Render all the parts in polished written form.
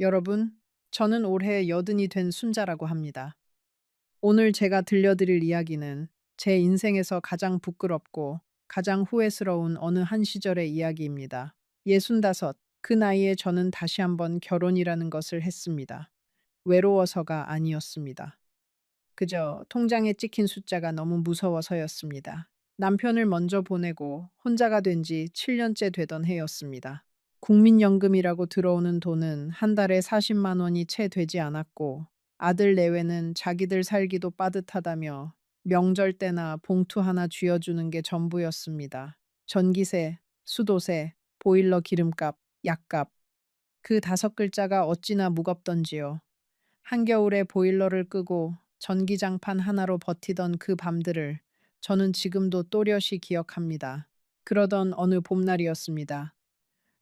여러분, 저는 올해 여든이 된 순자라고 합니다. 오늘 제가 들려드릴 이야기는 제 인생에서 가장 부끄럽고 가장 후회스러운 어느 한 시절의 이야기입니다. 65, 그 나이에 저는 다시 한번 결혼이라는 것을 했습니다. 외로워서가 아니었습니다. 그저 통장에 찍힌 숫자가 너무 무서워서였습니다. 남편을 먼저 보내고 혼자가 된 지 7년째 되던 해였습니다. 국민연금이라고 들어오는 돈은 한 달에 40만 원이 채 되지 않았고 아들 내외는 자기들 살기도 빠듯하다며 명절 때나 봉투 하나 쥐어주는 게 전부였습니다. 전기세, 수도세, 보일러 기름값, 약값. 그 5글자가 어찌나 무겁던지요. 한겨울에 보일러를 끄고 전기장판 하나로 버티던 그 밤들을 저는 지금도 또렷이 기억합니다. 그러던 어느 봄날이었습니다.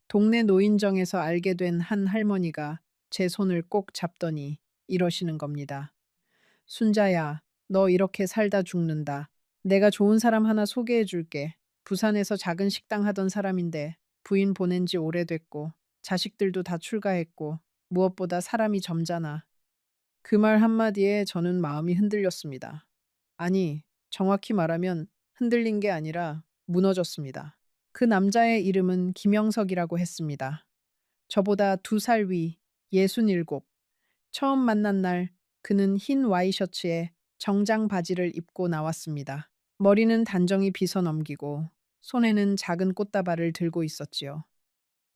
동네 노인정에서 알게 된 한 할머니가 제 손을 꼭 잡더니 이러시는 겁니다. 순자야, 너 이렇게 살다 죽는다. 내가 좋은 사람 하나 소개해 줄게. 부산에서 작은 식당 하던 사람인데 부인 보낸 지 오래됐고 자식들도 다 출가했고 무엇보다 사람이 점잖아. 그 말 한마디에 저는 마음이 흔들렸습니다. 아니, 정확히 말하면 흔들린 게 아니라 무너졌습니다. 그 남자의 이름은 김영석이라고 했습니다. 저보다 2살 위, 67. 처음 만난 날 그는 흰 와이셔츠에 정장 바지를 입고 나왔습니다. 머리는 단정히 빗어 넘기고 손에는 작은 꽃다발을 들고 있었지요.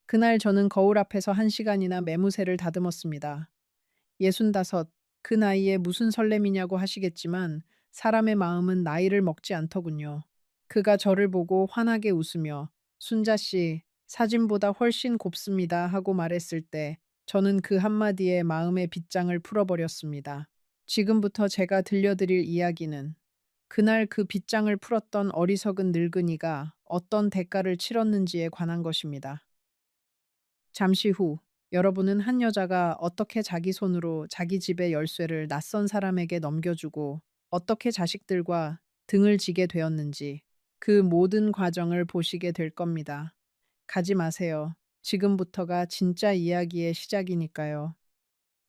그날 저는 거울 앞에서 1시간이나 매무새를 다듬었습니다. 65, 그 나이에 무슨 설렘이냐고 하시겠지만 사람의 마음은 나이를 먹지 않더군요. 그가 저를 보고 환하게 웃으며 순자 씨, 사진보다 훨씬 곱습니다 하고 말했을 때 저는 그 한마디에 마음의 빗장을 풀어버렸습니다. 지금부터 제가 들려드릴 이야기는 그날 그 빗장을 풀었던 어리석은 늙은이가 어떤 대가를 치렀는지에 관한 것입니다. 잠시 후 여러분은 한 여자가 어떻게 자기 손으로 자기 집의 열쇠를 낯선 사람에게 넘겨주고 어떻게 자식들과 등을 지게 되었는지 그 모든 과정을 보시게 될 겁니다. 가지 마세요. 지금부터가 진짜 이야기의 시작이니까요.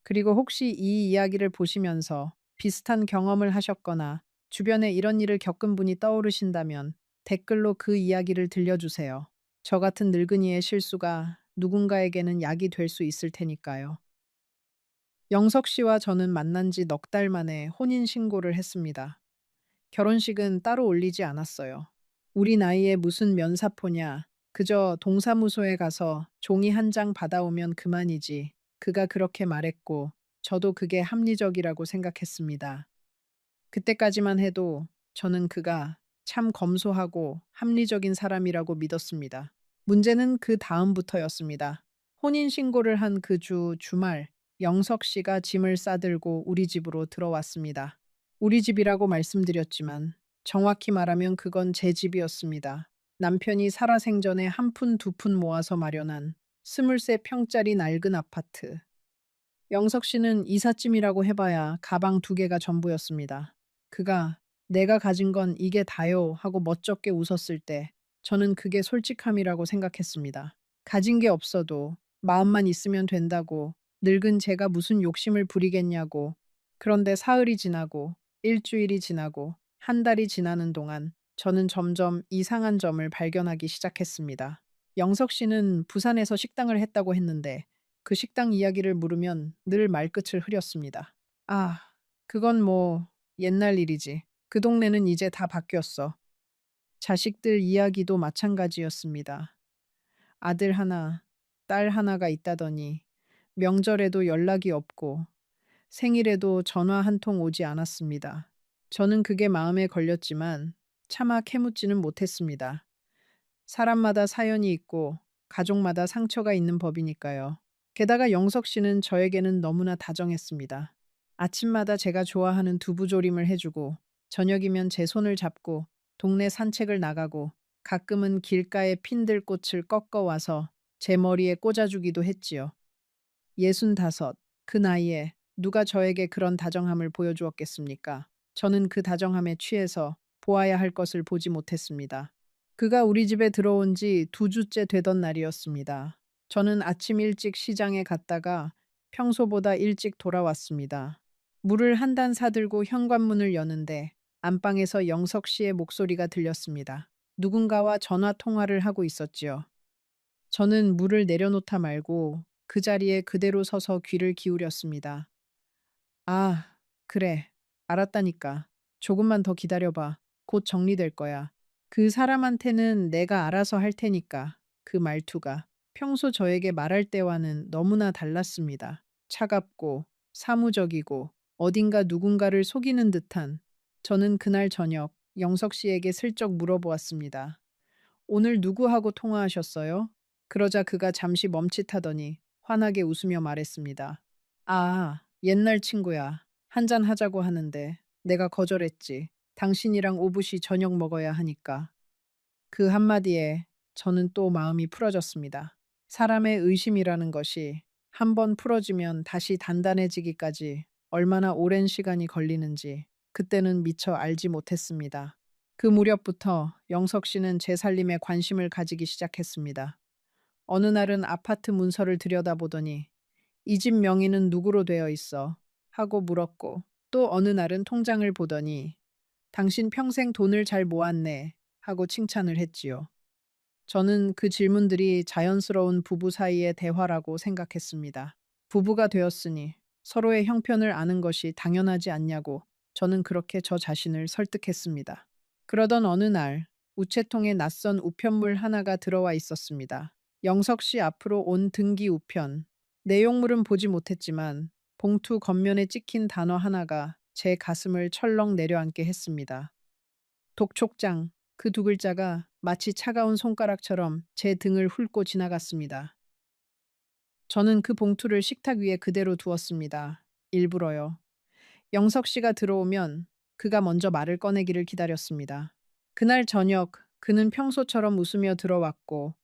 그리고 혹시 이 이야기를 보시면서 비슷한 경험을 하셨거나 주변에 이런 일을 겪은 분이 떠오르신다면 댓글로 그 이야기를 들려주세요. 저 같은 늙은이의 실수가 누군가에게는 약이 될 수 있을 테니까요. 영석 씨와 저는 만난 지 넉 달 만에 혼인 신고를 했습니다. 결혼식은 따로 올리지 않았어요. 우리 나이에 무슨 면사포냐. 그저 동사무소에 가서 종이 한 장 받아오면 그만이지. 그가 그렇게 말했고, 저도 그게 합리적이라고 생각했습니다. 그때까지만 해도 저는 그가 참 검소하고 합리적인 사람이라고 믿었습니다. 문제는 그 다음부터였습니다. 혼인신고를 한 그 주말, 영석 씨가 짐을 싸들고 우리 집으로 들어왔습니다. 우리 집이라고 말씀드렸지만 정확히 말하면 그건 제 집이었습니다. 남편이 살아생전에 한 푼 두 푼 모아서 마련한 23평짜리 낡은 아파트. 영석 씨는 이삿짐이라고 해봐야 가방 2개가 전부였습니다. 그가 내가 가진 건 이게 다요 하고 멋쩍게 웃었을 때 저는 그게 솔직함이라고 생각했습니다. 가진 게 없어도 마음만 있으면 된다고 늙은 제가 무슨 욕심을 부리겠냐고. 그런데 사흘이 지나고 일주일이 지나고 한 달이 지나는 동안 저는 점점 이상한 점을 발견하기 시작했습니다. 영석 씨는 부산에서 식당을 했다고 했는데 그 식당 이야기를 물으면 늘 말끝을 흐렸습니다. 아, 그건 뭐 옛날 일이지. 그 동네는 이제 다 바뀌었어. 자식들 이야기도 마찬가지였습니다. 아들 하나, 딸 하나가 있다더니 명절에도 연락이 없고 생일에도 전화 한 통 오지 않았습니다. 저는 그게 마음에 걸렸지만 차마 캐묻지는 못했습니다. 사람마다 사연이 있고 가족마다 상처가 있는 법이니까요. 게다가 영석 씨는 저에게는 너무나 다정했습니다. 아침마다 제가 좋아하는 두부조림을 해주고 저녁이면 제 손을 잡고 동네 산책을 나가고 가끔은 길가의 핀들꽃을 꺾어와서 제 머리에 꽂아주기도 했지요. 65, 그 나이에 누가 저에게 그런 다정함을 보여주었겠습니까? 저는 그 다정함에 취해서 보아야 할 것을 보지 못했습니다. 그가 우리 집에 들어온 지 2주째 되던 날이었습니다. 저는 아침 일찍 시장에 갔다가 평소보다 일찍 돌아왔습니다. 물을 한 잔 사들고 현관문을 여는데 안방에서 영석 씨의 목소리가 들렸습니다. 누군가와 전화 통화를 하고 있었지요. 저는 물을 내려놓다 말고 그 자리에 그대로 서서 귀를 기울였습니다. 아, 그래. 알았다니까. 조금만 더 기다려봐. 곧 정리될 거야. 그 사람한테는 내가 알아서 할 테니까. 그 말투가 평소 저에게 말할 때와는 너무나 달랐습니다. 차갑고 사무적이고 어딘가 누군가를 속이는 듯한. 저는 그날 저녁 영석 씨에게 슬쩍 물어보았습니다. 오늘 누구하고 통화하셨어요? 그러자 그가 잠시 멈칫하더니 환하게 웃으며 말했습니다. 아, 옛날 친구야. 한잔 하자고 하는데 내가 거절했지. 당신이랑 오붓이 저녁 먹어야 하니까. 그 한마디에 저는 또 마음이 풀어졌습니다. 사람의 의심이라는 것이 한번 풀어지면 다시 단단해지기까지 얼마나 오랜 시간이 걸리는지 그때는 미처 알지 못했습니다. 그 무렵부터 영석 씨는 제 살림에 관심을 가지기 시작했습니다. 어느 날은 아파트 문서를 들여다보더니 이 집 명의는 누구로 되어 있어? 하고 물었고 또 어느 날은 통장을 보더니 당신 평생 돈을 잘 모았네 하고 칭찬을 했지요. 저는 그 질문들이 자연스러운 부부 사이의 대화라고 생각했습니다. 부부가 되었으니 서로의 형편을 아는 것이 당연하지 않냐고 저는 그렇게 저 자신을 설득했습니다. 그러던 어느 날 우체통에 낯선 우편물 하나가 들어와 있었습니다. 영석 씨 앞으로 온 등기 우편. 내용물은 보지 못했지만 봉투 겉면에 찍힌 단어 하나가 제 가슴을 철렁 내려앉게 했습니다. 독촉장. 그 두 글자가 마치 차가운 손가락처럼 제 등을 훑고 지나갔습니다. 저는 그 봉투를 식탁 위에 그대로 두었습니다. 일부러요. 영석 씨가 들어오면 그가 먼저 말을 꺼내기를 기다렸습니다. 그날 저녁 그는 평소처럼 웃으며 들어왔고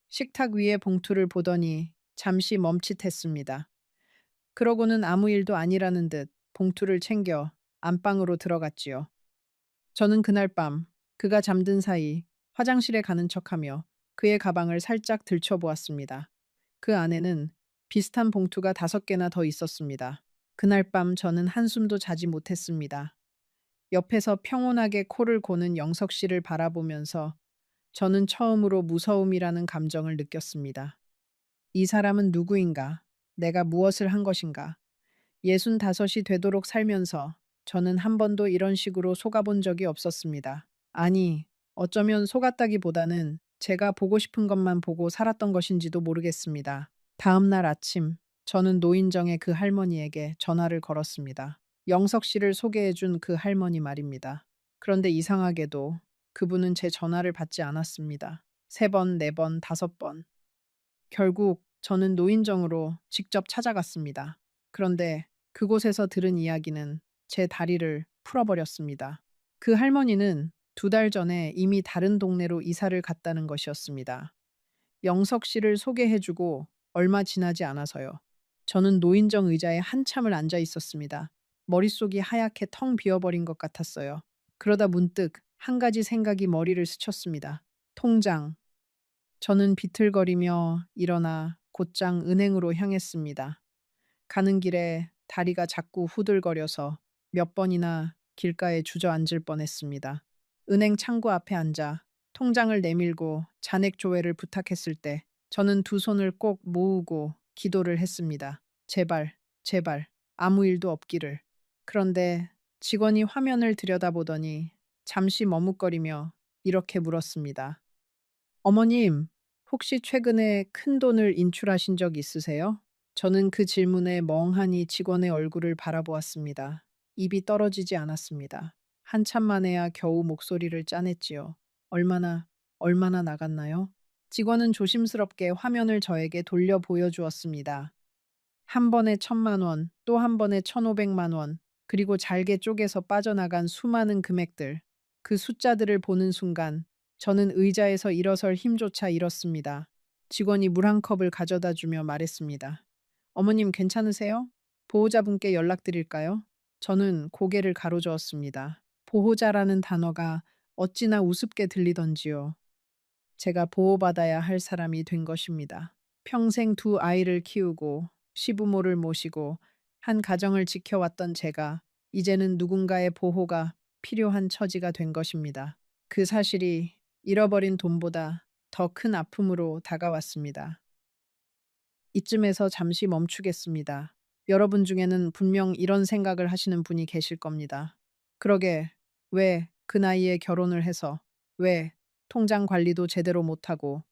식탁 위에 봉투를 보더니 잠시 멈칫했습니다. 그러고는 아무 일도 아니라는 듯 봉투를 챙겨 안방으로 들어갔지요. 저는 그날 밤 그가 잠든 사이 화장실에 가는 척하며 그의 가방을 살짝 들춰보았습니다. 그 안에는 비슷한 봉투가 5개나 더 있었습니다. 그날 밤 저는 한숨도 자지 못했습니다. 옆에서 평온하게 코를 고는 영석 씨를 바라보면서 저는 처음으로 무서움이라는 감정을 느꼈습니다. 이 사람은 누구인가? 내가 무엇을 한 것인가? 65이 되도록 살면서 저는 한 번도 이런 식으로 속아본 적이 없었습니다. 아니, 어쩌면 속았다기보다는 제가 보고 싶은 것만 보고 살았던 것인지도 모르겠습니다. 다음 날 아침, 저는 노인정의 그 할머니에게 전화를 걸었습니다. 영석 씨를 소개해준 그 할머니 말입니다. 그런데 이상하게도 그분은 제 전화를 받지 않았습니다. 3번, 4번, 5번. 결국 저는 노인정으로 직접 찾아갔습니다. 그런데 그곳에서 들은 이야기는 제 다리를 풀어버렸습니다. 그 할머니는 2달 전에 이미 다른 동네로 이사를 갔다는 것이었습니다. 영석 씨를 소개해주고 얼마 지나지 않아서요. 저는 노인정 의자에 한참을 앉아 있었습니다. 머릿속이 하얗게 텅 비어버린 것 같았어요. 그러다 문득 한 가지 생각이 머리를 스쳤습니다. 통장. 저는 비틀거리며 일어나 곧장 은행으로 향했습니다. 가는 길에 다리가 자꾸 후들거려서 몇 번이나 길가에 주저앉을 뻔했습니다. 은행 창구 앞에 앉아 통장을 내밀고 잔액 조회를 부탁했을 때 저는 두 손을 꼭 모으고 기도를 했습니다. 제발, 제발, 아무 일도 없기를. 그런데 직원이 화면을 들여다보더니 잠시 머뭇거리며 이렇게 물었습니다. 어머님, 혹시 최근에 큰 돈을 인출하신 적 있으세요? 저는 그 질문에 멍하니 직원의 얼굴을 바라보았습니다. 입이 떨어지지 않았습니다. 한참 만에야 겨우 목소리를 짜냈지요. 얼마나 나갔나요? 직원은 조심스럽게 화면을 저에게 돌려 보여주었습니다. 한 번에 1,000만 원, 또 한 번에 1,500만 원, 그리고 잘게 쪼개서 빠져나간 수많은 금액들. 그 숫자들을 보는 순간 저는 의자에서 일어설 힘조차 잃었습니다. 직원이 물 한 컵을 가져다 주며 말했습니다. 어머님 괜찮으세요? 보호자분께 연락드릴까요? 저는 고개를 가로저었습니다. 보호자라는 단어가 어찌나 우습게 들리던지요. 제가 보호받아야 할 사람이 된 것입니다. 평생 2 아이를 키우고 시부모를 모시고 한 가정을 지켜왔던 제가 이제는 누군가의 보호가 필요한 처지가 된 것입니다. 그 사실이 잃어버린 돈보다 더 큰 아픔으로 다가왔습니다. 이쯤에서 잠시 멈추겠습니다. 여러분 중에는 분명 이런 생각을 하시는 분이 계실 겁니다. 그러게, 왜 그 나이에 결혼을 해서, 왜 통장 관리도 제대로 못하고,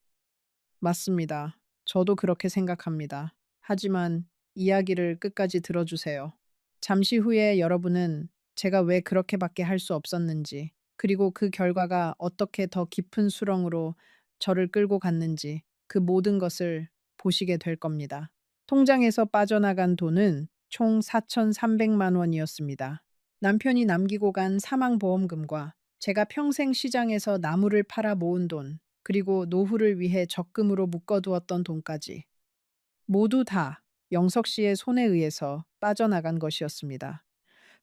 맞습니다. 저도 그렇게 생각합니다. 하지만 이야기를 끝까지 들어주세요. 잠시 후에 여러분은 제가 왜 그렇게밖에 할 수 없었는지, 그리고 그 결과가 어떻게 더 깊은 수렁으로 저를 끌고 갔는지, 그 모든 것을 보시게 될 겁니다. 통장에서 빠져나간 돈은 총 4,300만 원이었습니다. 남편이 남기고 간 사망보험금과 제가 평생 시장에서 나무를 팔아 모은 돈, 그리고 노후를 위해 적금으로 묶어두었던 돈까지 모두 다 영석 씨의 손에 의해서 빠져나간 것이었습니다.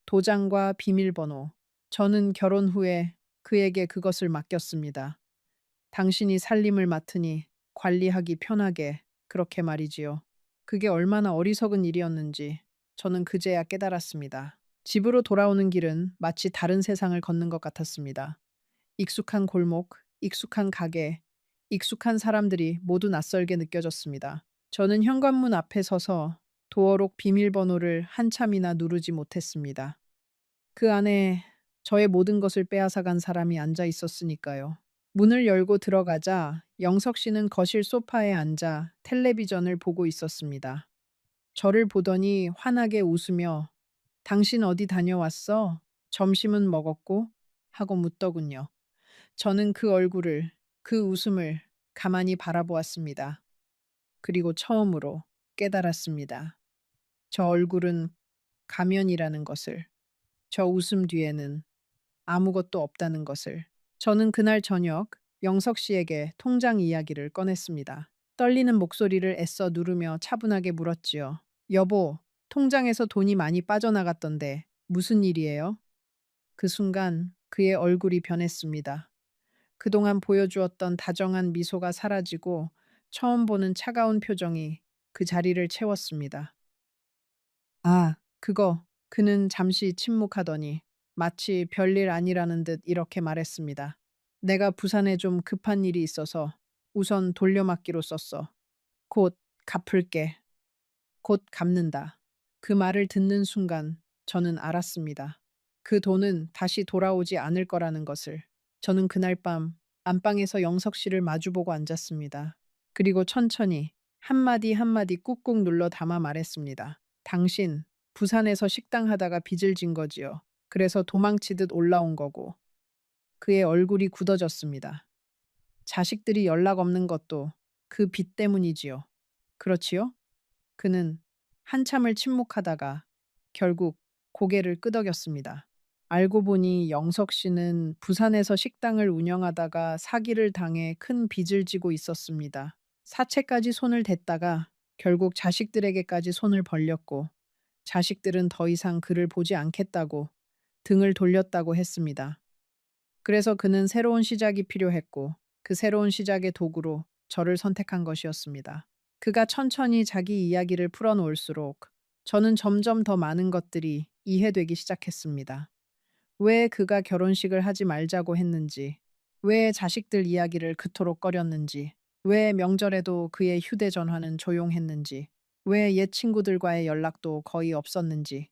도장과 비밀번호. 저는 결혼 후에 그에게 그것을 맡겼습니다. 당신이 살림을 맡으니 관리하기 편하게, 그렇게 말이지요. 그게 얼마나 어리석은 일이었는지 저는 그제야 깨달았습니다. 집으로 돌아오는 길은 마치 다른 세상을 걷는 것 같았습니다. 익숙한 골목, 익숙한 가게, 익숙한 사람들이 모두 낯설게 느껴졌습니다. 저는 현관문 앞에 서서 도어록 비밀번호를 한참이나 누르지 못했습니다. 그 안에 저의 모든 것을 빼앗아간 사람이 앉아 있었으니까요. 문을 열고 들어가자 영석 씨는 거실 소파에 앉아 텔레비전을 보고 있었습니다. 저를 보더니 환하게 웃으며 당신 어디 다녀왔어? 점심은 먹었고? 하고 묻더군요. 저는 그 얼굴을, 그 웃음을 가만히 바라보았습니다. 그리고 처음으로 깨달았습니다. 저 얼굴은 가면이라는 것을, 저 웃음 뒤에는 아무것도 없다는 것을. 저는 그날 저녁 영석 씨에게 통장 이야기를 꺼냈습니다. 떨리는 목소리를 애써 누르며 차분하게 물었지요. 여보, 통장에서 돈이 많이 빠져나갔던데 무슨 일이에요? 그 순간 그의 얼굴이 변했습니다. 그동안 보여주었던 다정한 미소가 사라지고 처음 보는 차가운 표정이 그 자리를 채웠습니다. 아, 그거. 그는 잠시 침묵하더니 마치 별일 아니라는 듯 이렇게 말했습니다. 내가 부산에 좀 급한 일이 있어서 우선 돌려막기로 썼어. 곧 갚을게. 곧 갚는다. 그 말을 듣는 순간 저는 알았습니다. 그 돈은 다시 돌아오지 않을 거라는 것을. 저는 그날 밤 안방에서 영석 씨를 마주보고 앉았습니다. 그리고 천천히 한마디 한마디 꾹꾹 눌러 담아 말했습니다. 당신, 부산에서 식당 하다가 빚을 진 거지요. 그래서 도망치듯 올라온 거고. 그의 얼굴이 굳어졌습니다. 자식들이 연락 없는 것도 그 빚 때문이지요. 그렇지요? 그는 한참을 침묵하다가 결국 고개를 끄덕였습니다. 알고 보니 영석 씨는 부산에서 식당을 운영하다가 사기를 당해 큰 빚을 지고 있었습니다. 사채까지 손을 댔다가 결국 자식들에게까지 손을 벌렸고 자식들은 더 이상 그를 보지 않겠다고 등을 돌렸다고 했습니다. 그래서 그는 새로운 시작이 필요했고 그 새로운 시작의 도구로 저를 선택한 것이었습니다. 그가 천천히 자기 이야기를 풀어놓을수록 저는 점점 더 많은 것들이 이해되기 시작했습니다. 왜 그가 결혼식을 하지 말자고 했는지, 왜 자식들 이야기를 그토록 꺼렸는지, 왜 명절에도 그의 휴대전화는 조용했는지, 왜 옛 친구들과의 연락도 거의 없었는지,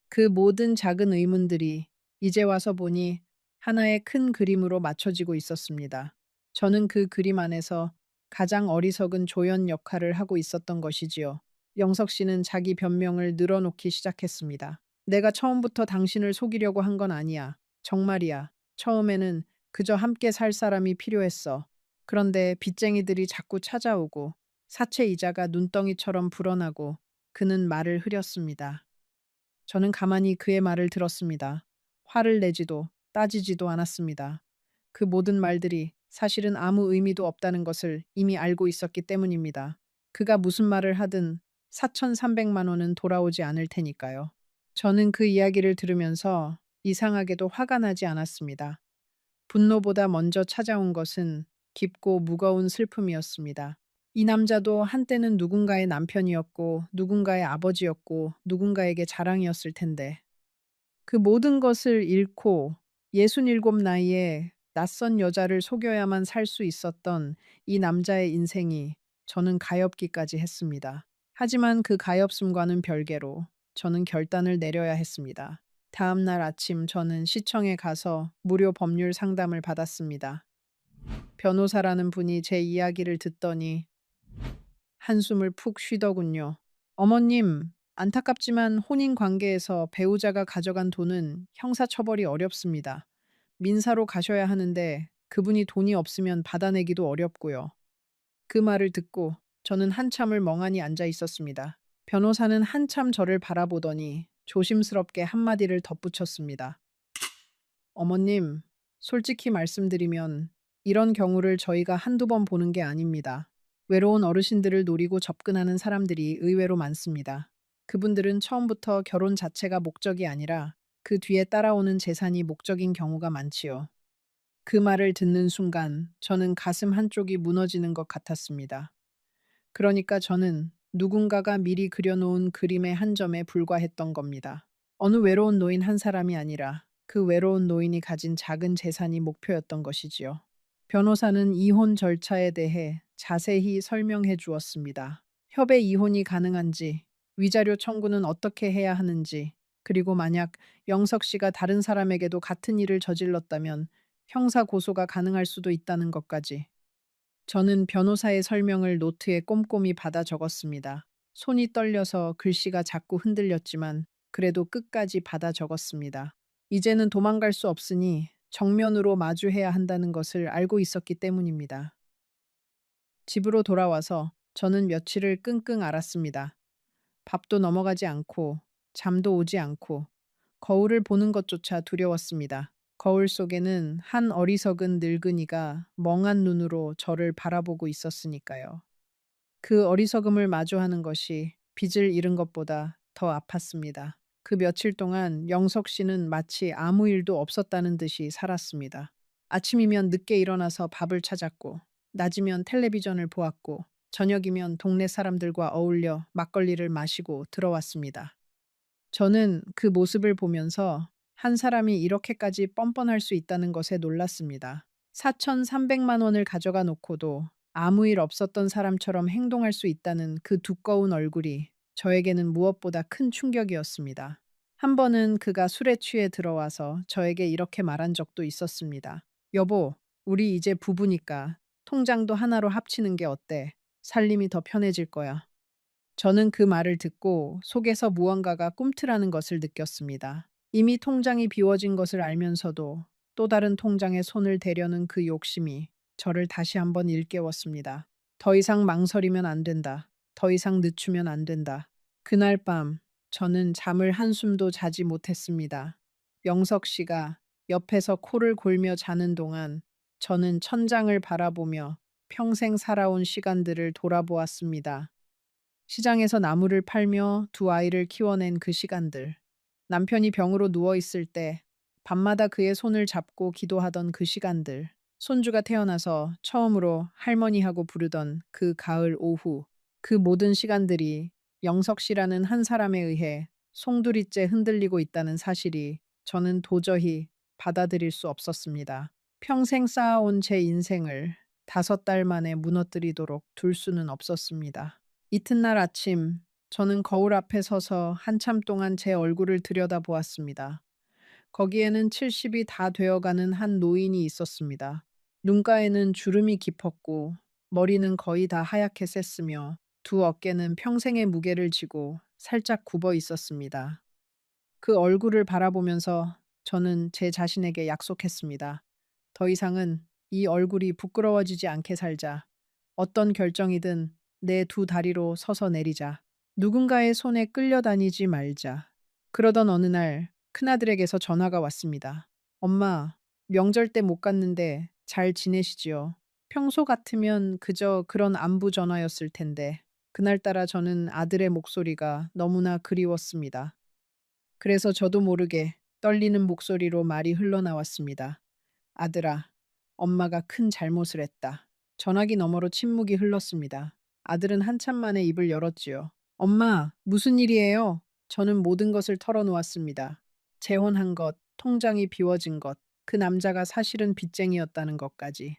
그 모든 작은 의문들이 이제 와서 보니 하나의 큰 그림으로 맞춰지고 있었습니다. 저는 그 그림 안에서 가장 어리석은 조연 역할을 하고 있었던 것이지요. 영석 씨는 자기 변명을 늘어놓기 시작했습니다. 내가 처음부터 당신을 속이려고 한 건 아니야. 정말이야. 처음에는 그저 함께 살 사람이 필요했어. 그런데 빚쟁이들이 자꾸 찾아오고 사채 이자가 눈덩이처럼 불어나고 그는 말을 흐렸습니다. 저는 가만히 그의 말을 들었습니다. 화를 내지도 따지지도 않았습니다. 그 모든 말들이 사실은 아무 의미도 없다는 것을 이미 알고 있었기 때문입니다. 그가 무슨 말을 하든 4,300만 원은 돌아오지 않을 테니까요. 저는 그 이야기를 들으면서 이상하게도 화가 나지 않았습니다. 분노보다 먼저 찾아온 것은 깊고 무거운 슬픔이었습니다. 이 남자도 한때는 누군가의 남편이었고, 누군가의 아버지였고, 누군가에게 자랑이었을 텐데, 그 모든 것을 잃고 67 나이에 낯선 여자를 속여야만 살 수 있었던 이 남자의 인생이 저는 가엾기까지 했습니다. 하지만 그 가엾음과는 별개로 저는 결단을 내려야 했습니다. 다음 날 아침 저는 시청에 가서 무료 법률 상담을 받았습니다. 변호사라는 분이 제 이야기를 듣더니 한숨을 푹 쉬더군요. 어머님, 안타깝지만 혼인 관계에서 배우자가 가져간 돈은 형사처벌이 어렵습니다. 민사로 가셔야 하는데 그분이 돈이 없으면 받아내기도 어렵고요. 그 말을 듣고 저는 한참을 멍하니 앉아 있었습니다. 변호사는 한참 저를 바라보더니 조심스럽게 한마디를 덧붙였습니다. 어머님, 솔직히 말씀드리면 이런 경우를 저희가 한두 번 보는 게 아닙니다. 외로운 어르신들을 노리고 접근하는 사람들이 의외로 많습니다. 그분들은 처음부터 결혼 자체가 목적이 아니라 그 뒤에 따라오는 재산이 목적인 경우가 많지요. 그 말을 듣는 순간 저는 가슴 한쪽이 무너지는 것 같았습니다. 그러니까 저는 누군가가 미리 그려놓은 그림의 한 점에 불과했던 겁니다. 어느 외로운 노인 한 사람이 아니라 그 외로운 노인이 가진 작은 재산이 목표였던 것이지요. 변호사는 이혼 절차에 대해 자세히 설명해 주었습니다. 협의 이혼이 가능한지, 위자료 청구는 어떻게 해야 하는지, 그리고 만약 영석 씨가 다른 사람에게도 같은 일을 저질렀다면 형사 고소가 가능할 수도 있다는 것까지. 저는 변호사의 설명을 노트에 꼼꼼히 받아 적었습니다. 손이 떨려서 글씨가 자꾸 흔들렸지만 그래도 끝까지 받아 적었습니다. 이제는 도망갈 수 없으니 정면으로 마주해야 한다는 것을 알고 있었기 때문입니다. 집으로 돌아와서 저는 며칠을 끙끙 앓았습니다. 밥도 넘어가지 않고 잠도 오지 않고 거울을 보는 것조차 두려웠습니다. 거울 속에는 한 어리석은 늙은이가 멍한 눈으로 저를 바라보고 있었으니까요. 그 어리석음을 마주하는 것이 빚을 잃은 것보다 더 아팠습니다. 그 며칠 동안 영석 씨는 마치 아무 일도 없었다는 듯이 살았습니다. 아침이면 늦게 일어나서 밥을 찾았고, 낮이면 텔레비전을 보았고, 저녁이면 동네 사람들과 어울려 막걸리를 마시고 들어왔습니다. 저는 그 모습을 보면서 한 사람이 이렇게까지 뻔뻔할 수 있다는 것에 놀랐습니다. 4,300만 원을 가져가 놓고도 아무 일 없었던 사람처럼 행동할 수 있다는 그 두꺼운 얼굴이 저에게는 무엇보다 큰 충격이었습니다. 한 번은 그가 술에 취해 들어와서 저에게 이렇게 말한 적도 있었습니다. 여보, 우리 이제 부부니까 통장도 하나로 합치는 게 어때? 살림이 더 편해질 거야. 저는 그 말을 듣고 속에서 무언가가 꿈틀하는 것을 느꼈습니다. 이미 통장이 비워진 것을 알면서도 또 다른 통장에 손을 대려는 그 욕심이 저를 다시 한번 일깨웠습니다. 더 이상 망설이면 안 된다. 더 이상 늦추면 안 된다. 그날 밤 저는 잠을 한숨도 자지 못했습니다. 영석 씨가 옆에서 코를 골며 자는 동안 저는 천장을 바라보며 평생 살아온 시간들을 돌아보았습니다. 시장에서 나무를 팔며 두 아이를 키워낸 그 시간들. 남편이 병으로 누워 있을 때 밤마다 그의 손을 잡고 기도하던 그 시간들. 손주가 태어나서 처음으로 할머니하고 부르던 그 가을 오후. 그 모든 시간들이 영석 씨라는 한 사람에 의해 송두리째 흔들리고 있다는 사실이 저는 도저히 받아들일 수 없었습니다. 평생 쌓아온 제 인생을 5달 만에 무너뜨리도록 둘 수는 없었습니다. 이튿날 아침, 저는 거울 앞에 서서 한참 동안 제 얼굴을 들여다보았습니다. 거기에는 70이 다 되어가는 한 노인이 있었습니다. 눈가에는 주름이 깊었고, 머리는 거의 다 하얗게 셌으며, 두 어깨는 평생의 무게를 지고 살짝 굽어 있었습니다. 그 얼굴을 바라보면서 저는 제 자신에게 약속했습니다. 더 이상은 이 얼굴이 부끄러워지지 않게 살자. 어떤 결정이든 내 두 다리로 서서 내리자. 누군가의 손에 끌려다니지 말자. 그러던 어느 날 큰아들에게서 전화가 왔습니다. 엄마, 명절 때 못 갔는데 잘 지내시지요? 평소 같으면 그저 그런 안부 전화였을 텐데 그날따라 저는 아들의 목소리가 너무나 그리웠습니다. 그래서 저도 모르게 떨리는 목소리로 말이 흘러나왔습니다. 아들아, 엄마가 큰 잘못을 했다. 전화기 너머로 침묵이 흘렀습니다. 아들은 한참 만에 입을 열었지요. 엄마, 무슨 일이에요? 저는 모든 것을 털어놓았습니다. 재혼한 것, 통장이 비워진 것, 그 남자가 사실은 빚쟁이였다는 것까지.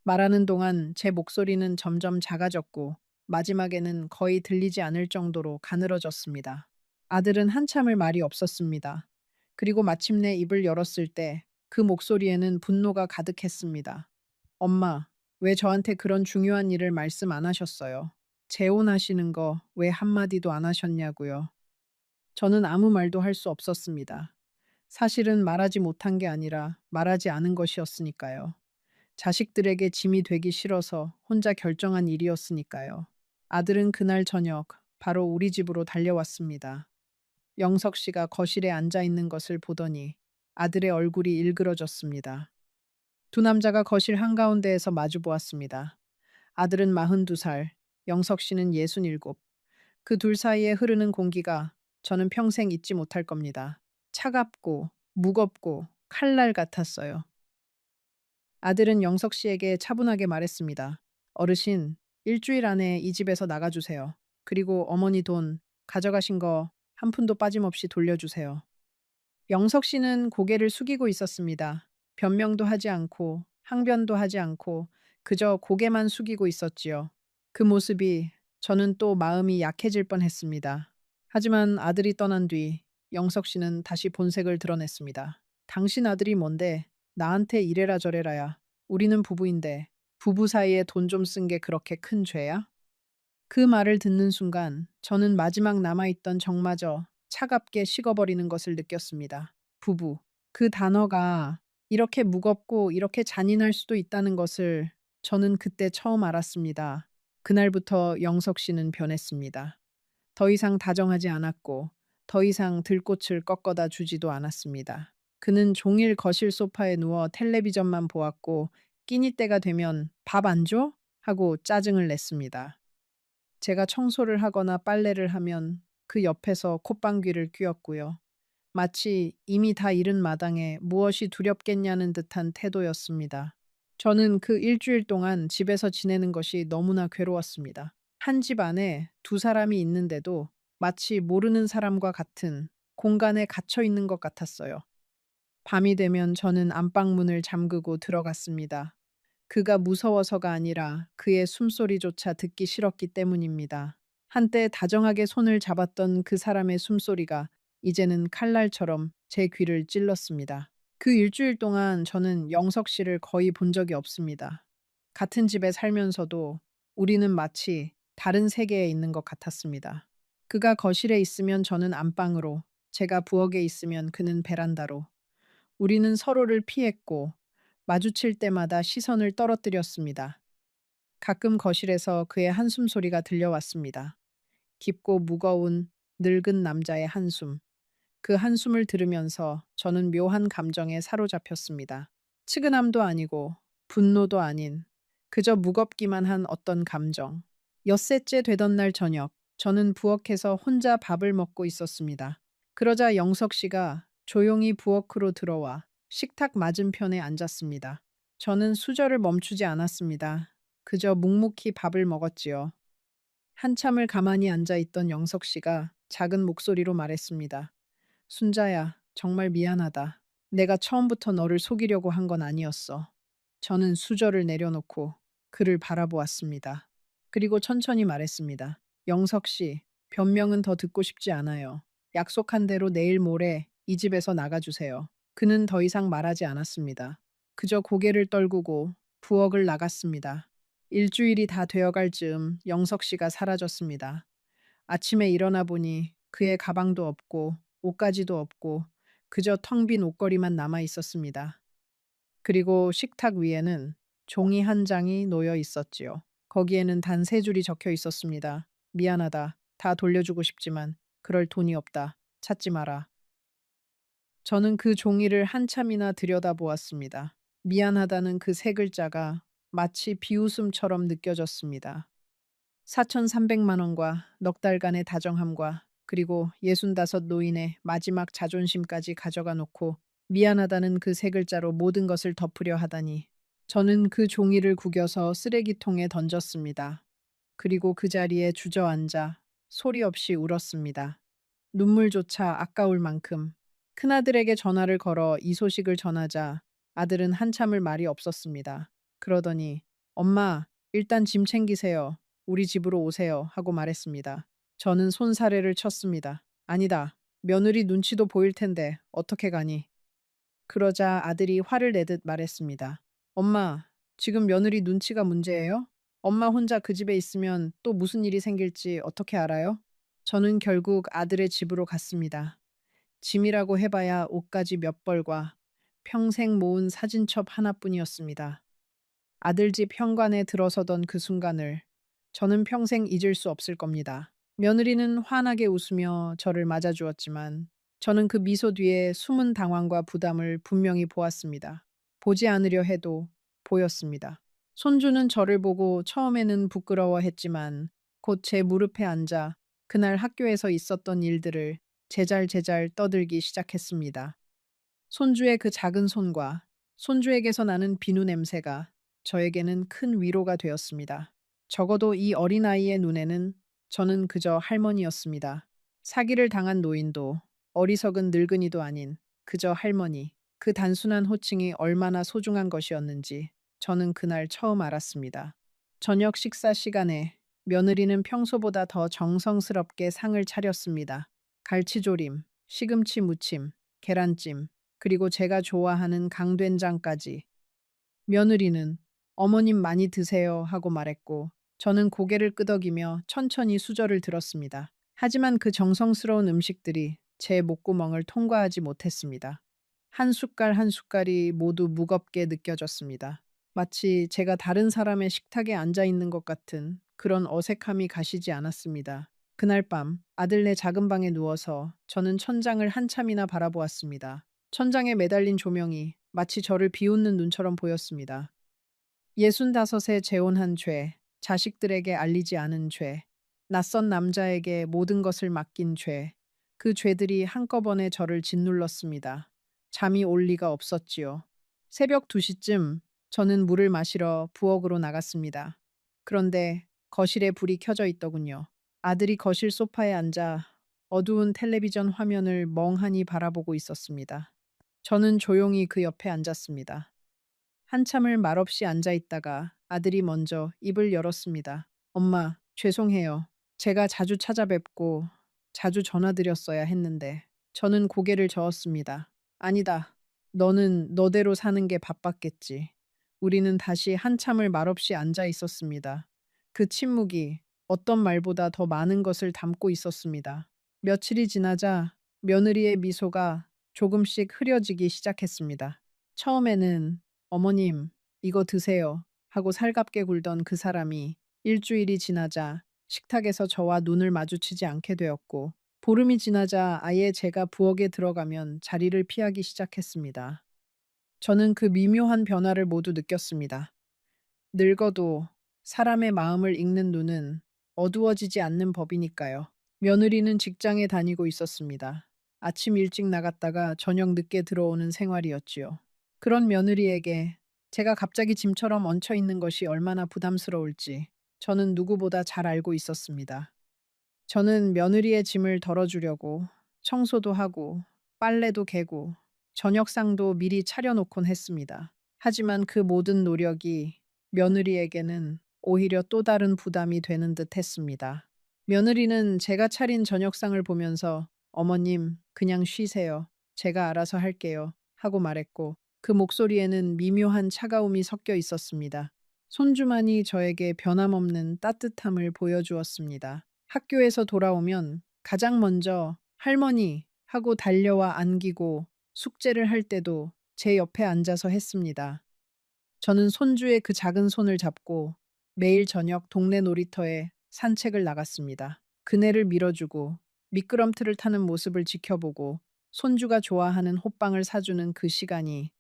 말하는 동안 제 목소리는 점점 작아졌고 마지막에는 거의 들리지 않을 정도로 가늘어졌습니다. 아들은 한참을 말이 없었습니다. 그리고 마침내 입을 열었을 때 그 목소리에는 분노가 가득했습니다. 엄마, 왜 저한테 그런 중요한 일을 말씀 안 하셨어요? 재혼하시는 거 왜 한마디도 안 하셨냐고요? 저는 아무 말도 할 수 없었습니다. 사실은 말하지 못한 게 아니라 말하지 않은 것이었으니까요. 자식들에게 짐이 되기 싫어서 혼자 결정한 일이었으니까요. 아들은 그날 저녁 바로 우리 집으로 달려왔습니다. 영석 씨가 거실에 앉아 있는 것을 보더니 아들의 얼굴이 일그러졌습니다. 두 남자가 거실 한가운데에서 마주 보았습니다. 아들은 42살, 영석 씨는 67. 그 둘 사이에 흐르는 공기가 저는 평생 잊지 못할 겁니다. 차갑고 무겁고 칼날 같았어요. 아들은 영석 씨에게 차분하게 말했습니다. 어르신, 일주일 안에 이 집에서 나가주세요. 그리고 어머니 돈 가져가신 거 한 푼도 빠짐없이 돌려주세요. 영석 씨는 고개를 숙이고 있었습니다. 변명도 하지 않고 항변도 하지 않고 그저 고개만 숙이고 있었지요. 그 모습이 저는 또 마음이 약해질 뻔했습니다. 하지만 아들이 떠난 뒤 영석 씨는 다시 본색을 드러냈습니다. 당신 아들이 뭔데 나한테 이래라 저래라야. 우리는 부부인데 부부 사이에 돈 좀 쓴 게 그렇게 큰 죄야? 그 말을 듣는 순간 저는 마지막 남아있던 정마저 차갑게 식어버리는 것을 느꼈습니다. 부부. 그 단어가 이렇게 무겁고 이렇게 잔인할 수도 있다는 것을 저는 그때 처음 알았습니다. 그날부터 영석 씨는 변했습니다. 더 이상 다정하지 않았고 더 이상 들꽃을 꺾어다 주지도 않았습니다. 그는 종일 거실 소파에 누워 텔레비전만 보았고 끼니 때가 되면 밥 안 줘? 하고 짜증을 냈습니다. 제가 청소를 하거나 빨래를 하면 그 옆에서 콧방귀를 뀌었고요. 마치 이미 다 잃은 마당에 무엇이 두렵겠냐는 듯한 태도였습니다. 저는 그 일주일 동안 집에서 지내는 것이 너무나 괴로웠습니다. 한 집 안에 두 사람이 있는데도 마치 모르는 사람과 같은 공간에 갇혀 있는 것 같았어요. 밤이 되면 저는 안방문을 잠그고 들어갔습니다. 그가 무서워서가 아니라 그의 숨소리조차 듣기 싫었기 때문입니다. 한때 다정하게 손을 잡았던 그 사람의 숨소리가 이제는 칼날처럼 제 귀를 찔렀습니다. 그 일주일 동안 저는 영석 씨를 거의 본 적이 없습니다. 같은 집에 살면서도 우리는 마치 다른 세계에 있는 것 같았습니다. 그가 거실에 있으면 저는 안방으로, 제가 부엌에 있으면 그는 베란다로. 우리는 서로를 피했고 마주칠 때마다 시선을 떨어뜨렸습니다. 가끔 거실에서 그의 한숨 소리가 들려왔습니다. 깊고 무거운 늙은 남자의 한숨. 그 한숨을 들으면서 저는 묘한 감정에 사로잡혔습니다. 측은함도 아니고 분노도 아닌 그저 무겁기만 한 어떤 감정. 엿새째 되던 날 저녁, 저는 부엌에서 혼자 밥을 먹고 있었습니다. 그러자 영석 씨가 조용히 부엌으로 들어와 식탁 맞은편에 앉았습니다. 저는 수저를 멈추지 않았습니다. 그저 묵묵히 밥을 먹었지요. 한참을 가만히 앉아 있던 영석 씨가 작은 목소리로 말했습니다. 순자야, 정말 미안하다. 내가 처음부터 너를 속이려고 한 건 아니었어. 저는 수저를 내려놓고 그를 바라보았습니다. 그리고 천천히 말했습니다. 영석 씨, 변명은 더 듣고 싶지 않아요. 약속한 대로 내일 모레 이 집에서 나가주세요. 그는 더 이상 말하지 않았습니다. 그저 고개를 떨구고 부엌을 나갔습니다. 일주일이 다 되어갈 즈음 영석 씨가 사라졌습니다. 아침에 일어나 보니 그의 가방도 없고 옷가지도 없고 그저 텅 빈 옷걸이만 남아 있었습니다. 그리고 식탁 위에는 종이 한 장이 놓여 있었지요. 거기에는 단 세 줄이 적혀 있었습니다. 미안하다. 다 돌려주고 싶지만 그럴 돈이 없다. 찾지 마라. 저는 그 종이를 한참이나 들여다보았습니다. 미안하다는 그 세 글자가 마치 비웃음처럼 느껴졌습니다. 4,300만 원과 넉 달간의 다정함과 그리고 65 노인의 마지막 자존심까지 가져가 놓고 미안하다는 그 세 글자로 모든 것을 덮으려 하다니 저는 그 종이를 구겨서 쓰레기통에 던졌습니다. 그리고 그 자리에 주저앉아 소리 없이 울었습니다. 눈물조차 아까울 만큼. 큰아들에게 전화를 걸어 이 소식을 전하자 아들은 한참을 말이 없었습니다. 그러더니 엄마, 일단 짐 챙기세요. 우리 집으로 오세요. 하고 말했습니다. 저는 손사래를 쳤습니다. 아니다. 며느리 눈치도 보일 텐데 어떻게 가니? 그러자 아들이 화를 내듯 말했습니다. 엄마, 지금 며느리 눈치가 문제예요? 엄마 혼자 그 집에 있으면 또 무슨 일이 생길지 어떻게 알아요? 저는 결국 아들의 집으로 갔습니다. 짐이라고 해봐야 옷가지 몇 벌과 평생 모은 사진첩 하나뿐이었습니다. 아들 집 현관에 들어서던 그 순간을 저는 평생 잊을 수 없을 겁니다. 며느리는 환하게 웃으며 저를 맞아주었지만 저는 그 미소 뒤에 숨은 당황과 부담을 분명히 보았습니다. 보지 않으려 해도 보였습니다. 손주는 저를 보고 처음에는 부끄러워했지만 곧 제 무릎에 앉아 그날 학교에서 있었던 일들을 제잘제잘 떠들기 시작했습니다. 손주의 그 작은 손과 손주에게서 나는 비누 냄새가 저에게는 큰 위로가 되었습니다. 적어도 이 어린아이의 눈에는 저는 그저 할머니였습니다. 사기를 당한 노인도 어리석은 늙은이도 아닌 그저 할머니. 그 단순한 호칭이 얼마나 소중한 것이었는지 저는 그날 처음 알았습니다. 저녁 식사 시간에 며느리는 평소보다 더 정성스럽게 상을 차렸습니다. 갈치조림, 시금치 무침, 계란찜, 그리고 제가 좋아하는 강된장까지. 며느리는 어머님 많이 드세요 하고 말했고 저는 고개를 끄덕이며 천천히 수저를 들었습니다. 하지만 그 정성스러운 음식들이 제 목구멍을 통과하지 못했습니다. 한 숟갈 한 숟갈이 모두 무겁게 느껴졌습니다. 마치 제가 다른 사람의 식탁에 앉아 있는 것 같은 그런 어색함이 가시지 않았습니다. 그날 밤 아들네 작은 방에 누워서 저는 천장을 한참이나 바라보았습니다. 천장에 매달린 조명이 마치 저를 비웃는 눈처럼 보였습니다. 65에 재혼한 죄, 자식들에게 알리지 않은 죄, 낯선 남자에게 모든 것을 맡긴 죄, 그 죄들이 한꺼번에 저를 짓눌렀습니다. 잠이 올 리가 없었지요. 새벽 2시쯤 저는 물을 마시러 부엌으로 나갔습니다. 그런데 거실에 불이 켜져 있더군요. 아들이 거실 소파에 앉아 어두운 텔레비전 화면을 멍하니 바라보고 있었습니다. 저는 조용히 그 옆에 앉았습니다. 한참을 말없이 앉아 있다가 아들이 먼저 입을 열었습니다. 엄마, 죄송해요. 제가 자주 찾아뵙고 자주 전화드렸어야 했는데 저는 고개를 저었습니다. 아니다. 너는 너대로 사는 게 바빴겠지. 우리는 다시 한참을 말없이 앉아 있었습니다. 그 침묵이 어떤 말보다 더 많은 것을 담고 있었습니다. 며칠이 지나자 며느리의 미소가 조금씩 흐려지기 시작했습니다. 처음에는 어머님, 이거 드세요. 하고 살갑게 굴던 그 사람이 일주일이 지나자 식탁에서 저와 눈을 마주치지 않게 되었고, 보름이 지나자 아예 제가 부엌에 들어가면 자리를 피하기 시작했습니다. 저는 그 미묘한 변화를 모두 느꼈습니다. 늙어도 사람의 마음을 읽는 눈은 어두워지지 않는 법이니까요. 며느리는 직장에 다니고 있었습니다. 아침 일찍 나갔다가 저녁 늦게 들어오는 생활이었지요. 그런 며느리에게 제가 갑자기 짐처럼 얹혀 있는 것이 얼마나 부담스러울지 저는 누구보다 잘 알고 있었습니다. 저는 며느리의 짐을 덜어주려고 청소도 하고 빨래도 개고 저녁상도 미리 차려놓곤 했습니다. 하지만 그 모든 노력이 며느리에게는 오히려 또 다른 부담이 되는 듯 했습니다. 며느리는 제가 차린 저녁상을 보면서 어머님, 그냥 쉬세요. 제가 알아서 할게요. 하고 말했고 그 목소리에는 미묘한 차가움이 섞여 있었습니다. 손주만이 저에게 변함없는 따뜻함을 보여주었습니다. 학교에서 돌아오면 가장 먼저 할머니 하고 달려와 안기고 숙제를 할 때도 제 옆에 앉아서 했습니다. 저는 손주의 그 작은 손을 잡고 매일 저녁 동네 놀이터에 산책을 나갔습니다. 그네를 밀어주고 미끄럼틀을 타는 모습을 지켜보고 손주가 좋아하는 호빵을 사주는 그 시간이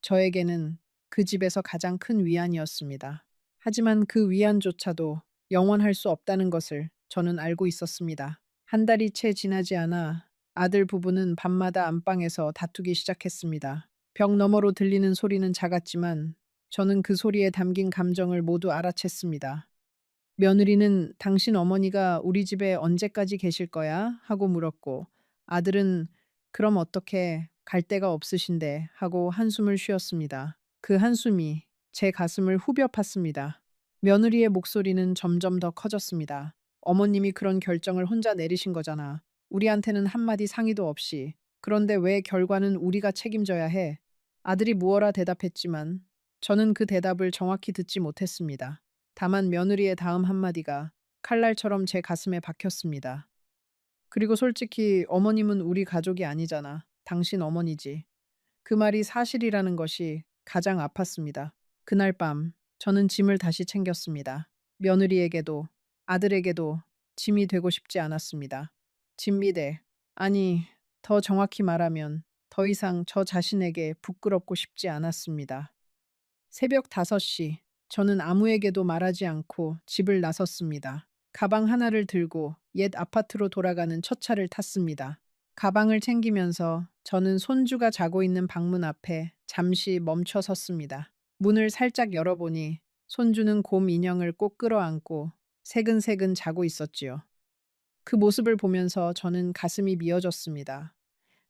저에게는 그 집에서 가장 큰 위안이었습니다. 하지만 그 위안조차도 영원할 수 없다는 것을 저는 알고 있었습니다. 한 달이 채 지나지 않아 아들 부부는 밤마다 안방에서 다투기 시작했습니다. 벽 너머로 들리는 소리는 작았지만 저는 그 소리에 담긴 감정을 모두 알아챘습니다. 며느리는 당신 어머니가 우리 집에 언제까지 계실 거야? 하고 물었고, 아들은 그럼 어떻게 갈 데가 없으신데 하고 한숨을 쉬었습니다. 그 한숨이 제 가슴을 후벼 팠습니다. 며느리의 목소리는 점점 더 커졌습니다. 어머님이 그런 결정을 혼자 내리신 거잖아. 우리한테는 한마디 상의도 없이. 그런데 왜 결과는 우리가 책임져야 해? 아들이 무어라 대답했지만 저는 그 대답을 정확히 듣지 못했습니다. 다만 며느리의 다음 한마디가 칼날처럼 제 가슴에 박혔습니다. 그리고 솔직히 어머님은 우리 가족이 아니잖아. 당신 어머니지. 그 말이 사실이라는 것이 가장 아팠습니다. 그날 밤 저는 짐을 다시 챙겼습니다. 며느리에게도 아들에게도 짐이 되고 싶지 않았습니다. 짐 밑에, 아니, 더 정확히 말하면 더 이상 저 자신에게 부끄럽고 싶지 않았습니다. 새벽 5시, 저는 아무에게도 말하지 않고 집을 나섰습니다. 가방 하나를 들고 옛 아파트로 돌아가는 첫 차를 탔습니다. 가방을 챙기면서 저는 손주가 자고 있는 방문 앞에 잠시 멈춰 섰습니다. 문을 살짝 열어보니 손주는 곰 인형을 꼭 끌어안고 새근새근 자고 있었지요. 그 모습을 보면서 저는 가슴이 미어졌습니다.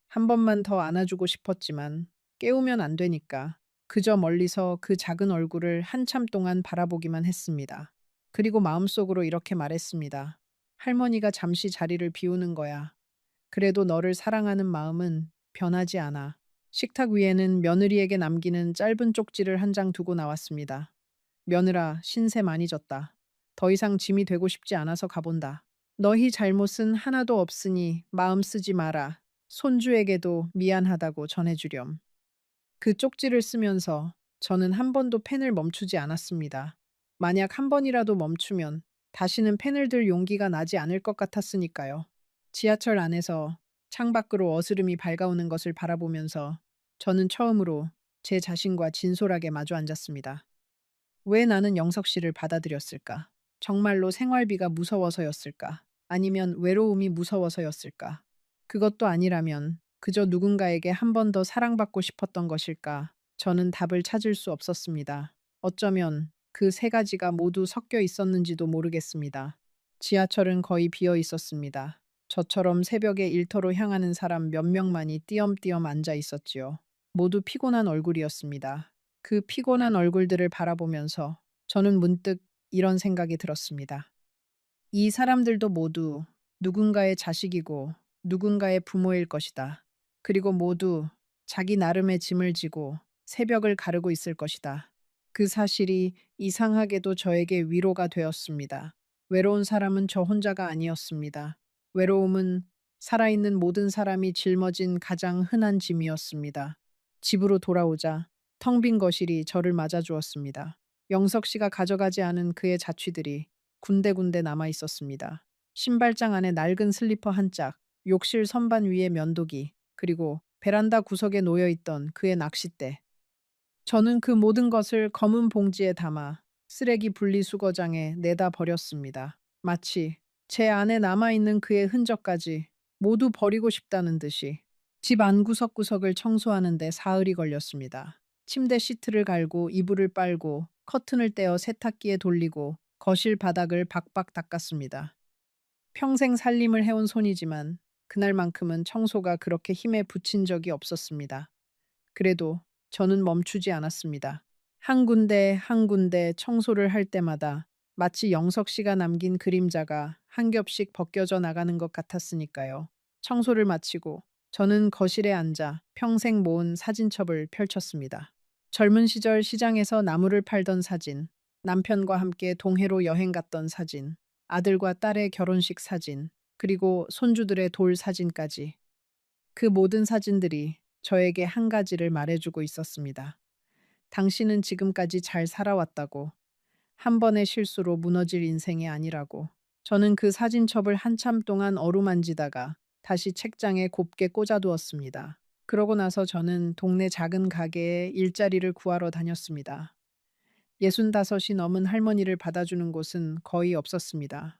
한 번만 더 안아주고 싶었지만 깨우면 안 되니까 그저 멀리서 그 작은 얼굴을 한참 동안 바라보기만 했습니다. 그리고 마음속으로 이렇게 말했습니다. 할머니가 잠시 자리를 비우는 거야. 그래도 너를 사랑하는 마음은 변하지 않아. 식탁 위에는 며느리에게 남기는 짧은 쪽지를 한 장 두고 나왔습니다. 며느라, 신세 많이 졌다. 더 이상 짐이 되고 싶지 않아서 가본다. 너희 잘못은 하나도 없으니 마음 쓰지 마라. 손주에게도 미안하다고 전해주렴. 그 쪽지를 쓰면서 저는 한 번도 펜을 멈추지 않았습니다. 만약 한 번이라도 멈추면 다시는 펜을 들 용기가 나지 않을 것 같았으니까요. 지하철 안에서 창밖으로 어스름이 밝아오는 것을 바라보면서 저는 처음으로 제 자신과 진솔하게 마주 앉았습니다. 왜 나는 영석 씨를 받아들였을까? 정말로 생활비가 무서워서였을까? 아니면 외로움이 무서워서였을까? 그것도 아니라면 그저 누군가에게 한 번 더 사랑받고 싶었던 것일까? 저는 답을 찾을 수 없었습니다. 어쩌면 그 세 가지가 모두 섞여 있었는지도 모르겠습니다. 지하철은 거의 비어 있었습니다. 저처럼 새벽에 일터로 향하는 사람 몇 명만이 띄엄띄엄 앉아 있었지요. 모두 피곤한 얼굴이었습니다. 그 피곤한 얼굴들을 바라보면서 저는 문득 이런 생각이 들었습니다. 이 사람들도 모두 누군가의 자식이고 누군가의 부모일 것이다. 그리고 모두 자기 나름의 짐을 지고 새벽을 가르고 있을 것이다. 그 사실이 이상하게도 저에게 위로가 되었습니다. 외로운 사람은 저 혼자가 아니었습니다. 외로움은 살아있는 모든 사람이 짊어진 가장 흔한 짐이었습니다. 집으로 돌아오자 텅 빈 거실이 저를 맞아주었습니다. 영석 씨가 가져가지 않은 그의 자취들이 군데군데 남아 있었습니다. 신발장 안에 낡은 슬리퍼 한 짝, 욕실 선반 위에 면도기, 그리고 베란다 구석에 놓여 있던 그의 낚싯대. 저는 그 모든 것을 검은 봉지에 담아 쓰레기 분리수거장에 내다 버렸습니다. 마치 제 안에 남아있는 그의 흔적까지 모두 버리고 싶다는 듯이 집 안구석구석을 청소하는데 사흘이 걸렸습니다. 침대 시트를 갈고 이불을 빨고 커튼을 떼어 세탁기에 돌리고 거실 바닥을 박박 닦았습니다. 평생 살림을 해온 손이지만 그날만큼은 청소가 그렇게 힘에 부친 적이 없었습니다. 그래도 저는 멈추지 않았습니다. 한 군데 한 군데 청소를 할 때마다 마치 영석 씨가 남긴 그림자가 한 겹씩 벗겨져 나가는 것 같았으니까요. 청소를 마치고 저는 거실에 앉아 평생 모은 사진첩을 펼쳤습니다. 젊은 시절 시장에서 나무를 팔던 사진, 남편과 함께 동해로 여행 갔던 사진, 아들과 딸의 결혼식 사진, 그리고 손주들의 돌 사진까지. 그 모든 사진들이 저에게 한 가지를 말해주고 있었습니다. 당신은 지금까지 잘 살아왔다고. 한 번의 실수로 무너질 인생이 아니라고. 저는 그 사진첩을 한참 동안 어루만지다가 다시 책장에 곱게 꽂아두었습니다. 그러고 나서 저는 동네 작은 가게에 일자리를 구하러 다녔습니다. 65이 넘은 할머니를 받아주는 곳은 거의 없었습니다.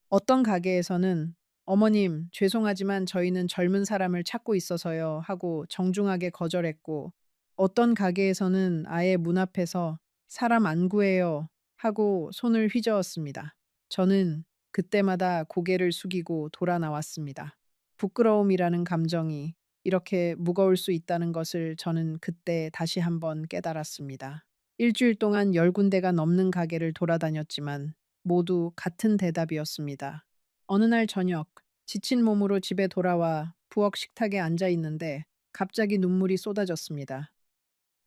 어떤 가게에서는 어머님, 죄송하지만 저희는 젊은 사람을 찾고 있어서요 하고 정중하게 거절했고, 어떤 가게에서는 아예 문 앞에서 사람 안 구해요 하고 손을 휘저었습니다. 저는 그때마다 고개를 숙이고 돌아 나왔습니다. 부끄러움이라는 감정이 이렇게 무거울 수 있다는 것을 저는 그때 다시 한번 깨달았습니다. 일주일 동안 10군데가 넘는 가게를 돌아다녔지만 모두 같은 대답이었습니다. 어느 날 저녁, 지친 몸으로 집에 돌아와 부엌 식탁에 앉아 있는데 갑자기 눈물이 쏟아졌습니다.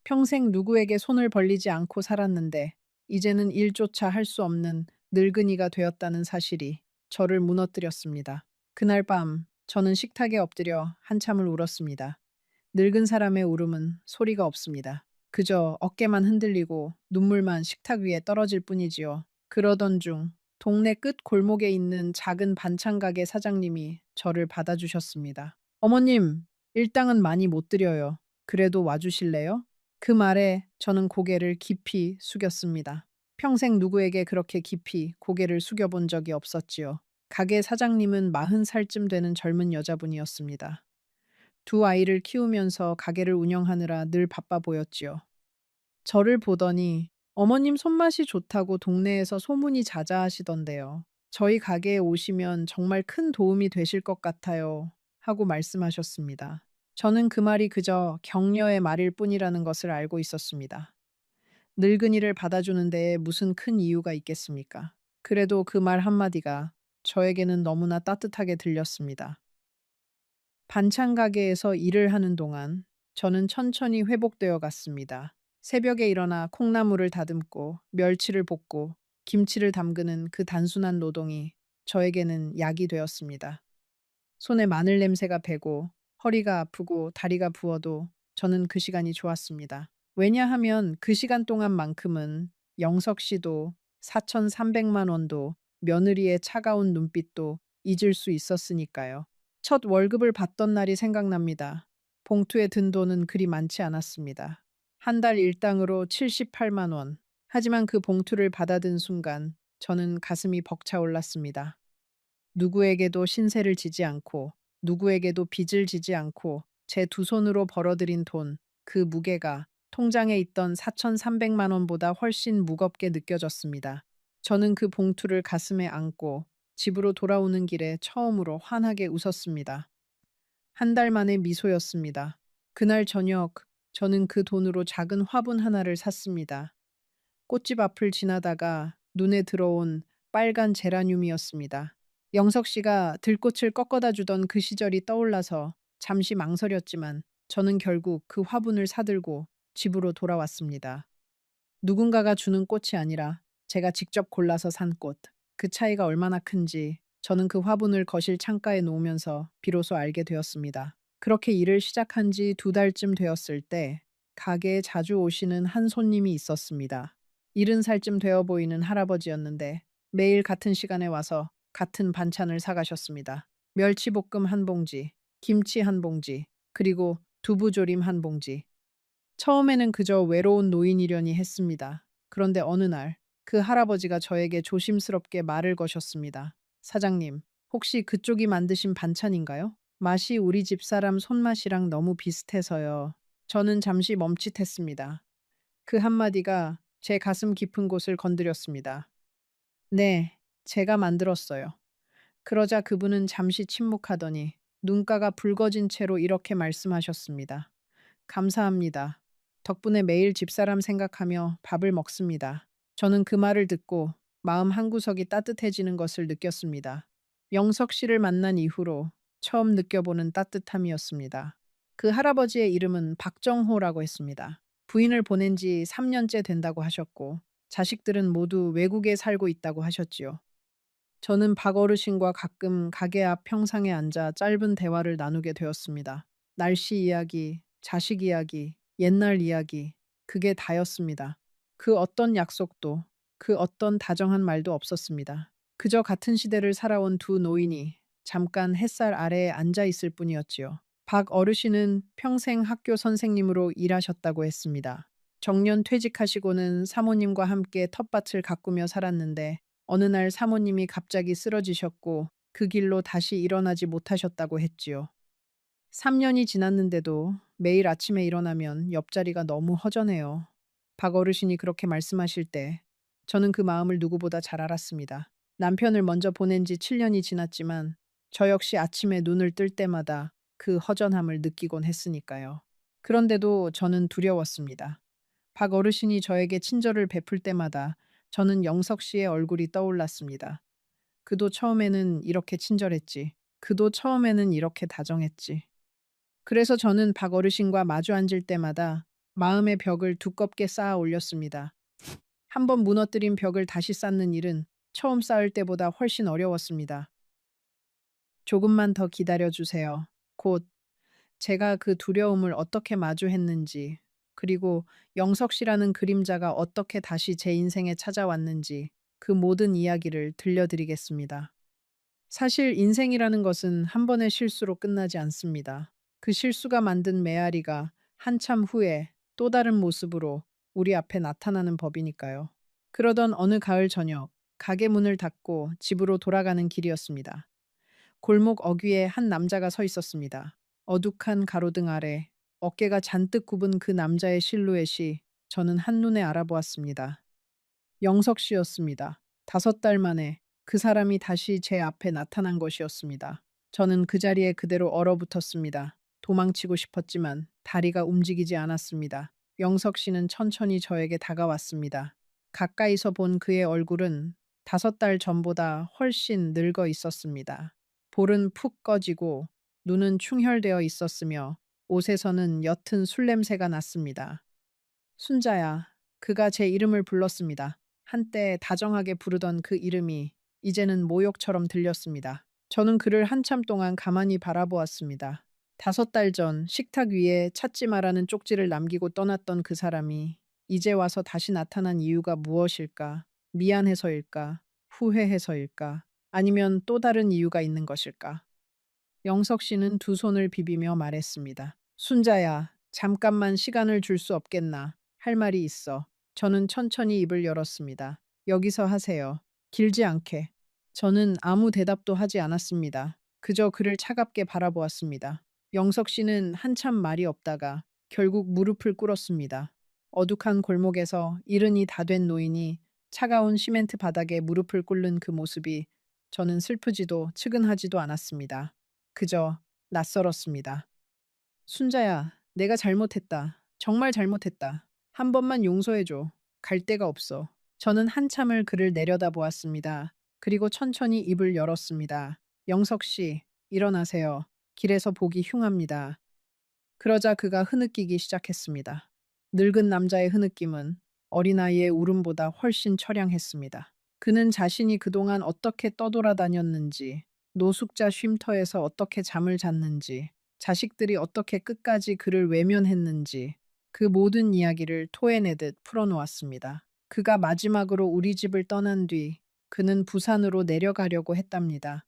평생 누구에게 손을 벌리지 않고 살았는데 이제는 일조차 할 수 없는 늙은이가 되었다는 사실이 저를 무너뜨렸습니다. 그날 밤 저는 식탁에 엎드려 한참을 울었습니다. 늙은 사람의 울음은 소리가 없습니다. 그저 어깨만 흔들리고 눈물만 식탁 위에 떨어질 뿐이지요. 그러던 중 동네 끝 골목에 있는 작은 반찬 가게 사장님이 저를 받아주셨습니다. 어머님, 일당은 많이 못 드려요. 그래도 와주실래요? 그 말에 저는 고개를 깊이 숙였습니다. 평생 누구에게 그렇게 깊이 고개를 숙여본 적이 없었지요. 가게 사장님은 40살쯤 되는 젊은 여자분이었습니다. 두 아이를 키우면서 가게를 운영하느라 늘 바빠 보였지요. 저를 보더니 어머님 손맛이 좋다고 동네에서 소문이 자자하시던데요. 저희 가게에 오시면 정말 큰 도움이 되실 것 같아요. 하고 말씀하셨습니다. 저는 그 말이 그저 격려의 말일 뿐이라는 것을 알고 있었습니다. 늙은이를 받아주는 데에 무슨 큰 이유가 있겠습니까? 그래도 그 말 한마디가 저에게는 너무나 따뜻하게 들렸습니다. 반찬 가게에서 일을 하는 동안 저는 천천히 회복되어 갔습니다. 새벽에 일어나 콩나물을 다듬고 멸치를 볶고 김치를 담그는 그 단순한 노동이 저에게는 약이 되었습니다. 손에 마늘 냄새가 배고 허리가 아프고 다리가 부어도 저는 그 시간이 좋았습니다. 왜냐하면 그 시간 동안만큼은 영석 씨도 4,300만 원도 며느리의 차가운 눈빛도 잊을 수 있었으니까요. 첫 월급을 받던 날이 생각납니다. 봉투에 든 돈은 그리 많지 않았습니다. 한 달 일당으로 78만 원. 하지만 그 봉투를 받아든 순간 저는 가슴이 벅차올랐습니다. 누구에게도 신세를 지지 않고 누구에게도 빚을 지지 않고 제 두 손으로 벌어들인 돈, 그 무게가 통장에 있던 4,300만 원보다 훨씬 무겁게 느껴졌습니다. 저는 그 봉투를 가슴에 안고 집으로 돌아오는 길에 처음으로 환하게 웃었습니다. 한 달 만의 미소였습니다. 그날 저녁 저는 그 돈으로 작은 화분 하나를 샀습니다. 꽃집 앞을 지나다가 눈에 들어온 빨간 제라늄이었습니다. 영석 씨가 들꽃을 꺾어다 주던 그 시절이 떠올라서 잠시 망설였지만 저는 결국 그 화분을 사들고 집으로 돌아왔습니다. 누군가가 주는 꽃이 아니라 제가 직접 골라서 산 꽃. 그 차이가 얼마나 큰지 저는 그 화분을 거실 창가에 놓으면서 비로소 알게 되었습니다. 그렇게 일을 시작한 지 2달쯤 되었을 때 가게에 자주 오시는 한 손님이 있었습니다. 70살쯤 되어 보이는 할아버지였는데 매일 같은 시간에 와서 같은 반찬을 사가셨습니다. 멸치볶음 한 봉지, 김치 한 봉지, 그리고 두부조림 한 봉지. 처음에는 그저 외로운 노인이려니 했습니다. 그런데 어느 날 그 할아버지가 저에게 조심스럽게 말을 거셨습니다. 사장님, 혹시 그쪽이 만드신 반찬인가요? 맛이 우리 집사람 손맛이랑 너무 비슷해서요. 저는 잠시 멈칫했습니다. 그 한마디가 제 가슴 깊은 곳을 건드렸습니다. 네, 제가 만들었어요. 그러자 그분은 잠시 침묵하더니 눈가가 붉어진 채로 이렇게 말씀하셨습니다. 감사합니다. 덕분에 매일 집사람 생각하며 밥을 먹습니다. 저는 그 말을 듣고 마음 한구석이 따뜻해지는 것을 느꼈습니다. 영석 씨를 만난 이후로 처음 느껴보는 따뜻함이었습니다. 그 할아버지의 이름은 박정호라고 했습니다. 부인을 보낸 지 3년째 된다고 하셨고, 자식들은 모두 외국에 살고 있다고 하셨지요. 저는 박 어르신과 가끔 가게 앞 평상에 앉아 짧은 대화를 나누게 되었습니다. 날씨 이야기, 자식 이야기, 옛날 이야기, 그게 다였습니다. 그 어떤 약속도, 그 어떤 다정한 말도 없었습니다. 그저 같은 시대를 살아온 두 노인이 잠깐 햇살 아래에 앉아 있을 뿐이었지요. 박 어르신은 평생 학교 선생님으로 일하셨다고 했습니다. 정년 퇴직하시고는 사모님과 함께 텃밭을 가꾸며 살았는데 어느 날 사모님이 갑자기 쓰러지셨고 그 길로 다시 일어나지 못하셨다고 했지요. 3년이 지났는데도 매일 아침에 일어나면 옆자리가 너무 허전해요. 박 어르신이 그렇게 말씀하실 때 저는 그 마음을 누구보다 잘 알았습니다. 남편을 먼저 보낸 지 7년이 지났지만 저 역시 아침에 눈을 뜰 때마다 그 허전함을 느끼곤 했으니까요. 그런데도 저는 두려웠습니다. 박 어르신이 저에게 친절을 베풀 때마다 저는 영석 씨의 얼굴이 떠올랐습니다. 그도 처음에는 이렇게 친절했지. 그도 처음에는 이렇게 다정했지. 그래서 저는 박 어르신과 마주 앉을 때마다 마음의 벽을 두껍게 쌓아 올렸습니다. 한 번 무너뜨린 벽을 다시 쌓는 일은 처음 쌓을 때보다 훨씬 어려웠습니다. 조금만 더 기다려 주세요. 곧 제가 그 두려움을 어떻게 마주했는지, 그리고 영석 씨라는 그림자가 어떻게 다시 제 인생에 찾아왔는지 그 모든 이야기를 들려드리겠습니다. 사실 인생이라는 것은 한 번의 실수로 끝나지 않습니다. 그 실수가 만든 메아리가 한참 후에 또 다른 모습으로 우리 앞에 나타나는 법이니까요. 그러던 어느 가을 저녁, 가게 문을 닫고 집으로 돌아가는 길이었습니다. 골목 어귀에 한 남자가 서 있었습니다. 어둑한 가로등 아래 어깨가 잔뜩 굽은 그 남자의 실루엣이 저는 한눈에 알아보았습니다. 영석 씨였습니다. 5달 만에 그 사람이 다시 제 앞에 나타난 것이었습니다. 저는 그 자리에 그대로 얼어붙었습니다. 도망치고 싶었지만 다리가 움직이지 않았습니다. 영석 씨는 천천히 저에게 다가왔습니다. 가까이서 본 그의 얼굴은 5달 전보다 훨씬 늙어 있었습니다. 볼은 푹 꺼지고 눈은 충혈되어 있었으며 옷에서는 옅은 술 냄새가 났습니다. 순자야, 그가 제 이름을 불렀습니다. 한때 다정하게 부르던 그 이름이 이제는 모욕처럼 들렸습니다. 저는 그를 한참 동안 가만히 바라보았습니다. 5달 전 식탁 위에 찾지 마라는 쪽지를 남기고 떠났던 그 사람이 이제 와서 다시 나타난 이유가 무엇일까? 미안해서일까? 후회해서일까? 아니면 또 다른 이유가 있는 것일까? 영석 씨는 두 손을 비비며 말했습니다. 순자야, 잠깐만 시간을 줄 수 없겠나? 할 말이 있어. 저는 천천히 입을 열었습니다. 여기서 하세요. 길지 않게. 저는 아무 대답도 하지 않았습니다. 그저 그를 차갑게 바라보았습니다. 영석 씨는 한참 말이 없다가 결국 무릎을 꿇었습니다. 어둑한 골목에서 이른이 다 된 노인이 차가운 시멘트 바닥에 무릎을 꿇는 그 모습이 저는 슬프지도 측은하지도 않았습니다. 그저 낯설었습니다. 순자야, 내가 잘못했다. 정말 잘못했다. 한 번만 용서해줘. 갈 데가 없어. 저는 한참을 그를 내려다보았습니다. 그리고 천천히 입을 열었습니다. 영석 씨, 일어나세요. 길에서 보기 흉합니다. 그러자 그가 흐느끼기 시작했습니다. 늙은 남자의 흐느낌은 어린아이의 울음보다 훨씬 처량했습니다. 그는 자신이 그동안 어떻게 떠돌아다녔는지, 노숙자 쉼터에서 어떻게 잠을 잤는지, 자식들이 어떻게 끝까지 그를 외면했는지, 그 모든 이야기를 토해내듯 풀어놓았습니다. 그가 마지막으로 우리 집을 떠난 뒤 그는 부산으로 내려가려고 했답니다.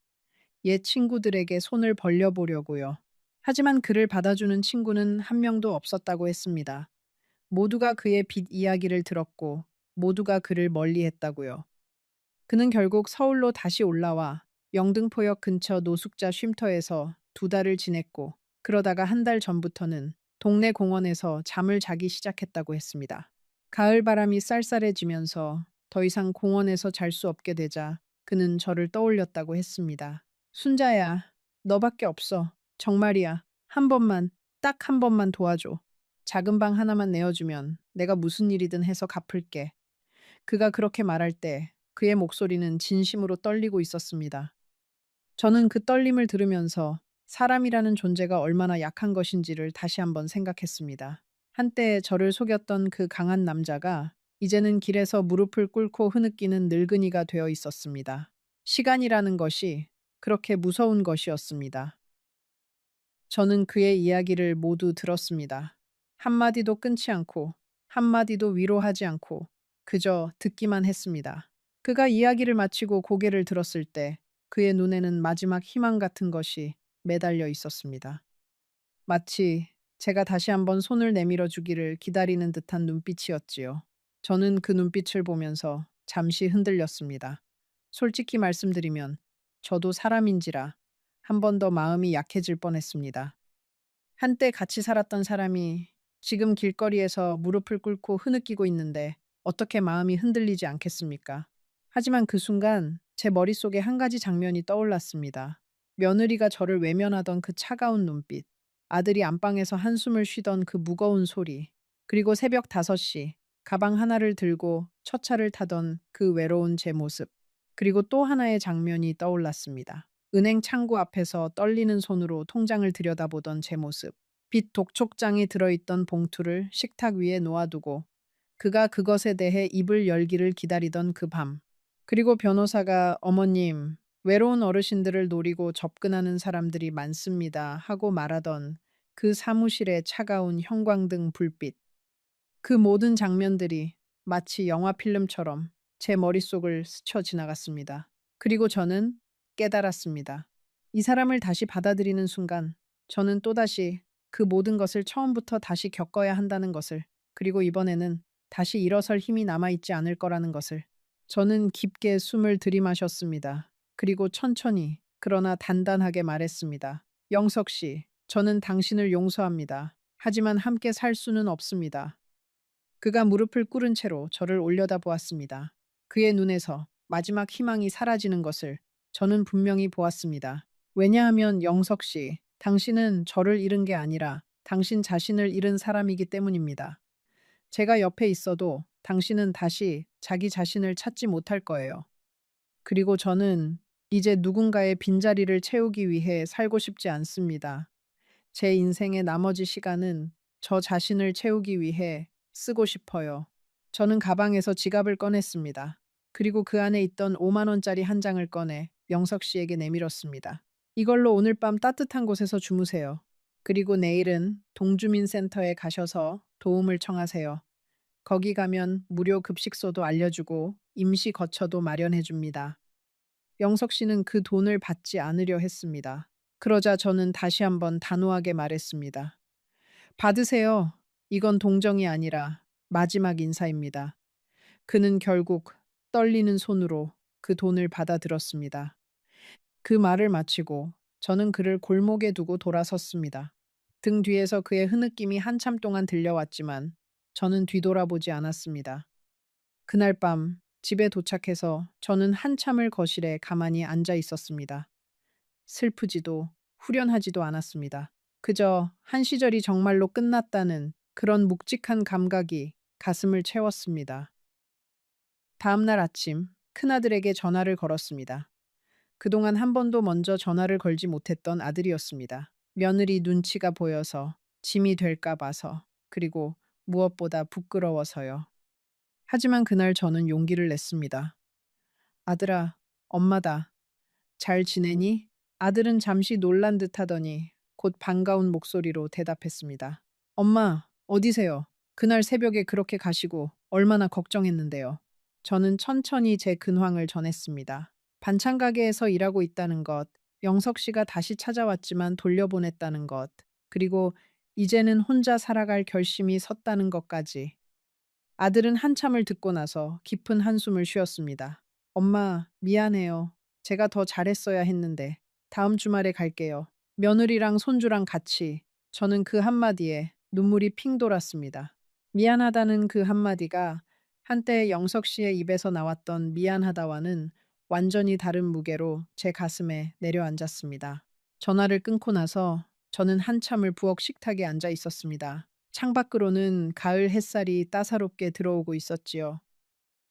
옛 친구들에게 손을 벌려보려고요. 하지만 그를 받아주는 친구는 한 명도 없었다고 했습니다. 모두가 그의 빚 이야기를 들었고 모두가 그를 멀리했다고요. 그는 결국 서울로 다시 올라와 영등포역 근처 노숙자 쉼터에서 2달을 지냈고 그러다가 한 달 전부터는 동네 공원에서 잠을 자기 시작했다고 했습니다. 가을 바람이 쌀쌀해지면서 더 이상 공원에서 잘 수 없게 되자 그는 저를 떠올렸다고 했습니다. 순자야, 너밖에 없어. 정말이야. 한 번만, 딱 한 번만 도와줘. 작은 방 하나만 내어주면 내가 무슨 일이든 해서 갚을게. 그가 그렇게 말할 때 그의 목소리는 진심으로 떨리고 있었습니다. 저는 그 떨림을 들으면서 사람이라는 존재가 얼마나 약한 것인지를 다시 한번 생각했습니다. 한때 저를 속였던 그 강한 남자가 이제는 길에서 무릎을 꿇고 흐느끼는 늙은이가 되어 있었습니다. 시간이라는 것이 그렇게 무서운 것이었습니다. 저는 그의 이야기를 모두 들었습니다. 한마디도 끊지 않고, 한마디도 위로하지 않고, 그저 듣기만 했습니다. 그가 이야기를 마치고 고개를 들었을 때 그의 눈에는 마지막 희망 같은 것이 매달려 있었습니다. 마치 제가 다시 한번 손을 내밀어 주기를 기다리는 듯한 눈빛이었지요. 저는 그 눈빛을 보면서 잠시 흔들렸습니다. 솔직히 말씀드리면 저도 사람인지라 한 번 더 마음이 약해질 뻔했습니다. 한때 같이 살았던 사람이 지금 길거리에서 무릎을 꿇고 흐느끼고 있는데 어떻게 마음이 흔들리지 않겠습니까? 하지만 그 순간 제 머릿속에 한 가지 장면이 떠올랐습니다. 며느리가 저를 외면하던 그 차가운 눈빛, 아들이 안방에서 한숨을 쉬던 그 무거운 소리, 그리고 새벽 5시 가방 하나를 들고 첫 차를 타던 그 외로운 제 모습, 그리고 또 하나의 장면이 떠올랐습니다. 은행 창구 앞에서 떨리는 손으로 통장을 들여다보던 제 모습, 빚 독촉장이 들어있던 봉투를 식탁 위에 놓아두고 그가 그것에 대해 입을 열기를 기다리던 그 밤. 그리고 변호사가 "어머님, 외로운 어르신들을 노리고 접근하는 사람들이 많습니다." 하고 말하던 그 사무실의 차가운 형광등 불빛. 그 모든 장면들이 마치 영화 필름처럼 제 머릿속을 스쳐 지나갔습니다. 그리고 저는 깨달았습니다. 이 사람을 다시 받아들이는 순간 저는 또다시 그 모든 것을 처음부터 다시 겪어야 한다는 것을, 그리고 이번에는 다시 일어설 힘이 남아있지 않을 거라는 것을. 저는 깊게 숨을 들이마셨습니다. 그리고 천천히 그러나 단단하게 말했습니다. 영석 씨, 저는 당신을 용서합니다. 하지만 함께 살 수는 없습니다. 그가 무릎을 꿇은 채로 저를 올려다보았습니다. 그의 눈에서 마지막 희망이 사라지는 것을 저는 분명히 보았습니다. 왜냐하면 영석 씨, 당신은 저를 잃은 게 아니라 당신 자신을 잃은 사람이기 때문입니다. 제가 옆에 있어도 당신은 다시 자기 자신을 찾지 못할 거예요. 그리고 저는 이제 누군가의 빈자리를 채우기 위해 살고 싶지 않습니다. 제 인생의 나머지 시간은 저 자신을 채우기 위해 쓰고 싶어요. 저는 가방에서 지갑을 꺼냈습니다. 그리고 그 안에 있던 5만 원짜리 한 장을 꺼내 영석 씨에게 내밀었습니다. 이걸로 오늘 밤 따뜻한 곳에서 주무세요. 그리고 내일은 동주민센터에 가셔서 도움을 청하세요. 거기 가면 무료 급식소도 알려주고 임시 거처도 마련해 줍니다. 영석 씨는 그 돈을 받지 않으려 했습니다. 그러자 저는 다시 한번 단호하게 말했습니다. 받으세요. 이건 동정이 아니라 마지막 인사입니다. 그는 결국 떨리는 손으로 그 돈을 받아들었습니다. 그 말을 마치고 저는 그를 골목에 두고 돌아섰습니다. 등 뒤에서 그의 흐느낌이 한참 동안 들려왔지만 저는 뒤돌아보지 않았습니다. 그날 밤 집에 도착해서 저는 한참을 거실에 가만히 앉아 있었습니다. 슬프지도 후련하지도 않았습니다. 그저 한 시절이 정말로 끝났다는 그런 묵직한 감각이 가슴을 채웠습니다. 다음 날 아침 큰아들에게 전화를 걸었습니다. 그동안 한 번도 먼저 전화를 걸지 못했던 아들이었습니다. 며느리 눈치가 보여서, 짐이 될까 봐서, 그리고 무엇보다 부끄러워서요. 하지만 그날 저는 용기를 냈습니다. 아들아, 엄마다. 잘 지내니? 아들은 잠시 놀란 듯 하더니 곧 반가운 목소리로 대답했습니다. 엄마, 어디세요? 그날 새벽에 그렇게 가시고 얼마나 걱정했는데요. 저는 천천히 제 근황을 전했습니다. 반찬 가게에서 일하고 있다는 것, 영석 씨가 다시 찾아왔지만 돌려보냈다는 것, 그리고 이제는 혼자 살아갈 결심이 섰다는 것까지. 아들은 한참을 듣고 나서 깊은 한숨을 쉬었습니다. 엄마, 미안해요. 제가 더 잘했어야 했는데. 다음 주말에 갈게요. 며느리랑 손주랑 같이. 저는 그 한마디에 눈물이 핑 돌았습니다. 미안하다는 그 한마디가 한때 영석 씨의 입에서 나왔던 미안하다와는 완전히 다른 무게로 제 가슴에 내려앉았습니다. 전화를 끊고 나서 저는 한참을 부엌 식탁에 앉아 있었습니다. 창밖으로는 가을 햇살이 따사롭게 들어오고 있었지요.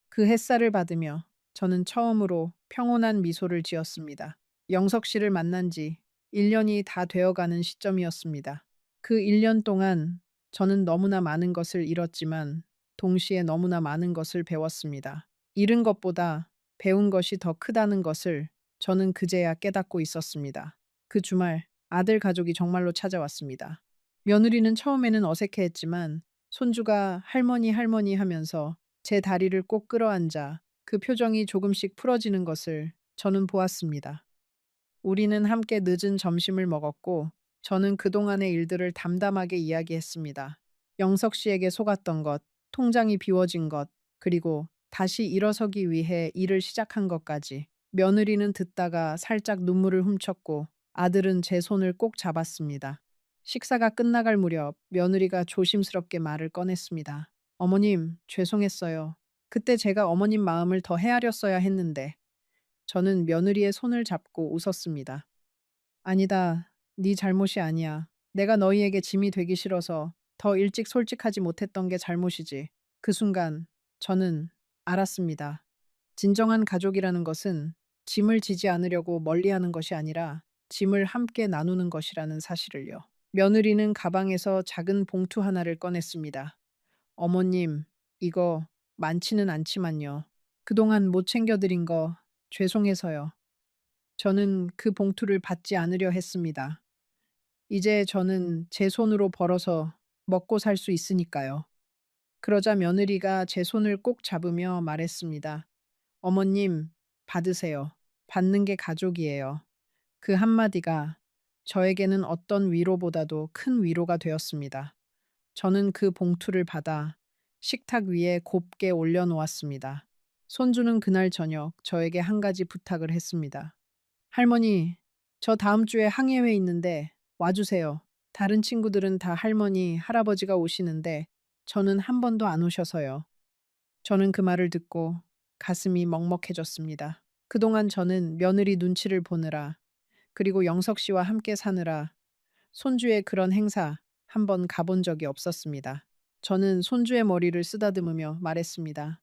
그 햇살을 받으며 저는 처음으로 평온한 미소를 지었습니다. 영석 씨를 만난 지 1년이 다 되어가는 시점이었습니다. 그 1년 동안 저는 너무나 많은 것을 잃었지만 동시에 너무나 많은 것을 배웠습니다. 잃은 것보다 배운 것이 더 크다는 것을 저는 그제야 깨닫고 있었습니다. 그 주말 아들 가족이 정말로 찾아왔습니다. 며느리는 처음에는 어색해했지만 손주가 할머니 할머니 하면서 제 다리를 꼭 끌어안자 그 표정이 조금씩 풀어지는 것을 저는 보았습니다. 우리는 함께 늦은 점심을 먹었고 저는 그동안의 일들을 담담하게 이야기했습니다. 영석 씨에게 속았던 것, 통장이 비워진 것, 그리고 다시 일어서기 위해 일을 시작한 것까지. 며느리는 듣다가 살짝 눈물을 훔쳤고 아들은 제 손을 꼭 잡았습니다. 식사가 끝나갈 무렵 며느리가 조심스럽게 말을 꺼냈습니다. 어머님, 죄송했어요. 그때 제가 어머님 마음을 더 헤아렸어야 했는데 저는 며느리의 손을 잡고 웃었습니다. 아니다. 네 잘못이 아니야. 내가 너희에게 짐이 되기 싫어서 더 일찍 솔직하지 못했던 게 잘못이지. 그 순간 저는 알았습니다. 진정한 가족이라는 것은 짐을 지지 않으려고 멀리하는 것이 아니라 짐을 함께 나누는 것이라는 사실을요. 며느리는 가방에서 작은 봉투 하나를 꺼냈습니다. 어머님, 이거 많지는 않지만요. 그동안 못 챙겨드린 거 죄송해서요. 저는 그 봉투를 받지 않으려 했습니다. 이제 저는 제 손으로 벌어서 먹고 살 수 있으니까요. 그러자 며느리가 제 손을 꼭 잡으며 말했습니다. 어머님, 받으세요. 받는 게 가족이에요. 그 한마디가 저에게는 어떤 위로보다도 큰 위로가 되었습니다. 저는 그 봉투를 받아 식탁 위에 곱게 올려놓았습니다. 손주는 그날 저녁 저에게 한 가지 부탁을 했습니다. 할머니, 저 다음 주에 항해회 있는데 와주세요. 다른 친구들은 다 할머니, 할아버지가 오시는데 저는 한 번도 안 오셔서요. 저는 그 말을 듣고 가슴이 먹먹해졌습니다. 그동안 저는 며느리 눈치를 보느라 그리고 영석 씨와 함께 사느라 손주의 그런 행사 한 번 가본 적이 없었습니다. 저는 손주의 머리를 쓰다듬으며 말했습니다.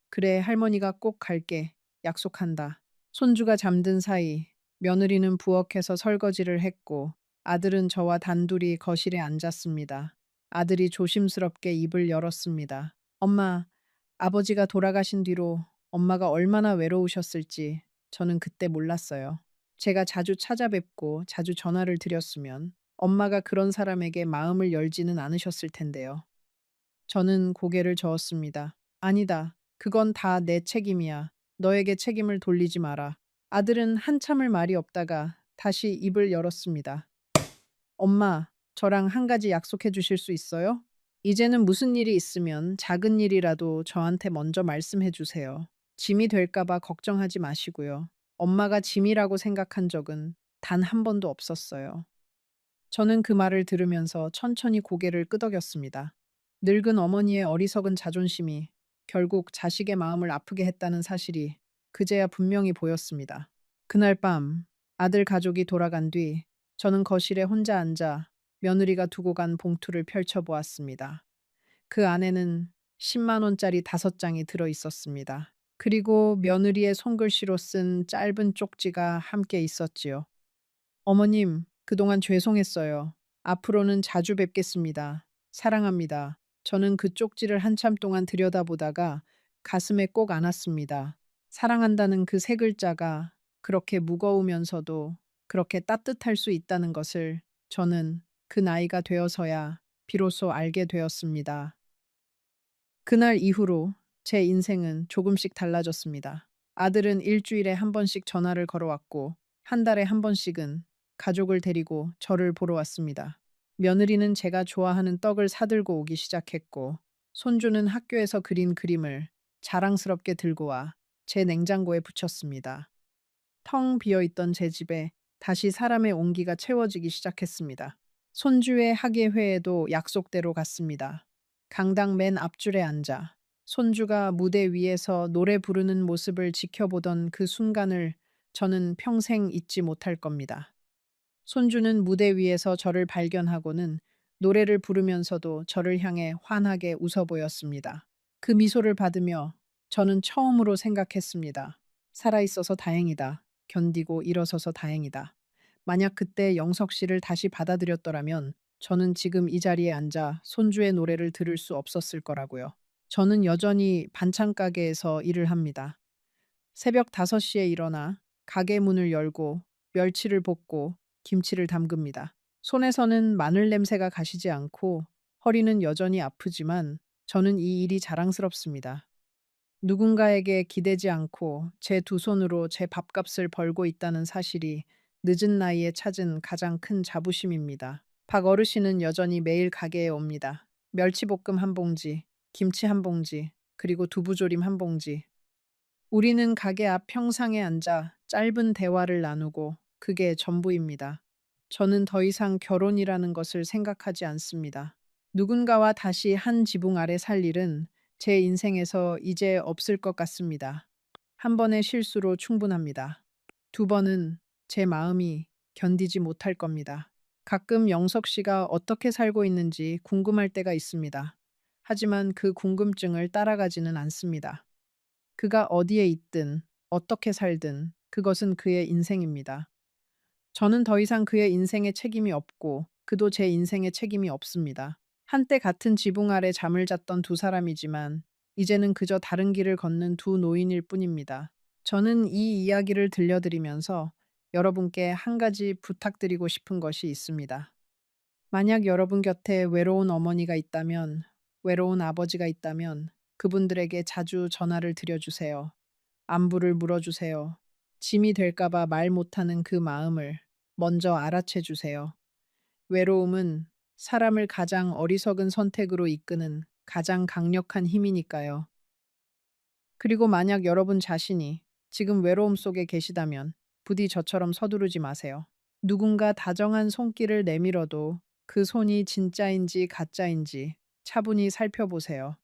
그래, 할머니가 꼭 갈게. 약속한다. 손주가 잠든 사이 며느리는 부엌에서 설거지를 했고 아들은 저와 단둘이 거실에 앉았습니다. 아들이 조심스럽게 입을 열었습니다. 엄마, 아버지가 돌아가신 뒤로 엄마가 얼마나 외로우셨을지 저는 그때 몰랐어요. 제가 자주 찾아뵙고 자주 전화를 드렸으면 엄마가 그런 사람에게 마음을 열지는 않으셨을 텐데요. 저는 고개를 저었습니다. 아니다. 그건 다 내 책임이야. 너에게 책임을 돌리지 마라. 아들은 한참을 말이 없다가 다시 입을 열었습니다. 엄마, 저랑 한 가지 약속해 주실 수 있어요? 이제는 무슨 일이 있으면 작은 일이라도 저한테 먼저 말씀해 주세요. 짐이 될까봐 걱정하지 마시고요. 엄마가 짐이라고 생각한 적은 단 한 번도 없었어요. 저는 그 말을 들으면서 천천히 고개를 끄덕였습니다. 늙은 어머니의 어리석은 자존심이 결국 자식의 마음을 아프게 했다는 사실이 그제야 분명히 보였습니다. 그날 밤 아들 가족이 돌아간 뒤 저는 거실에 혼자 앉아 며느리가 두고 간 봉투를 펼쳐보았습니다. 그 안에는 10만 원짜리 5장이 들어 있었습니다. 그리고 며느리의 손글씨로 쓴 짧은 쪽지가 함께 있었지요. 어머님, 그동안 죄송했어요. 앞으로는 자주 뵙겠습니다. 사랑합니다. 저는 그 쪽지를 한참 동안 들여다보다가 가슴에 꼭 안았습니다. 사랑한다는 그 세 글자가 그렇게 무거우면서도 그렇게 따뜻할 수 있다는 것을 저는 그 나이가 되어서야 비로소 알게 되었습니다. 그날 이후로 제 인생은 조금씩 달라졌습니다. 아들은 일주일에 한 번씩 전화를 걸어왔고, 한 달에 한 번씩은 가족을 데리고 저를 보러 왔습니다. 며느리는 제가 좋아하는 떡을 사들고 오기 시작했고, 손주는 학교에서 그린 그림을 자랑스럽게 들고 와 제 냉장고에 붙였습니다. 텅 비어 있던 제 집에 다시 사람의 온기가 채워지기 시작했습니다. 손주의 학예회에도 약속대로 갔습니다. 강당 맨 앞줄에 앉아 손주가 무대 위에서 노래 부르는 모습을 지켜보던 그 순간을 저는 평생 잊지 못할 겁니다. 손주는 무대 위에서 저를 발견하고는 노래를 부르면서도 저를 향해 환하게 웃어 보였습니다. 그 미소를 받으며 저는 처음으로 생각했습니다. 살아있어서 다행이다. 견디고 일어서서 다행이다. 만약 그때 영석 씨를 다시 받아들였더라면 저는 지금 이 자리에 앉아 손주의 노래를 들을 수 없었을 거라고요. 저는 여전히 반찬 가게에서 일을 합니다. 새벽 5시에 일어나 가게 문을 열고 멸치를 볶고 김치를 담급니다. 손에서는 마늘 냄새가 가시지 않고 허리는 여전히 아프지만 저는 이 일이 자랑스럽습니다. 누군가에게 기대지 않고 제 두 손으로 제 밥값을 벌고 있다는 사실이 늦은 나이에 찾은 가장 큰 자부심입니다. 박 어르신은 여전히 매일 가게에 옵니다. 멸치볶음 한 봉지, 김치 한 봉지, 그리고 두부조림 한 봉지. 우리는 가게 앞 평상에 앉아 짧은 대화를 나누고 그게 전부입니다. 저는 더 이상 결혼이라는 것을 생각하지 않습니다. 누군가와 다시 한 지붕 아래 살 일은 제 인생에서 이제 없을 것 같습니다. 한 번의 실수로 충분합니다. 두 번은 제 마음이 견디지 못할 겁니다. 가끔 영석 씨가 어떻게 살고 있는지 궁금할 때가 있습니다. 하지만 그 궁금증을 따라가지는 않습니다. 그가 어디에 있든 어떻게 살든 그것은 그의 인생입니다. 저는 더 이상 그의 인생에 책임이 없고 그도 제 인생에 책임이 없습니다. 한때 같은 지붕 아래 잠을 잤던 두 사람이지만 이제는 그저 다른 길을 걷는 두 노인일 뿐입니다. 저는 이 이야기를 들려드리면서 여러분께 한 가지 부탁드리고 싶은 것이 있습니다. 만약 여러분 곁에 외로운 어머니가 있다면, 외로운 아버지가 있다면 그분들에게 자주 전화를 드려주세요. 안부를 물어주세요. 짐이 될까봐 말 못하는 그 마음을 먼저 알아채 주세요. 외로움은 사람을 가장 어리석은 선택으로 이끄는 가장 강력한 힘이니까요. 그리고 만약 여러분 자신이 지금 외로움 속에 계시다면 부디 저처럼 서두르지 마세요. 누군가 다정한 손길을 내밀어도 그 손이 진짜인지 가짜인지 차분히 살펴보세요.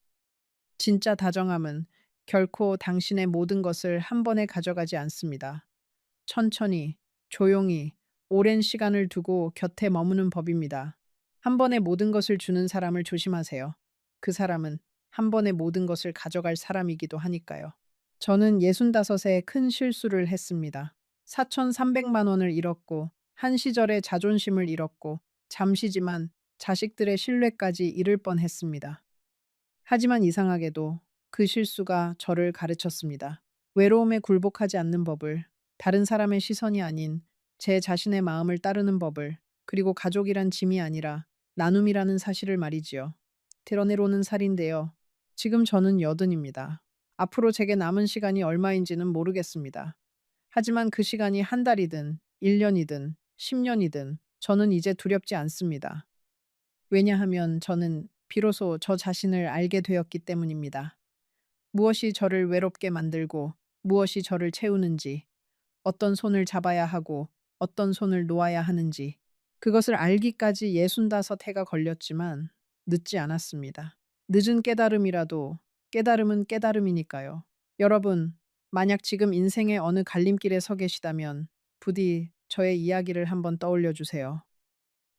진짜 다정함은 결코 당신의 모든 것을 한 번에 가져가지 않습니다. 천천히, 조용히, 오랜 시간을 두고 곁에 머무는 법입니다. 한 번에 모든 것을 주는 사람을 조심하세요. 그 사람은 한 번에 모든 것을 가져갈 사람이기도 하니까요. 저는 65세 큰 실수를 했습니다. 4,300만 원을 잃었고, 한 시절의 자존심을 잃었고, 잠시지만 자식들의 신뢰까지 잃을 뻔했습니다. 하지만 이상하게도 그 실수가 저를 가르쳤습니다. 외로움에 굴복하지 않는 법을, 다른 사람의 시선이 아닌 제 자신의 마음을 따르는 법을, 그리고 가족이란 짐이 아니라 나눔이라는 사실을 말이지요. 드러내로는 살인데요. 지금 저는 80입니다. 앞으로 제게 남은 시간이 얼마인지는 모르겠습니다. 하지만 그 시간이 한 달이든 1년이든 10년이든 저는 이제 두렵지 않습니다. 왜냐하면 저는 비로소 저 자신을 알게 되었기 때문입니다. 무엇이 저를 외롭게 만들고 무엇이 저를 채우는지, 어떤 손을 잡아야 하고 어떤 손을 놓아야 하는지, 그것을 알기까지 65해가 걸렸지만 늦지 않았습니다. 늦은 깨달음이라도 깨달음은 깨달음이니까요. 여러분, 만약 지금 인생의 어느 갈림길에 서 계시다면 부디 저의 이야기를 한번 떠올려 주세요.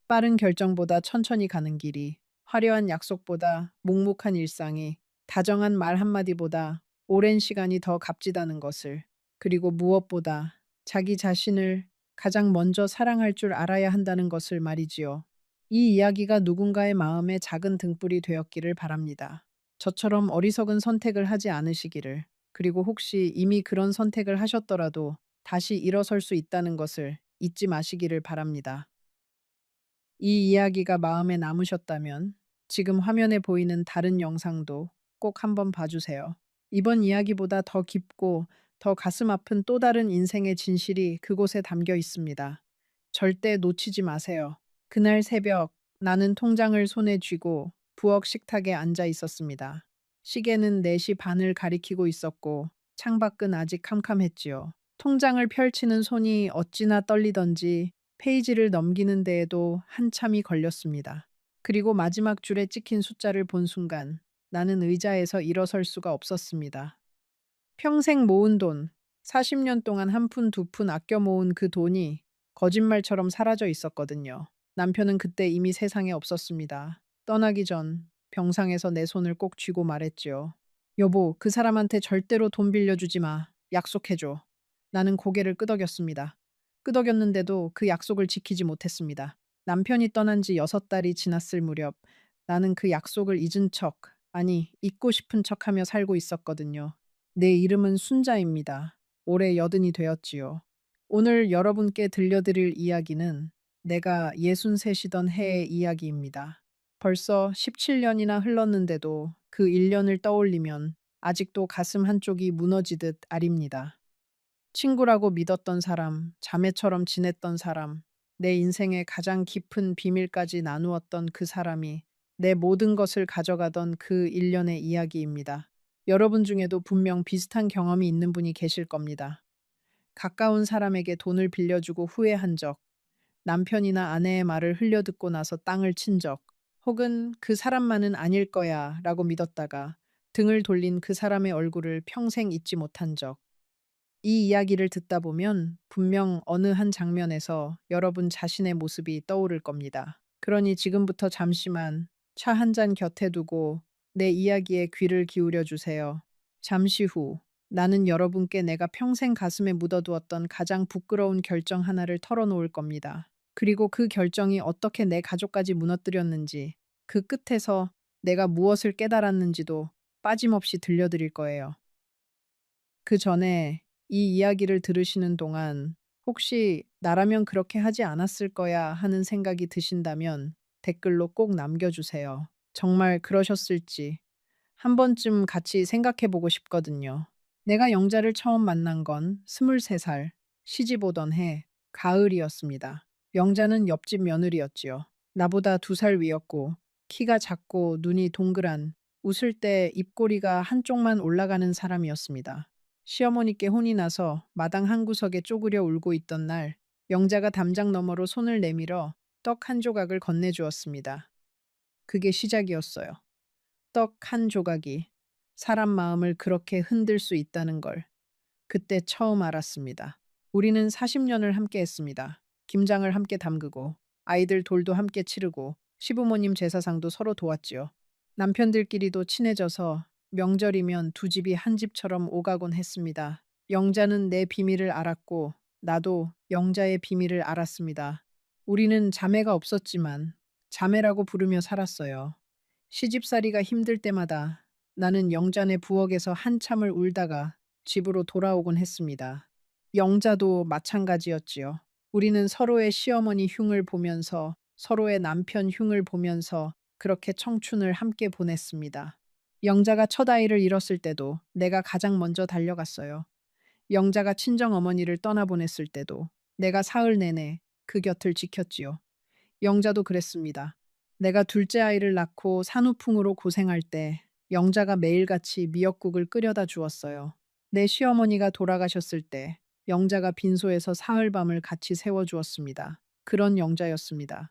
빠른 결정보다 천천히 가는 길이, 화려한 약속보다 묵묵한 일상이, 다정한 말 한마디보다 오랜 시간이 더 값지다는 것을, 그리고 무엇보다 자기 자신을 가장 먼저 사랑할 줄 알아야 한다는 것을 말이지요. 이 이야기가 누군가의 마음에 작은 등불이 되었기를 바랍니다. 저처럼 어리석은 선택을 하지 않으시기를, 그리고 혹시 이미 그런 선택을 하셨더라도 다시 일어설 수 있다는 것을 잊지 마시기를 바랍니다. 이 이야기가 마음에 남으셨다면 지금 화면에 보이는 다른 영상도 꼭 한번 봐주세요. 이번 이야기보다 더 깊고 더 가슴 아픈 또 다른 인생의 진실이 그곳에 담겨 있습니다. 절대 놓치지 마세요. 그날 새벽 나는 통장을 손에 쥐고 부엌 식탁에 앉아 있었습니다. 시계는 4시 반을 가리키고 있었고 창밖은 아직 캄캄했지요. 통장을 펼치는 손이 어찌나 떨리던지 페이지를 넘기는 데에도 한참이 걸렸습니다. 그리고 마지막 줄에 찍힌 숫자를 본 순간 나는 의자에서 일어설 수가 없었습니다. 평생 모은 돈, 40년 동안 한 푼 두 푼 아껴 모은 그 돈이 거짓말처럼 사라져 있었거든요. 남편은 그때 이미 세상에 없었습니다. 떠나기 전 병상에서 내 손을 꼭 쥐고 말했지요. 여보, 그 사람한테 절대로 돈 빌려주지 마. 약속해줘. 나는 고개를 끄덕였습니다. 끄덕였는데도 그 약속을 지키지 못했습니다. 남편이 떠난 지 6달이 지났을 무렵 나는 그 약속을 잊은 척, 아니, 잊고 싶은 척하며 살고 있었거든요. 내 이름은 순자입니다. 올해 80이 되었지요. 오늘 여러분께 들려드릴 이야기는 내가 63이던 해의 이야기입니다. 벌써 17년이나 흘렀는데도 그 1년을 떠올리면 아직도 가슴 한쪽이 무너지듯 아립니다. 친구라고 믿었던 사람, 자매처럼 지냈던 사람, 내 인생의 가장 깊은 비밀까지 나누었던 그 사람이 내 모든 것을 가져가던 그 일련의 이야기입니다. 여러분 중에도 분명 비슷한 경험이 있는 분이 계실 겁니다. 가까운 사람에게 돈을 빌려주고 후회한 적, 남편이나 아내의 말을 흘려듣고 나서 땅을 친 적, 혹은 그 사람만은 아닐 거야 라고 믿었다가 등을 돌린 그 사람의 얼굴을 평생 잊지 못한 적. 이 이야기를 듣다 보면 분명 어느 한 장면에서 여러분 자신의 모습이 떠오를 겁니다. 그러니 지금부터 잠시만 차 한 잔 곁에 두고 내 이야기에 귀를 기울여 주세요. 잠시 후 나는 여러분께 내가 평생 가슴에 묻어두었던 가장 부끄러운 결정 하나를 털어놓을 겁니다. 그리고 그 결정이 어떻게 내 가족까지 무너뜨렸는지, 그 끝에서 내가 무엇을 깨달았는지도 빠짐없이 들려드릴 거예요. 그 전에 이 이야기를 들으시는 동안 혹시 나라면 그렇게 하지 않았을 거야 하는 생각이 드신다면 댓글로 꼭 남겨주세요. 정말 그러셨을지 한 번쯤 같이 생각해 보고 싶거든요. 내가 영자를 처음 만난 건 23살, 시집 오던 해, 가을이었습니다. 영자는 옆집 며느리였지요. 나보다 2살 위였고, 키가 작고 눈이 동그란, 웃을 때 입꼬리가 한쪽만 올라가는 사람이었습니다. 시어머니께 혼이 나서 마당 한 구석에 쪼그려 울고 있던 날, 영자가 담장 너머로 손을 내밀어 떡 한 조각을 건네주었습니다. 그게 시작이었어요. 떡 한 조각이 사람 마음을 그렇게 흔들 수 있다는 걸 그때 처음 알았습니다. 우리는 40년을 함께 했습니다. 김장을 함께 담그고 아이들 돌도 함께 치르고 시부모님 제사상도 서로 도왔지요. 남편들끼리도 친해져서 명절이면 두 집이 한 집처럼 오가곤 했습니다. 영자는 내 비밀을 알았고 나도 영자의 비밀을 알았습니다. 우리는 자매가 없었지만 자매라고 부르며 살았어요. 시집살이가 힘들 때마다 나는 영자네 부엌에서 한참을 울다가 집으로 돌아오곤 했습니다. 영자도 마찬가지였지요. 우리는 서로의 시어머니 흉을 보면서 서로의 남편 흉을 보면서 그렇게 청춘을 함께 보냈습니다. 영자가 첫 아이를 잃었을 때도 내가 가장 먼저 달려갔어요. 영자가 친정 어머니를 떠나보냈을 때도 내가 사흘 내내 그 곁을 지켰지요. 영자도 그랬습니다. 내가 둘째 아이를 낳고 산후풍으로 고생할 때 영자가 매일같이 미역국을 끓여다 주었어요. 내 시어머니가 돌아가셨을 때 영자가 빈소에서 사흘밤을 같이 세워주었습니다. 그런 영자였습니다.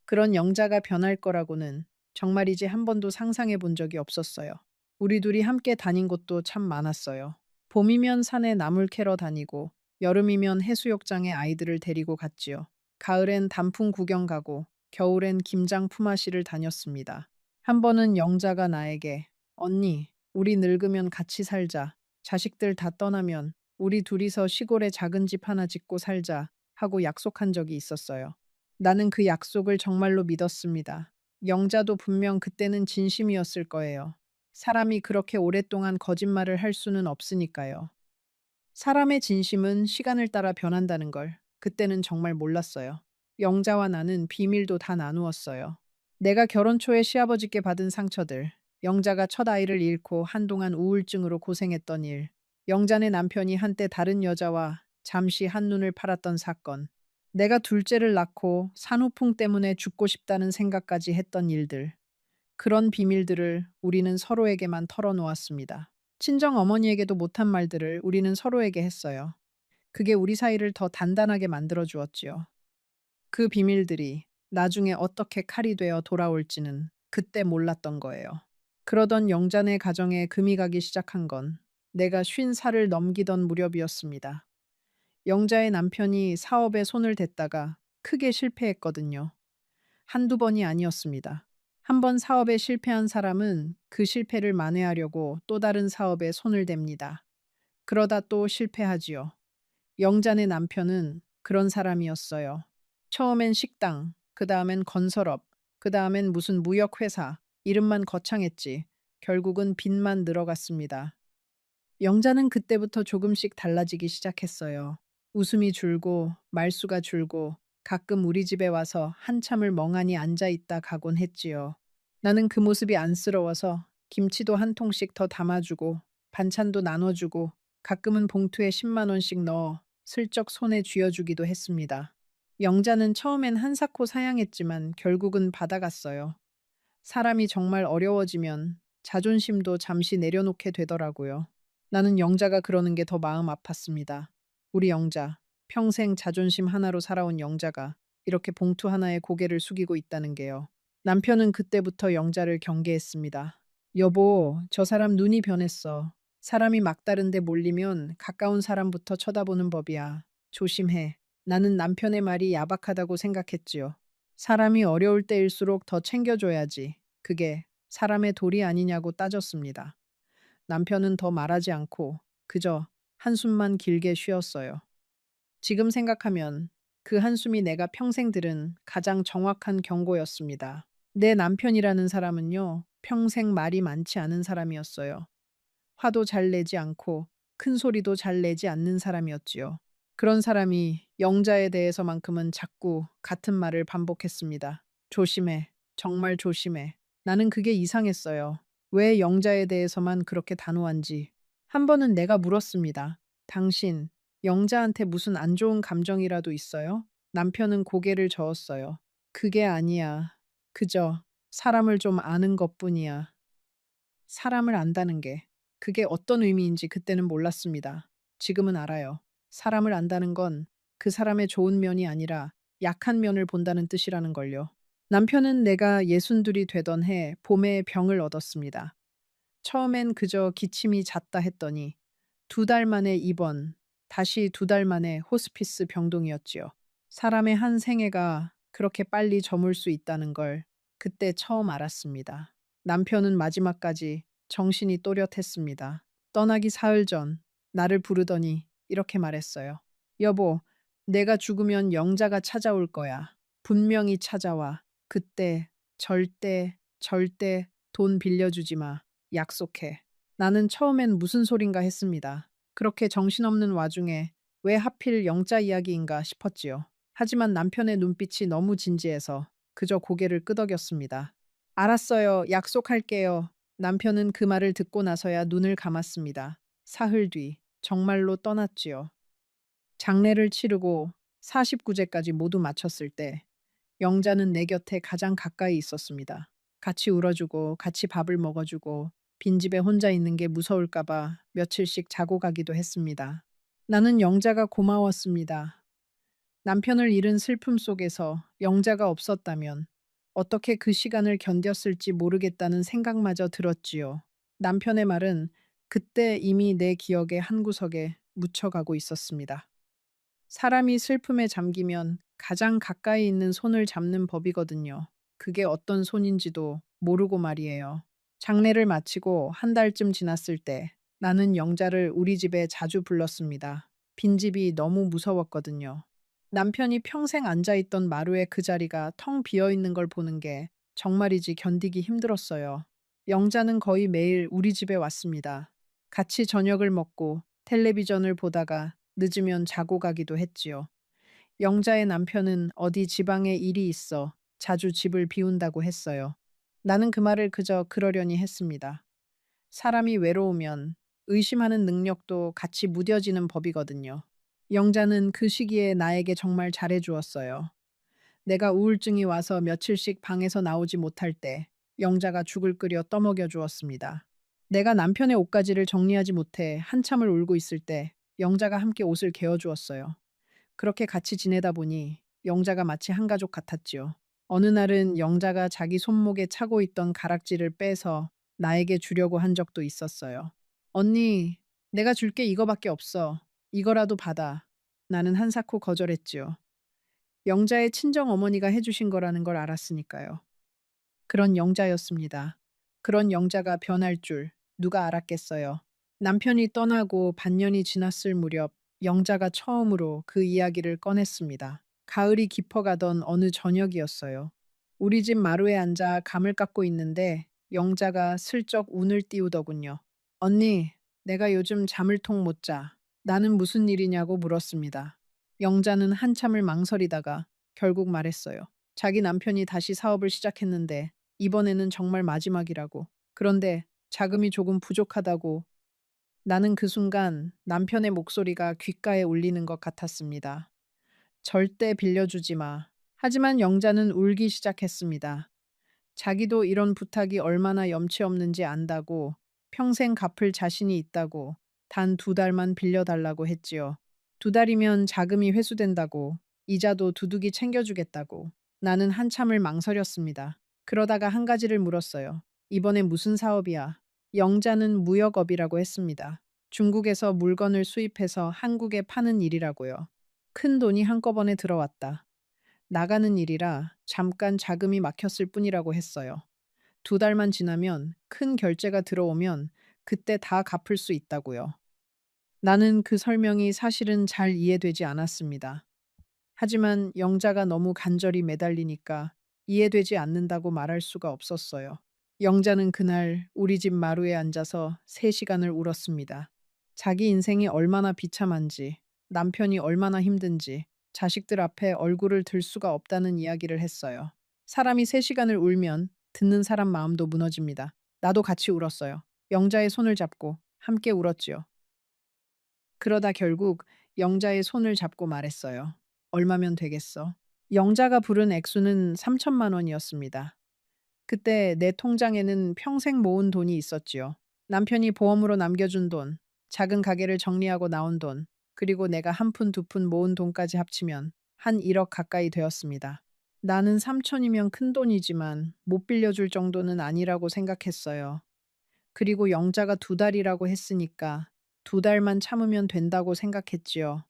그런 영자가 변할 거라고는 정말이지 한 번도 상상해 본 적이 없었어요. 우리 둘이 함께 다닌 곳도 참 많았어요. 봄이면 산에 나물 캐러 다니고 여름이면 해수욕장에 아이들을 데리고 갔지요. 가을엔 단풍 구경 가고 겨울엔 김장 품앗이를 다녔습니다. 한 번은 영자가 나에게 언니, 우리 늙으면 같이 살자. 자식들 다 떠나면 우리 둘이서 시골에 작은 집 하나 짓고 살자 하고 약속한 적이 있었어요. 나는 그 약속을 정말로 믿었습니다. 영자도 분명 그때는 진심이었을 거예요. 사람이 그렇게 오랫동안 거짓말을 할 수는 없으니까요. 사람의 진심은 시간을 따라 변한다는 걸 그때는 정말 몰랐어요. 영자와 나는 비밀도 다 나누었어요. 내가 결혼 초에 시아버지께 받은 상처들, 영자가 첫 아이를 잃고 한동안 우울증으로 고생했던 일, 영자네 남편이 한때 다른 여자와 잠시 한눈을 팔았던 사건, 내가 둘째를 낳고 산후풍 때문에 죽고 싶다는 생각까지 했던 일들, 그런 비밀들을 우리는 서로에게만 털어놓았습니다. 친정 어머니에게도 못한 말들을 우리는 서로에게 했어요. 그게 우리 사이를 더 단단하게 만들어 주었지요. 그 비밀들이 나중에 어떻게 칼이 되어 돌아올지는 그때 몰랐던 거예요. 그러던 영자네 가정에 금이 가기 시작한 건 내가 50살을 넘기던 무렵이었습니다. 영자의 남편이 사업에 손을 댔다가 크게 실패했거든요. 한두 번이 아니었습니다. 한 번 사업에 실패한 사람은 그 실패를 만회하려고 또 다른 사업에 손을 댑니다. 그러다 또 실패하지요. 영자네 남편은 그런 사람이었어요. 처음엔 식당, 그 다음엔 건설업, 그 다음엔 무슨 무역회사, 이름만 거창했지. 결국은 빚만 늘어갔습니다. 영자는 그때부터 조금씩 달라지기 시작했어요. 웃음이 줄고 말수가 줄고 가끔 우리 집에 와서 한참을 멍하니 앉아 있다 가곤 했지요. 나는 그 모습이 안쓰러워서 김치도 한 통씩 더 담아주고 반찬도 나눠주고 가끔은 봉투에 10만 원씩 넣어 슬쩍 손에 쥐어주기도 했습니다. 영자는 처음엔 한사코 사양했지만 결국은 받아갔어요. 사람이 정말 어려워지면 자존심도 잠시 내려놓게 되더라고요. 나는 영자가 그러는 게 더 마음 아팠습니다. 우리 영자, 평생 자존심 하나로 살아온 영자가 이렇게 봉투 하나에 고개를 숙이고 있다는 게요. 남편은 그때부터 영자를 경계했습니다. 여보, 저 사람 눈이 변했어. 사람이 막다른데 몰리면 가까운 사람부터 쳐다보는 법이야. 조심해. 나는 남편의 말이 야박하다고 생각했지요. 사람이 어려울 때일수록 더 챙겨줘야지. 그게 사람의 도리 아니냐고 따졌습니다. 남편은 더 말하지 않고 그저 한숨만 길게 쉬었어요. 지금 생각하면 그 한숨이 내가 평생 들은 가장 정확한 경고였습니다. 내 남편이라는 사람은요, 평생 말이 많지 않은 사람이었어요. 화도 잘 내지 않고 큰 소리도 잘 내지 않는 사람이었지요. 그런 사람이 영자에 대해서만큼은 자꾸 같은 말을 반복했습니다. 조심해. 정말 조심해. 나는 그게 이상했어요. 왜 영자에 대해서만 그렇게 단호한지. 한 번은 내가 물었습니다. 당신, 영자한테 무슨 안 좋은 감정이라도 있어요? 남편은 고개를 저었어요. 그게 아니야. 그저 사람을 좀 아는 것뿐이야. 사람을 안다는 게 그게 어떤 의미인지 그때는 몰랐습니다. 지금은 알아요. 사람을 안다는 건 그 사람의 좋은 면이 아니라 약한 면을 본다는 뜻이라는 걸요. 남편은 내가 예순둘이 되던 해 봄에 병을 얻었습니다. 처음엔 그저 기침이 잦다 했더니 2달 만에 입원, 다시 2달 만에 호스피스 병동이었지요. 사람의 한 생애가 그렇게 빨리 저물 수 있다는 걸 그때 처음 알았습니다. 남편은 마지막까지 정신이 또렷했습니다. 떠나기 사흘 전 나를 부르더니 이렇게 말했어요. 여보, 내가 죽으면 영자가 찾아올 거야. 분명히 찾아와. 그때 절대 돈 빌려주지 마. 약속해. 나는 처음엔 무슨 소린가 했습니다. 그렇게 정신없는 와중에 왜 하필 영자 이야기인가 싶었지요. 하지만 남편의 눈빛이 너무 진지해서 그저 고개를 끄덕였습니다. 알았어요. 약속할게요. 남편은 그 말을 듣고 나서야 눈을 감았습니다. 사흘 뒤 정말로 떠났지요. 장례를 치르고 49제까지 모두 마쳤을 때 영자는 내 곁에 가장 가까이 있었습니다. 같이 울어주고 같이 밥을 먹어주고 빈집에 혼자 있는 게 무서울까봐 며칠씩 자고 가기도 했습니다. 나는 영자가 고마웠습니다. 남편을 잃은 슬픔 속에서 영자가 없었다면 어떻게 그 시간을 견뎠을지 모르겠다는 생각마저 들었지요. 남편의 말은 그때 이미 내 기억의 한 구석에 묻혀가고 있었습니다. 사람이 슬픔에 잠기면 가장 가까이 있는 손을 잡는 법이거든요. 그게 어떤 손인지도 모르고 말이에요. 장례를 마치고 한 달쯤 지났을 때 나는 영자를 우리 집에 자주 불렀습니다. 빈집이 너무 무서웠거든요. 남편이 평생 앉아있던 마루의 그 자리가 텅 비어 있는 걸 보는 게 정말이지 견디기 힘들었어요. 영자는 거의 매일 우리 집에 왔습니다. 같이 저녁을 먹고 텔레비전을 보다가 늦으면 자고 가기도 했지요. 영자의 남편은 어디 지방에 일이 있어 자주 집을 비운다고 했어요. 나는 그 말을 그저 그러려니 했습니다. 사람이 외로우면 의심하는 능력도 같이 무뎌지는 법이거든요. 영자는 그 시기에 나에게 정말 잘해주었어요. 내가 우울증이 와서 며칠씩 방에서 나오지 못할 때 영자가 죽을 끓여 떠먹여 주었습니다. 내가 남편의 옷가지를 정리하지 못해 한참을 울고 있을 때 영자가 함께 옷을 개어 주었어요. 그렇게 같이 지내다 보니 영자가 마치 한 가족 같았지요. 어느 날은 영자가 자기 손목에 차고 있던 가락지를 빼서 나에게 주려고 한 적도 있었어요. 언니, 내가 줄게 이거밖에 없어. 이거라도 받아. 나는 한사코 거절했지요. 영자의 친정 어머니가 해주신 거라는 걸 알았으니까요. 그런 영자였습니다. 그런 영자가 변할 줄 누가 알았겠어요. 남편이 떠나고 반년이 지났을 무렵 영자가 처음으로 그 이야기를 꺼냈습니다. 가을이 깊어가던 어느 저녁이었어요. 우리 집 마루에 앉아 감을 깎고 있는데 영자가 슬쩍 운을 띄우더군요. 언니, 내가 요즘 잠을 통 못 자. 나는 무슨 일이냐고 물었습니다. 영자는 한참을 망설이다가 결국 말했어요. 자기 남편이 다시 사업을 시작했는데 이번에는 정말 마지막이라고. 그런데 자금이 조금 부족하다고. 나는 그 순간 남편의 목소리가 귓가에 울리는 것 같았습니다. 절대 빌려주지 마. 하지만 영자는 울기 시작했습니다. 자기도 이런 부탁이 얼마나 염치 없는지 안다고, 평생 갚을 자신이 있다고, 단 2달만 빌려달라고 했지요. 2달이면 자금이 회수된다고, 이자도 두둑이 챙겨주겠다고. 나는 한참을 망설였습니다. 그러다가 한 가지를 물었어요. 이번에 무슨 사업이야? 영자는 무역업이라고 했습니다. 중국에서 물건을 수입해서 한국에 파는 일이라고요. 큰 돈이 한꺼번에 들어왔다. 나가는 일이라 잠깐 자금이 막혔을 뿐이라고 했어요. 2달만 지나면 큰 결제가 들어오면 그때 다 갚을 수 있다고요. 나는 그 설명이 사실은 잘 이해되지 않았습니다. 하지만 영자가 너무 간절히 매달리니까 이해되지 않는다고 말할 수가 없었어요. 영자는 그날 우리 집 마루에 앉아서 3시간을 울었습니다. 자기 인생이 얼마나 비참한지, 남편이 얼마나 힘든지, 자식들 앞에 얼굴을 들 수가 없다는 이야기를 했어요. 사람이 3시간을 울면 듣는 사람 마음도 무너집니다. 나도 같이 울었어요. 영자의 손을 잡고 함께 울었지요. 그러다 결국 영자의 손을 잡고 말했어요. 얼마면 되겠어? 영자가 부른 액수는 3천만 원이었습니다. 그때 내 통장에는 평생 모은 돈이 있었지요. 남편이 보험으로 남겨준 돈, 작은 가게를 정리하고 나온 돈, 그리고 내가 한 푼 두 푼 모은 돈까지 합치면 한 1억 가까이 되었습니다. 나는 3천이면 큰 돈이지만 못 빌려줄 정도는 아니라고 생각했어요. 그리고 영자가 2달이라고 했으니까 2달만 참으면 된다고 생각했지요.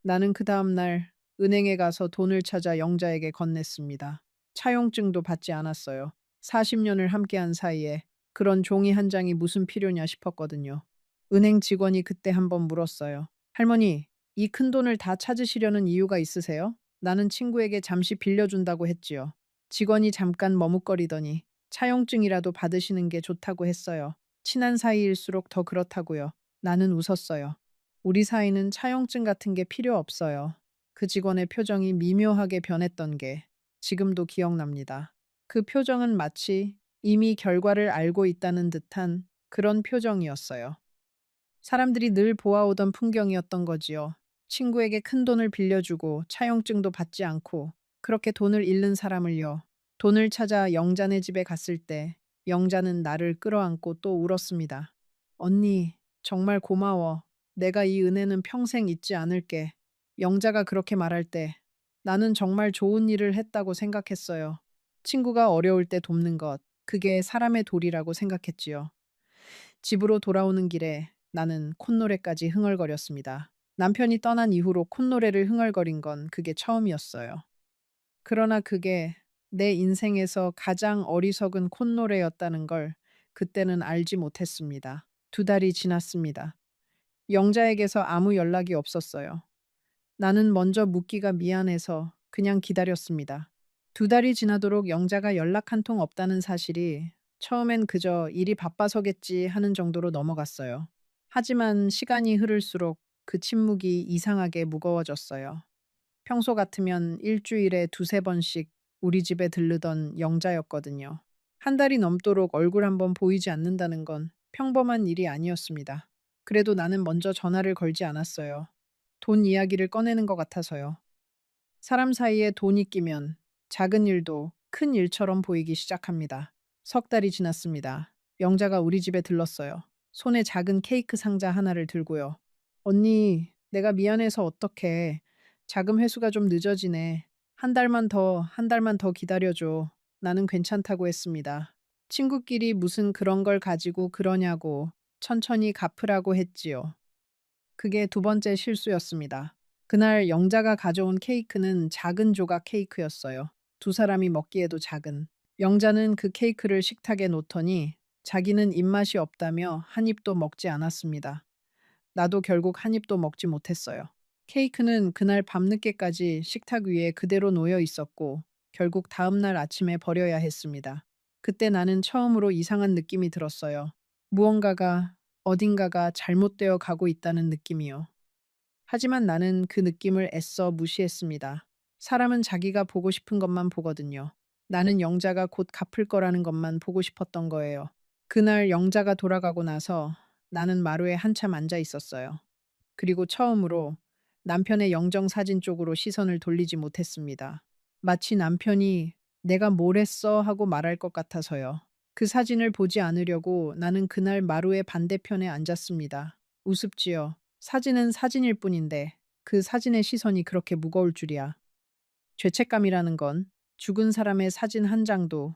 나는 그 다음날 은행에 가서 돈을 찾아 영자에게 건넸습니다. 차용증도 받지 않았어요. 40년을 함께한 사이에 그런 종이 한 장이 무슨 필요냐 싶었거든요. 은행 직원이 그때 한번 물었어요. 할머니, 이 큰 돈을 다 찾으시려는 이유가 있으세요? 나는 친구에게 잠시 빌려준다고 했지요. 직원이 잠깐 머뭇거리더니 차용증이라도 받으시는 게 좋다고 했어요. 친한 사이일수록 더 그렇다고요. 나는 웃었어요. 우리 사이는 차용증 같은 게 필요 없어요. 그 직원의 표정이 미묘하게 변했던 게 지금도 기억납니다. 그 표정은 마치 이미 결과를 알고 있다는 듯한 그런 표정이었어요. 사람들이 늘 보아오던 풍경이었던 거지요. 친구에게 큰 돈을 빌려주고 차용증도 받지 않고 그렇게 돈을 잃는 사람을요. 돈을 찾아 영자네 집에 갔을 때 영자는 나를 끌어안고 또 울었습니다. 언니, 정말 고마워. 내가 이 은혜는 평생 잊지 않을게. 영자가 그렇게 말할 때 나는 정말 좋은 일을 했다고 생각했어요. 친구가 어려울 때 돕는 것, 그게 사람의 도리라고 생각했지요. 집으로 돌아오는 길에 나는 콧노래까지 흥얼거렸습니다. 남편이 떠난 이후로 콧노래를 흥얼거린 건 그게 처음이었어요. 그러나 그게 내 인생에서 가장 어리석은 콧노래였다는 걸 그때는 알지 못했습니다. 2달이 지났습니다. 영자에게서 아무 연락이 없었어요. 나는 먼저 묻기가 미안해서 그냥 기다렸습니다. 2달이 지나도록 영자가 연락 한 통 없다는 사실이 처음엔 그저 일이 바빠서겠지 하는 정도로 넘어갔어요. 하지만 시간이 흐를수록 그 침묵이 이상하게 무거워졌어요. 평소 같으면 일주일에 2~3번씩 우리 집에 들르던 영자였거든요. 한 달이 넘도록 얼굴 한번 보이지 않는다는 건 평범한 일이 아니었습니다. 그래도 나는 먼저 전화를 걸지 않았어요. 돈 이야기를 꺼내는 것 같아서요. 사람 사이에 돈이 끼면 작은 일도 큰 일처럼 보이기 시작합니다. 3달이 지났습니다. 영자가 우리 집에 들렀어요. 손에 작은 케이크 상자 하나를 들고요. 언니, 내가 미안해서 어떡해. 자금 회수가 좀 늦어지네. 한 달만 더 기다려줘. 나는 괜찮다고 했습니다. 친구끼리 무슨 그런 걸 가지고 그러냐고 천천히 갚으라고 했지요. 그게 2번째 실수였습니다. 그날 영자가 가져온 케이크는 작은 조각 케이크였어요. 2사람이 먹기에도 작은. 영자는 그 케이크를 식탁에 놓더니 자기는 입맛이 없다며 한 입도 먹지 않았습니다. 나도 결국 한 입도 먹지 못했어요. 케이크는 그날 밤늦게까지 식탁 위에 그대로 놓여 있었고 결국 다음날 아침에 버려야 했습니다. 그때 나는 처음으로 이상한 느낌이 들었어요. 무언가가 어딘가가 잘못되어 가고 있다는 느낌이요. 하지만 나는 그 느낌을 애써 무시했습니다. 사람은 자기가 보고 싶은 것만 보거든요. 나는 영자가 곧 갚을 거라는 것만 보고 싶었던 거예요. 그날 영자가 돌아가고 나서 나는 마루에 한참 앉아 있었어요. 그리고 처음으로 남편의 영정 사진 쪽으로 시선을 돌리지 못했습니다. 마치 남편이 내가 뭘 했어 하고 말할 것 같아서요. 그 사진을 보지 않으려고 나는 그날 마루의 반대편에 앉았습니다. 우습지요. 사진은 사진일 뿐인데 그 사진의 시선이 그렇게 무거울 줄이야. 죄책감이라는 건 죽은 사람의 사진 한 장도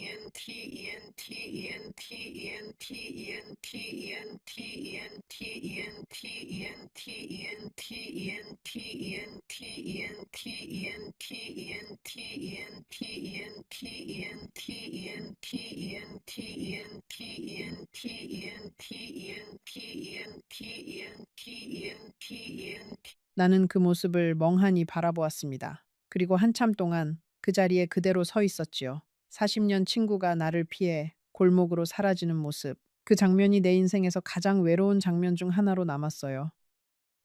나는 그 모습을 멍하니 바라보았습니다. 그리고 한참 동안 그 자리에 그대로 서 있었지요. 40년 친구가 나를 피해 골목으로 사라지는 모습. 그 장면이 내 인생에서 가장 외로운 장면 중 하나로 남았어요.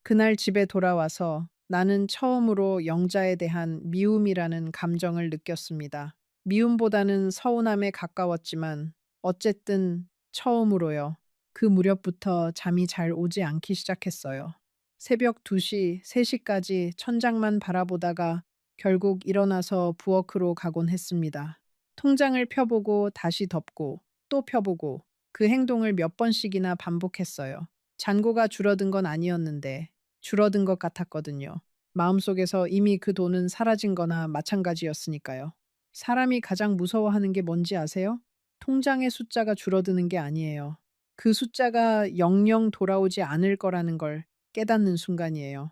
그날 집에 돌아와서 나는 처음으로 영자에 대한 미움이라는 감정을 느꼈습니다. 미움보다는 서운함에 가까웠지만 어쨌든 처음으로요. 그 무렵부터 잠이 잘 오지 않기 시작했어요. 새벽 2시, 3시까지 천장만 바라보다가 결국 일어나서 부엌으로 가곤 했습니다. 통장을 펴보고 다시 덮고 또 펴보고 그 행동을 몇 번씩이나 반복했어요. 잔고가 줄어든 건 아니었는데 줄어든 것 같았거든요. 마음속에서 이미 그 돈은 사라진 거나 마찬가지였으니까요. 사람이 가장 무서워하는 게 뭔지 아세요? 통장의 숫자가 줄어드는 게 아니에요. 그 숫자가 영영 돌아오지 않을 거라는 걸 깨닫는 순간이에요.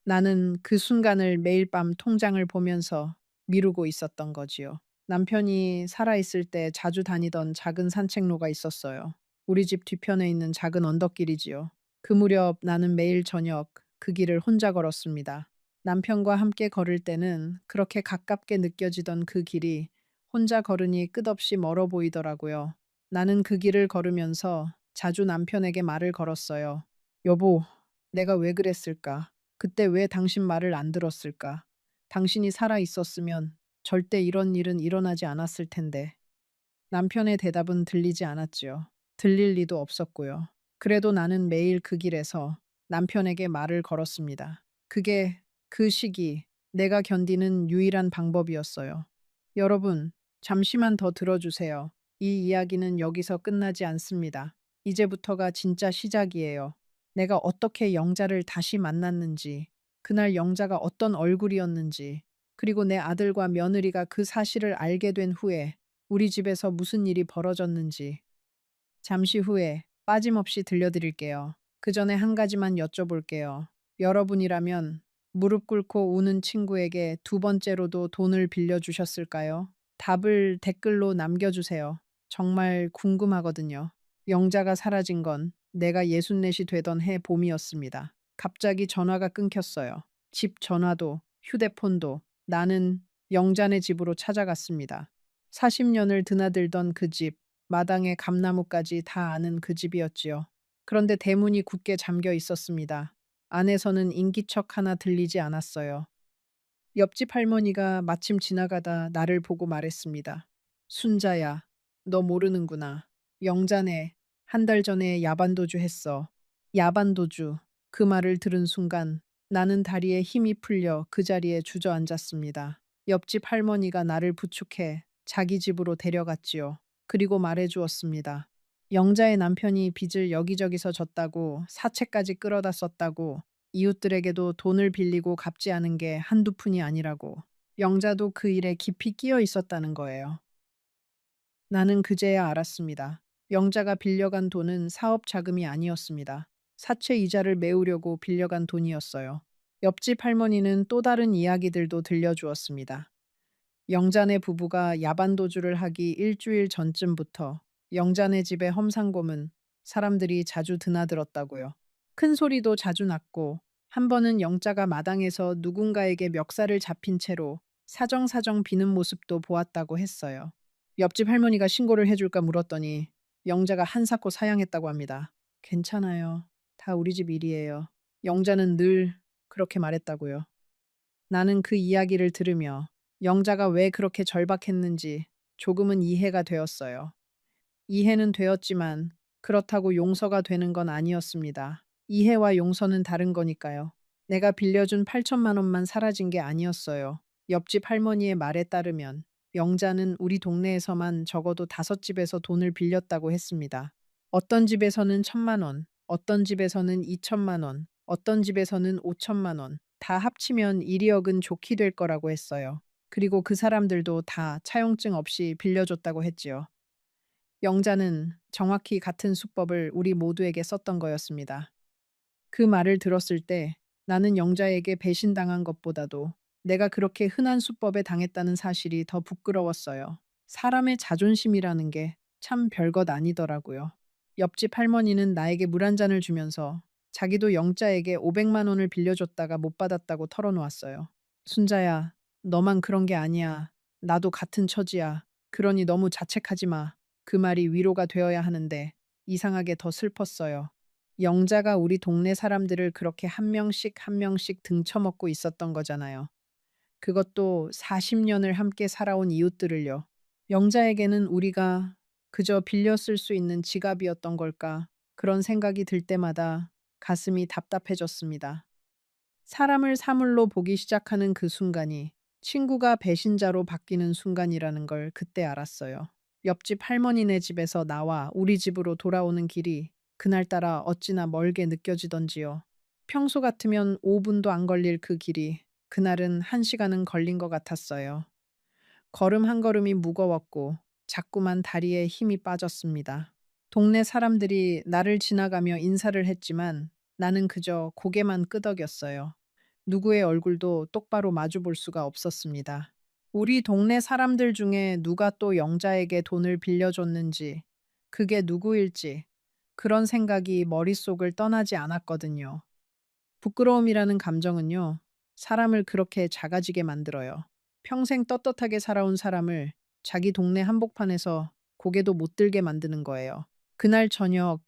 나는 그 순간을 매일 밤 통장을 보면서 미루고 있었던 거지요. 남편이 살아있을 때 자주 다니던 작은 산책로가 있었어요. 우리 집 뒤편에 있는 작은 언덕길이지요. 그 무렵 나는 매일 저녁 그 길을 혼자 걸었습니다. 남편과 함께 걸을 때는 그렇게 가깝게 느껴지던 그 길이 혼자 걸으니 끝없이 멀어 보이더라고요. 나는 그 길을 걸으면서 자주 남편에게 말을 걸었어요. 여보, 내가 왜 그랬을까? 그때 왜 당신 말을 안 들었을까? 당신이 살아 있었으면 절대 이런 일은 일어나지 않았을 텐데. 남편의 대답은 들리지 않았지요. 들릴 리도 없었고요. 그래도 나는 매일 그 길에서 남편에게 말을 걸었습니다. 그게 그 시기 내가 견디는 유일한 방법이었어요. 여러분, 잠시만 더 들어주세요. 이 이야기는 여기서 끝나지 않습니다. 이제부터가 진짜 시작이에요. 내가 어떻게 영자를 다시 만났는지, 그날 영자가 어떤 얼굴이었는지, 그리고 내 아들과 며느리가 그 사실을 알게 된 후에 우리 집에서 무슨 일이 벌어졌는지 잠시 후에 빠짐없이 들려드릴게요. 그 전에 한 가지만 여쭤볼게요. 여러분이라면 무릎 꿇고 우는 친구에게 두 번째로도 돈을 빌려주셨을까요? 답을 댓글로 남겨주세요. 정말 궁금하거든요. 영자가 사라진 건 내가 64이 되던 해 봄이었습니다. 갑자기 전화가 끊겼어요. 집 전화도 휴대폰도. 나는 영자네 집으로 찾아갔습니다. 40년을 드나들던 그 집, 마당에 감나무까지 다 아는 그 집이었지요. 그런데 대문이 굳게 잠겨 있었습니다. 안에서는 인기척 하나 들리지 않았어요. 옆집 할머니가 마침 지나가다 나를 보고 말했습니다. 순자야, 너 모르는구나. 영자네, 한 달 전에 야반도주 했어. 야반도주. 그 말을 들은 순간 나는 다리에 힘이 풀려 그 자리에 주저앉았습니다. 옆집 할머니가 나를 부축해 자기 집으로 데려갔지요. 그리고 말해주었습니다. 영자의 남편이 빚을 여기저기서 졌다고 사채까지 끌어다 썼다고 이웃들에게도 돈을 빌리고 갚지 않은 게 한두 푼이 아니라고 영자도 그 일에 깊이 끼어 있었다는 거예요. 나는 그제야 알았습니다. 영자가 빌려간 돈은 사업 자금이 아니었습니다. 사채 이자를 메우려고 빌려간 돈이었어요. 옆집 할머니는 또 다른 이야기들도 들려주었습니다. 영자네 부부가 야반도주를 하기 일주일 전쯤부터 영자네 집의 험상곰은 사람들이 자주 드나들었다고요. 큰 소리도 자주 났고 한 번은 영자가 마당에서 누군가에게 멱살을 잡힌 채로 사정사정 비는 모습도 보았다고 했어요. 옆집 할머니가 신고를 해줄까 물었더니 영자가 한사코 사양했다고 합니다. 괜찮아요. 다 우리 집 일이에요. 영자는 늘 그렇게 말했다고요. 나는 그 이야기를 들으며 영자가 왜 그렇게 절박했는지 조금은 이해가 되었어요. 이해는 되었지만 그렇다고 용서가 되는 건 아니었습니다. 이해와 용서는 다른 거니까요. 내가 빌려준 8천만 원만 사라진 게 아니었어요. 옆집 할머니의 말에 따르면 영자는 우리 동네에서만 적어도 5집에서 돈을 빌렸다고 했습니다. 어떤 집에서는 1,000만 원, 어떤 집에서는 2천만 원, 어떤 집에서는 5천만 원, 다 합치면 1억은 좋게 될 거라고 했어요. 그리고 그 사람들도 다 차용증 없이 빌려줬다고 했지요. 영자는 정확히 같은 수법을 우리 모두에게 썼던 거였습니다. 그 말을 들었을 때 나는 영자에게 배신당한 것보다도 내가 그렇게 흔한 수법에 당했다는 사실이 더 부끄러웠어요. 사람의 자존심이라는 게 참 별것 아니더라고요. 옆집 할머니는 나에게 물 한 잔을 주면서 자기도 영자에게 500만 원을 빌려줬다가 못 받았다고 털어놓았어요. 순자야, 너만 그런 게 아니야. 나도 같은 처지야. 그러니 너무 자책하지 마. 그 말이 위로가 되어야 하는데 이상하게 더 슬펐어요. 영자가 우리 동네 사람들을 그렇게 한 명씩 한 명씩 등쳐먹고 있었던 거잖아요. 그것도 40년을 함께 살아온 이웃들을요. 영자에게는 우리가 그저 빌려 쓸 수 있는 지갑이었던 걸까? 그런 생각이 들 때마다 가슴이 답답해졌습니다. 사람을 사물로 보기 시작하는 그 순간이 친구가 배신자로 바뀌는 순간이라는 걸 그때 알았어요. 옆집 할머니네 집에서 나와 우리 집으로 돌아오는 길이 그날따라 어찌나 멀게 느껴지던지요. 평소 같으면 5분도 안 걸릴 그 길이 그날은 1시간은 걸린 것 같았어요. 걸음 한 걸음이 무거웠고 자꾸만 다리에 힘이 빠졌습니다. 동네 사람들이 나를 지나가며 인사를 했지만 나는 그저 고개만 끄덕였어요. 누구의 얼굴도 똑바로 마주 볼 수가 없었습니다. 우리 동네 사람들 중에 누가 또 영자에게 돈을 빌려줬는지, 그게 누구일지, 그런 생각이 머릿속을 떠나지 않았거든요. 부끄러움이라는 감정은요, 사람을 그렇게 작아지게 만들어요. 평생 떳떳하게 살아온 사람을 자기 동네 한복판에서 고개도 못 들게 만드는 거예요. 그날 저녁,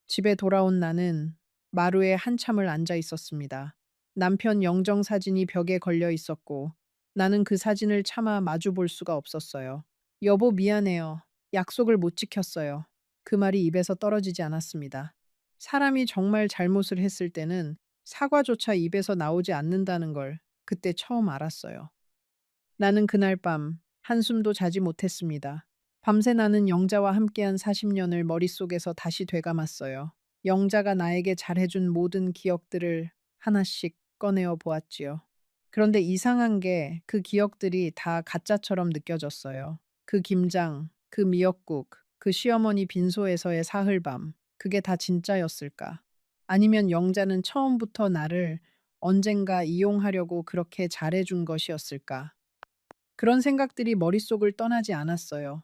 집에 돌아온 나는 마루에 한참을 앉아 있었습니다. 남편 영정 사진이 벽에 걸려 있었고, 나는 그 사진을 차마 마주 볼 수가 없었어요. 여보, 미안해요. 약속을 못 지켰어요. 그 말이 입에서 떨어지지 않았습니다. 사람이 정말 잘못을 했을 때는 사과조차 입에서 나오지 않는다는 걸 그때 처음 알았어요. 나는 그날 밤 한숨도 자지 못했습니다. 밤새 나는 영자와 함께한 40년을 머릿속에서 다시 되감았어요. 영자가 나에게 잘해준 모든 기억들을 하나씩 꺼내어 보았지요. 그런데 이상한 게 그 기억들이 다 가짜처럼 느껴졌어요. 그 김장, 그 미역국, 그 시어머니 빈소에서의 사흘밤, 그게 다 진짜였을까? 아니면 영자는 처음부터 나를 언젠가 이용하려고 그렇게 잘해준 것이었을까? 그런 생각들이 머릿속을 떠나지 않았어요.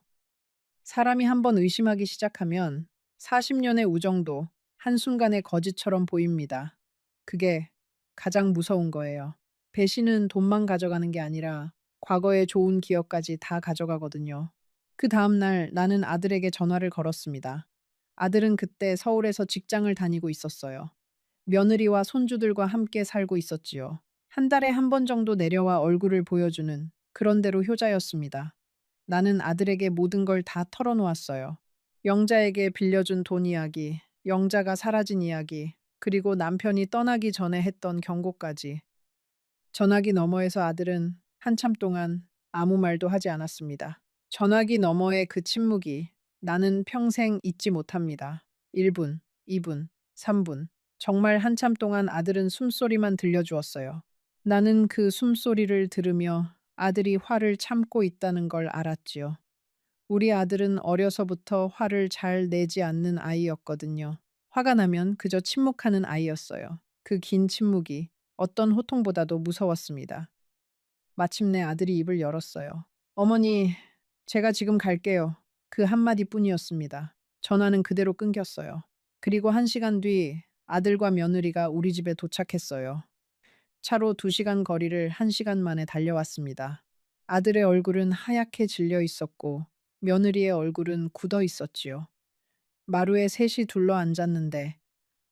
사람이 한번 의심하기 시작하면 40년의 우정도 한순간에 거짓처럼 보입니다. 그게 가장 무서운 거예요. 배신은 돈만 가져가는 게 아니라 과거의 좋은 기억까지 다 가져가거든요. 그 다음날 나는 아들에게 전화를 걸었습니다. 아들은 그때 서울에서 직장을 다니고 있었어요. 며느리와 손주들과 함께 살고 있었지요. 한 달에 한 번 정도 내려와 얼굴을 보여주는 그런대로 효자였습니다. 나는 아들에게 모든 걸 다 털어놓았어요. 영자에게 빌려준 돈 이야기, 영자가 사라진 이야기, 그리고 남편이 떠나기 전에 했던 경고까지. 전화기 너머에서 아들은 한참 동안 아무 말도 하지 않았습니다. 전화기 너머의 그 침묵이 나는 평생 잊지 못합니다. 1분, 2분, 3분. 정말 한참 동안 아들은 숨소리만 들려주었어요. 나는 그 숨소리를 들으며 아들이 화를 참고 있다는 걸 알았지요. 우리 아들은 어려서부터 화를 잘 내지 않는 아이였거든요. 화가 나면 그저 침묵하는 아이였어요. 그 긴 침묵이 어떤 호통보다도 무서웠습니다. 마침내 아들이 입을 열었어요. 어머니, 제가 지금 갈게요. 그 한마디뿐이었습니다. 전화는 그대로 끊겼어요. 그리고 1시간 뒤 아들과 며느리가 우리 집에 도착했어요. 차로 2시간 거리를 1시간 만에 달려왔습니다. 아들의 얼굴은 하얗게 질려 있었고 며느리의 얼굴은 굳어 있었지요. 마루에 셋이 둘러 앉았는데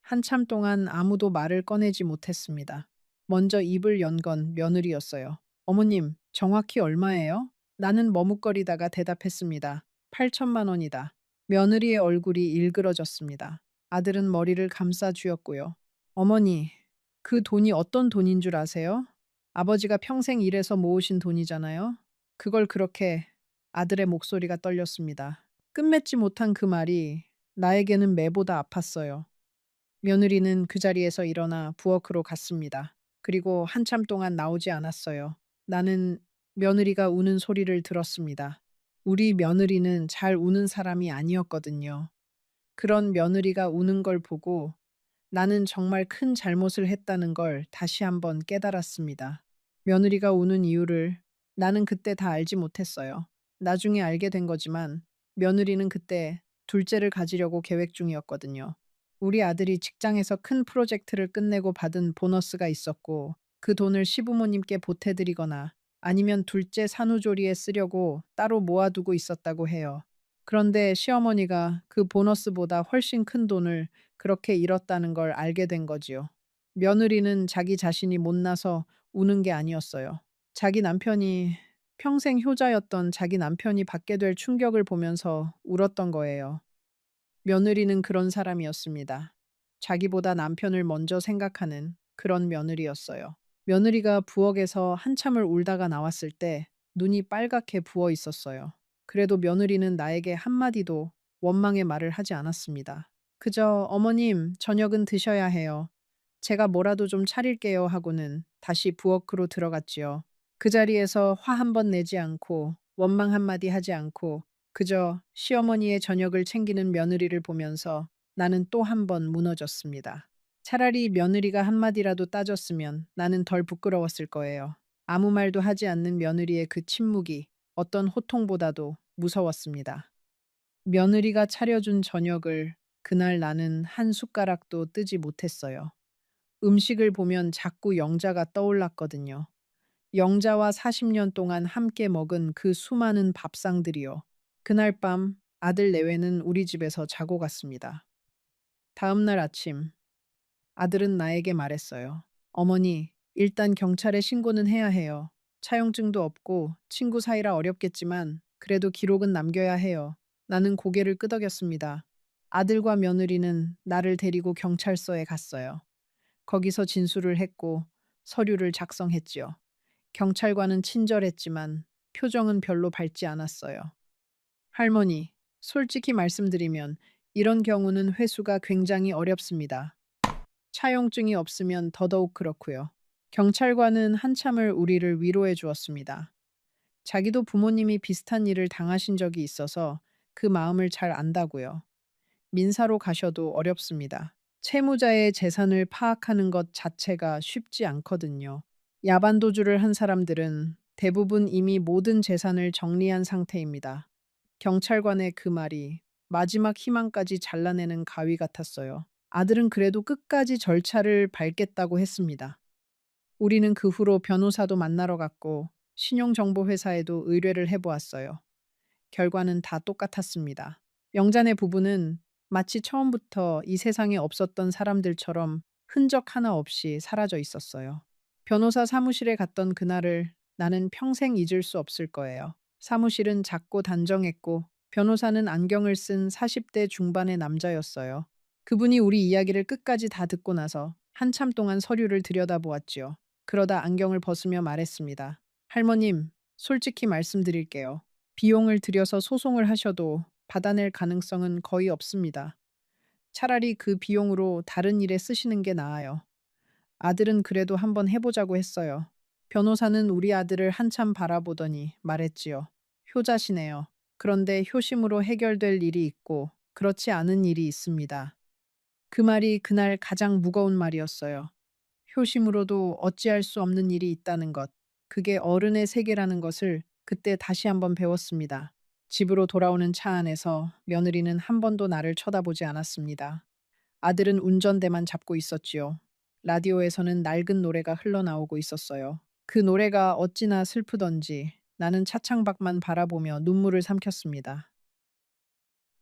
한참 동안 아무도 말을 꺼내지 못했습니다. 먼저 입을 연 건 며느리였어요. 어머님, 정확히 얼마예요? 나는 머뭇거리다가 대답했습니다. 8천만 원이다. 며느리의 얼굴이 일그러졌습니다. 아들은 머리를 감싸 쥐었고요. 어머니, 그 돈이 어떤 돈인 줄 아세요? 아버지가 평생 일해서 모으신 돈이잖아요. 그걸 그렇게 아들의 목소리가 떨렸습니다. 끝맺지 못한 그 말이 나에게는 매보다 아팠어요. 며느리는 그 자리에서 일어나 부엌으로 갔습니다. 그리고 한참 동안 나오지 않았어요. 나는 며느리가 우는 소리를 들었습니다. 우리 며느리는 잘 우는 사람이 아니었거든요. 그런 며느리가 우는 걸 보고 나는 정말 큰 잘못을 했다는 걸 다시 한번 깨달았습니다. 며느리가 우는 이유를 나는 그때 다 알지 못했어요. 나중에 알게 된 거지만 며느리는 그때 둘째를 가지려고 계획 중이었거든요. 우리 아들이 직장에서 큰 프로젝트를 끝내고 받은 보너스가 있었고 그 돈을 시부모님께 보태드리거나 아니면 둘째 산후조리에 쓰려고 따로 모아두고 있었다고 해요. 그런데 시어머니가 그 보너스보다 훨씬 큰 돈을 그렇게 잃었다는 걸 알게 된 거지요. 며느리는 자기 자신이 못나서 우는 게 아니었어요. 자기 남편이 평생 효자였던 자기 남편이 받게 될 충격을 보면서 울었던 거예요. 며느리는 그런 사람이었습니다. 자기보다 남편을 먼저 생각하는 그런 며느리였어요. 며느리가 부엌에서 한참을 울다가 나왔을 때 눈이 빨갛게 부어 있었어요. 그래도 며느리는 나에게 한마디도 원망의 말을 하지 않았습니다. 그저 어머님, 저녁은 드셔야 해요. 제가 뭐라도 좀 차릴게요 하고는 다시 부엌으로 들어갔지요. 그 자리에서 화 한 번 내지 않고 원망 한마디 하지 않고 그저 시어머니의 저녁을 챙기는 며느리를 보면서 나는 또 한 번 무너졌습니다. 차라리 며느리가 한마디라도 따졌으면 나는 덜 부끄러웠을 거예요. 아무 말도 하지 않는 며느리의 그 침묵이 어떤 호통보다도 무서웠습니다. 며느리가 차려준 저녁을 그날 나는 한 숟가락도 뜨지 못했어요. 음식을 보면 자꾸 영자가 떠올랐거든요. 영자와 40년 동안 함께 먹은 그 수많은 밥상들이요. 그날 밤 아들 내외는 우리 집에서 자고 갔습니다. 다음 날 아침 아들은 나에게 말했어요. 어머니, 일단 경찰에 신고는 해야 해요. 차용증도 없고 친구 사이라 어렵겠지만 그래도 기록은 남겨야 해요. 나는 고개를 끄덕였습니다. 아들과 며느리는 나를 데리고 경찰서에 갔어요. 거기서 진술을 했고 서류를 작성했지요. 경찰관은 친절했지만 표정은 별로 밝지 않았어요. 할머니, 솔직히 말씀드리면 이런 경우는 회수가 굉장히 어렵습니다. 차용증이 없으면 더더욱 그렇고요. 경찰관은 한참을 우리를 위로해 주었습니다. 자기도 부모님이 비슷한 일을 당하신 적이 있어서 그 마음을 잘 안다고요. 민사로 가셔도 어렵습니다. 채무자의 재산을 파악하는 것 자체가 쉽지 않거든요. 야반도주를 한 사람들은 대부분 이미 모든 재산을 정리한 상태입니다. 경찰관의 그 말이 마지막 희망까지 잘라내는 가위 같았어요. 아들은 그래도 끝까지 절차를 밟겠다고 했습니다. 우리는 그 후로 변호사도 만나러 갔고 신용정보회사에도 의뢰를 해보았어요. 결과는 다 똑같았습니다. 영자네 부부는 마치 처음부터 이 세상에 없었던 사람들처럼 흔적 하나 없이 사라져 있었어요. 변호사 사무실에 갔던 그날을 나는 평생 잊을 수 없을 거예요. 사무실은 작고 단정했고 변호사는 안경을 쓴 40대 중반의 남자였어요. 그분이 우리 이야기를 끝까지 다 듣고 나서 한참 동안 서류를 들여다보았지요. 그러다 안경을 벗으며 말했습니다. 할머님, 솔직히 말씀드릴게요. 비용을 들여서 소송을 하셔도 받아낼 가능성은 거의 없습니다. 차라리 그 비용으로 다른 일에 쓰시는 게 나아요. 아들은 그래도 한번 해보자고 했어요. 변호사는 우리 아들을 한참 바라보더니 말했지요. 효자시네요. 그런데 효심으로 해결될 일이 있고 그렇지 않은 일이 있습니다. 그 말이 그날 가장 무거운 말이었어요. 효심으로도 어찌할 수 없는 일이 있다는 것. 그게 어른의 세계라는 것을 그때 다시 한번 배웠습니다. 집으로 돌아오는 차 안에서 며느리는 한 번도 나를 쳐다보지 않았습니다. 아들은 운전대만 잡고 있었지요. 라디오에서는 낡은 노래가 흘러나오고 있었어요. 그 노래가 어찌나 슬프던지 나는 차창밖만 바라보며 눈물을 삼켰습니다.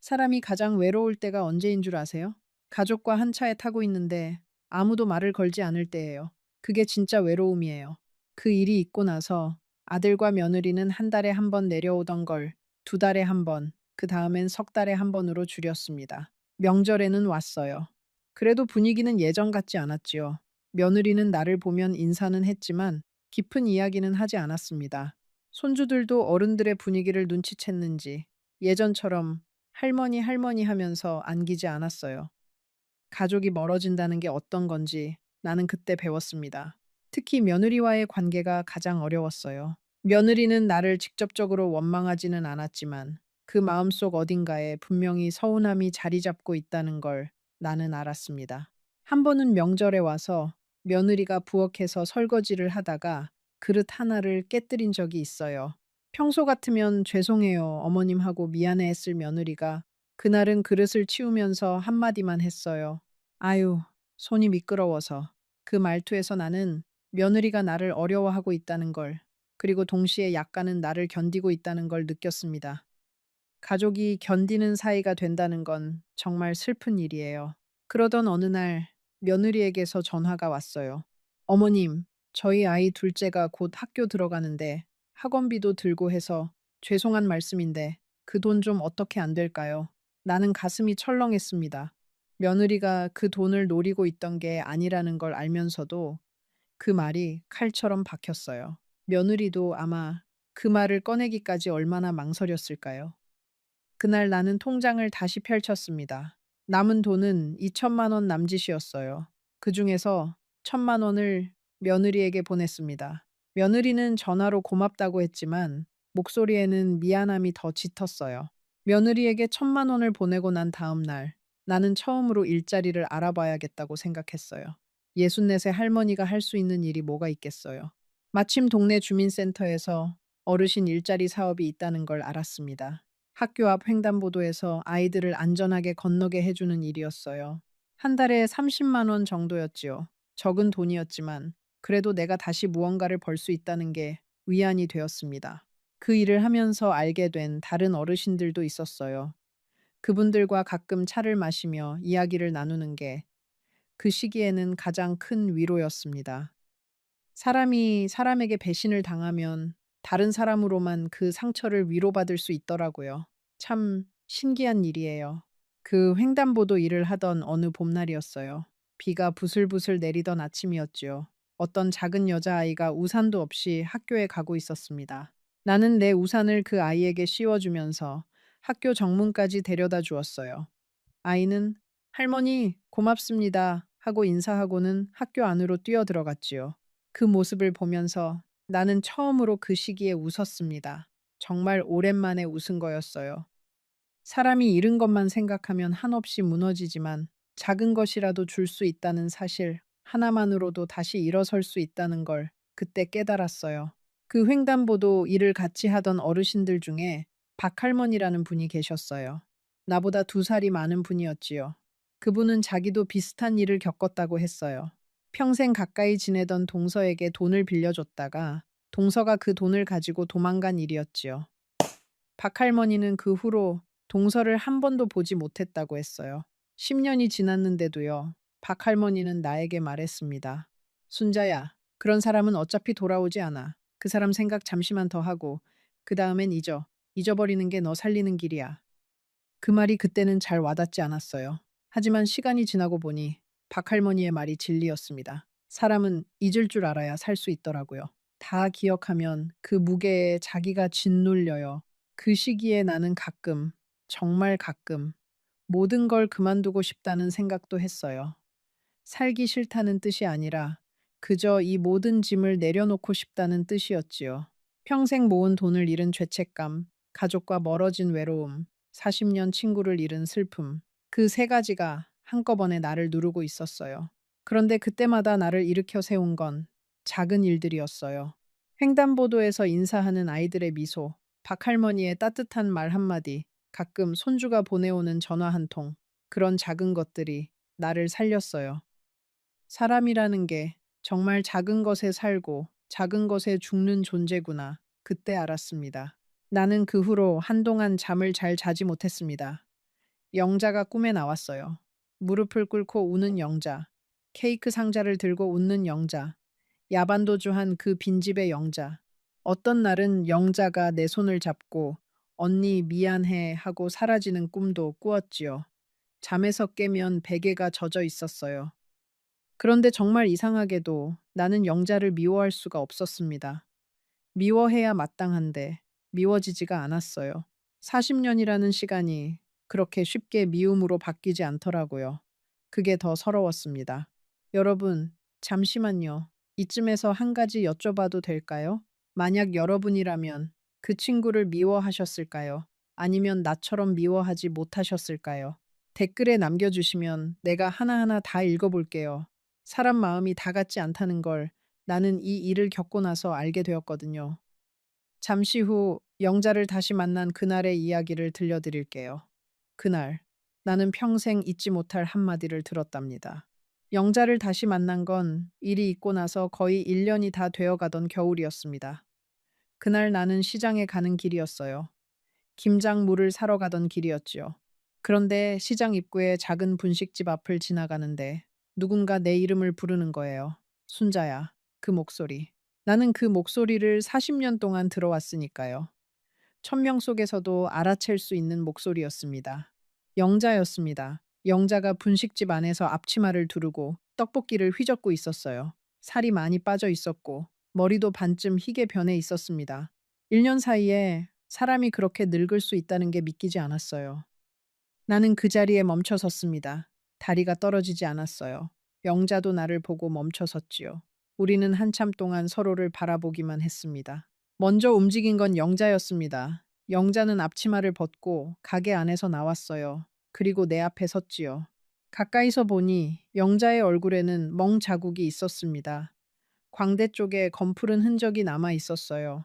사람이 가장 외로울 때가 언제인 줄 아세요? 가족과 한 차에 타고 있는데 아무도 말을 걸지 않을 때예요. 그게 진짜 외로움이에요. 그 일이 있고 나서 아들과 며느리는 한 달에 한 번 내려오던 걸 두 달에 한 번, 그 다음엔 석 달에 한 번으로 줄였습니다. 명절에는 왔어요. 그래도 분위기는 예전 같지 않았지요. 며느리는 나를 보면 인사는 했지만 깊은 이야기는 하지 않았습니다. 손주들도 어른들의 분위기를 눈치챘는지 예전처럼 할머니 할머니 하면서 안기지 않았어요. 가족이 멀어진다는 게 어떤 건지 나는 그때 배웠습니다. 특히 며느리와의 관계가 가장 어려웠어요. 며느리는 나를 직접적으로 원망하지는 않았지만 그 마음속 어딘가에 분명히 서운함이 자리 잡고 있다는 걸 나는 알았습니다. 한 번은 명절에 와서 며느리가 부엌에서 설거지를 하다가 그릇 하나를 깨뜨린 적이 있어요. 평소 같으면 죄송해요, 어머님 하고 미안해 했을 며느리가 그날은 그릇을 치우면서 한마디만 했어요. 아유, 손이 미끄러워서. 그 말투에서 나는 며느리가 나를 어려워하고 있다는 걸, 그리고 동시에 약간은 나를 견디고 있다는 걸 느꼈습니다. 가족이 견디는 사이가 된다는 건 정말 슬픈 일이에요. 그러던 어느 날 며느리에게서 전화가 왔어요. 어머님, 저희 아이 둘째가 곧 학교 들어가는데 학원비도 들고 해서 죄송한 말씀인데 그 돈 좀 어떻게 안 될까요? 나는 가슴이 철렁했습니다. 며느리가 그 돈을 노리고 있던 게 아니라는 걸 알면서도 그 말이 칼처럼 박혔어요. 며느리도 아마 그 말을 꺼내기까지 얼마나 망설였을까요? 그날 나는 통장을 다시 펼쳤습니다. 남은 돈은 2천만 원 남짓이었어요. 그 중에서 1천만 원을 며느리에게 보냈습니다. 며느리는 전화로 고맙다고 했지만 목소리에는 미안함이 더 짙었어요. 며느리에게 1천만 원을 보내고 난 다음 날 나는 처음으로 일자리를 알아봐야겠다고 생각했어요. 64세 할머니가 할 수 있는 일이 뭐가 있겠어요. 마침 동네 주민센터에서 어르신 일자리 사업이 있다는 걸 알았습니다. 학교 앞 횡단보도에서 아이들을 안전하게 건너게 해주는 일이었어요. 한 달에 30만 원 정도였지요. 적은 돈이었지만 그래도 내가 다시 무언가를 벌 수 있다는 게 위안이 되었습니다. 그 일을 하면서 알게 된 다른 어르신들도 있었어요. 그분들과 가끔 차를 마시며 이야기를 나누는 게 그 시기에는 가장 큰 위로였습니다. 사람이 사람에게 배신을 당하면 다른 사람으로만 그 상처를 위로받을 수 있더라고요. 참 신기한 일이에요. 그 횡단보도 일을 하던 어느 봄날이었어요. 비가 부슬부슬 내리던 아침이었지요. 어떤 작은 여자아이가 우산도 없이 학교에 가고 있었습니다. 나는 내 우산을 그 아이에게 씌워주면서 학교 정문까지 데려다 주었어요. 아이는 할머니, 고맙습니다 하고 인사하고는 학교 안으로 뛰어들어갔지요. 그 모습을 보면서 나는 처음으로 그 시기에 웃었습니다. 정말 오랜만에 웃은 거였어요. 사람이 잃은 것만 생각하면 한없이 무너지지만 작은 것이라도 줄 수 있다는 사실 하나만으로도 다시 일어설 수 있다는 걸 그때 깨달았어요. 그 횡단보도 일을 같이 하던 어르신들 중에 박할머니라는 분이 계셨어요. 나보다 2살이 많은 분이었지요. 그분은 자기도 비슷한 일을 겪었다고 했어요. 평생 가까이 지내던 동서에게 돈을 빌려줬다가 동서가 그 돈을 가지고 도망간 일이었지요. 박할머니는 그 후로 동서를 한 번도 보지 못했다고 했어요. 10년이 지났는데도요. 박할머니는 나에게 말했습니다. 순자야, 그런 사람은 어차피 돌아오지 않아. 그 사람 생각 잠시만 더 하고 그 다음엔 잊어. 잊어버리는 게 너 살리는 길이야. 그 말이 그때는 잘 와닿지 않았어요. 하지만 시간이 지나고 보니 박할머니의 말이 진리였습니다. 사람은 잊을 줄 알아야 살 수 있더라고요. 다 기억하면 그 무게에 자기가 짓눌려요. 그 시기에 나는 가끔, 정말 가끔, 모든 걸 그만두고 싶다는 생각도 했어요. 살기 싫다는 뜻이 아니라 그저 이 모든 짐을 내려놓고 싶다는 뜻이었지요. 평생 모은 돈을 잃은 죄책감, 가족과 멀어진 외로움, 40년 친구를 잃은 슬픔. 그 세 가지가 한꺼번에 나를 누르고 있었어요. 그런데 그때마다 나를 일으켜 세운 건 작은 일들이었어요. 횡단보도에서 인사하는 아이들의 미소, 박할머니의 따뜻한 말 한마디, 가끔 손주가 보내오는 전화 한 통. 그런 작은 것들이 나를 살렸어요. 사람이라는 게 정말 작은 것에 살고 작은 것에 죽는 존재구나. 그때 알았습니다. 나는 그 후로 한동안 잠을 잘 자지 못했습니다. 영자가 꿈에 나왔어요. 무릎을 꿇고 우는 영자, 케이크 상자를 들고 웃는 영자, 야반도주한 그 빈집의 영자. 어떤 날은 영자가 내 손을 잡고 언니 미안해 하고 사라지는 꿈도 꾸었지요. 잠에서 깨면 베개가 젖어 있었어요. 그런데 정말 이상하게도 나는 영자를 미워할 수가 없었습니다. 미워해야 마땅한데 미워지지가 않았어요. 40년이라는 시간이 그렇게 쉽게 미움으로 바뀌지 않더라고요. 그게 더 서러웠습니다. 여러분, 잠시만요. 이쯤에서 한 가지 여쭤봐도 될까요? 만약 여러분이라면 그 친구를 미워하셨을까요? 아니면 나처럼 미워하지 못하셨을까요? 댓글에 남겨주시면 내가 하나하나 다 읽어볼게요. 사람 마음이 다 같지 않다는 걸 나는 이 일을 겪고 나서 알게 되었거든요. 잠시 후 영자를 다시 만난 그날의 이야기를 들려드릴게요. 그날 나는 평생 잊지 못할 한마디를 들었답니다. 영자를 다시 만난 건 일이 있고 나서 거의 1년이 다 되어 가던 겨울이었습니다. 그날 나는 시장에 가는 길이었어요. 김장물을 사러 가던 길이었지요. 그런데 시장 입구에 작은 분식집 앞을 지나가는데 누군가 내 이름을 부르는 거예요. 순자야. 그 목소리. 나는 그 목소리를 40년 동안 들어왔으니까요. 천명 속에서도 알아챌 수 있는 목소리였습니다. 영자였습니다. 영자가 분식집 안에서 앞치마를 두르고 떡볶이를 휘젓고 있었어요. 살이 많이 빠져 있었고 머리도 반쯤 희게 변해 있었습니다. 1년 사이에 사람이 그렇게 늙을 수 있다는 게 믿기지 않았어요. 나는 그 자리에 멈춰 섰습니다. 다리가 떨어지지 않았어요. 영자도 나를 보고 멈춰 섰지요. 우리는 한참 동안 서로를 바라보기만 했습니다. 먼저 움직인 건 영자였습니다. 영자는 앞치마를 벗고 가게 안에서 나왔어요. 그리고 내 앞에 섰지요. 가까이서 보니 영자의 얼굴에는 멍 자국이 있었습니다. 광대 쪽에 검푸른 흔적이 남아 있었어요.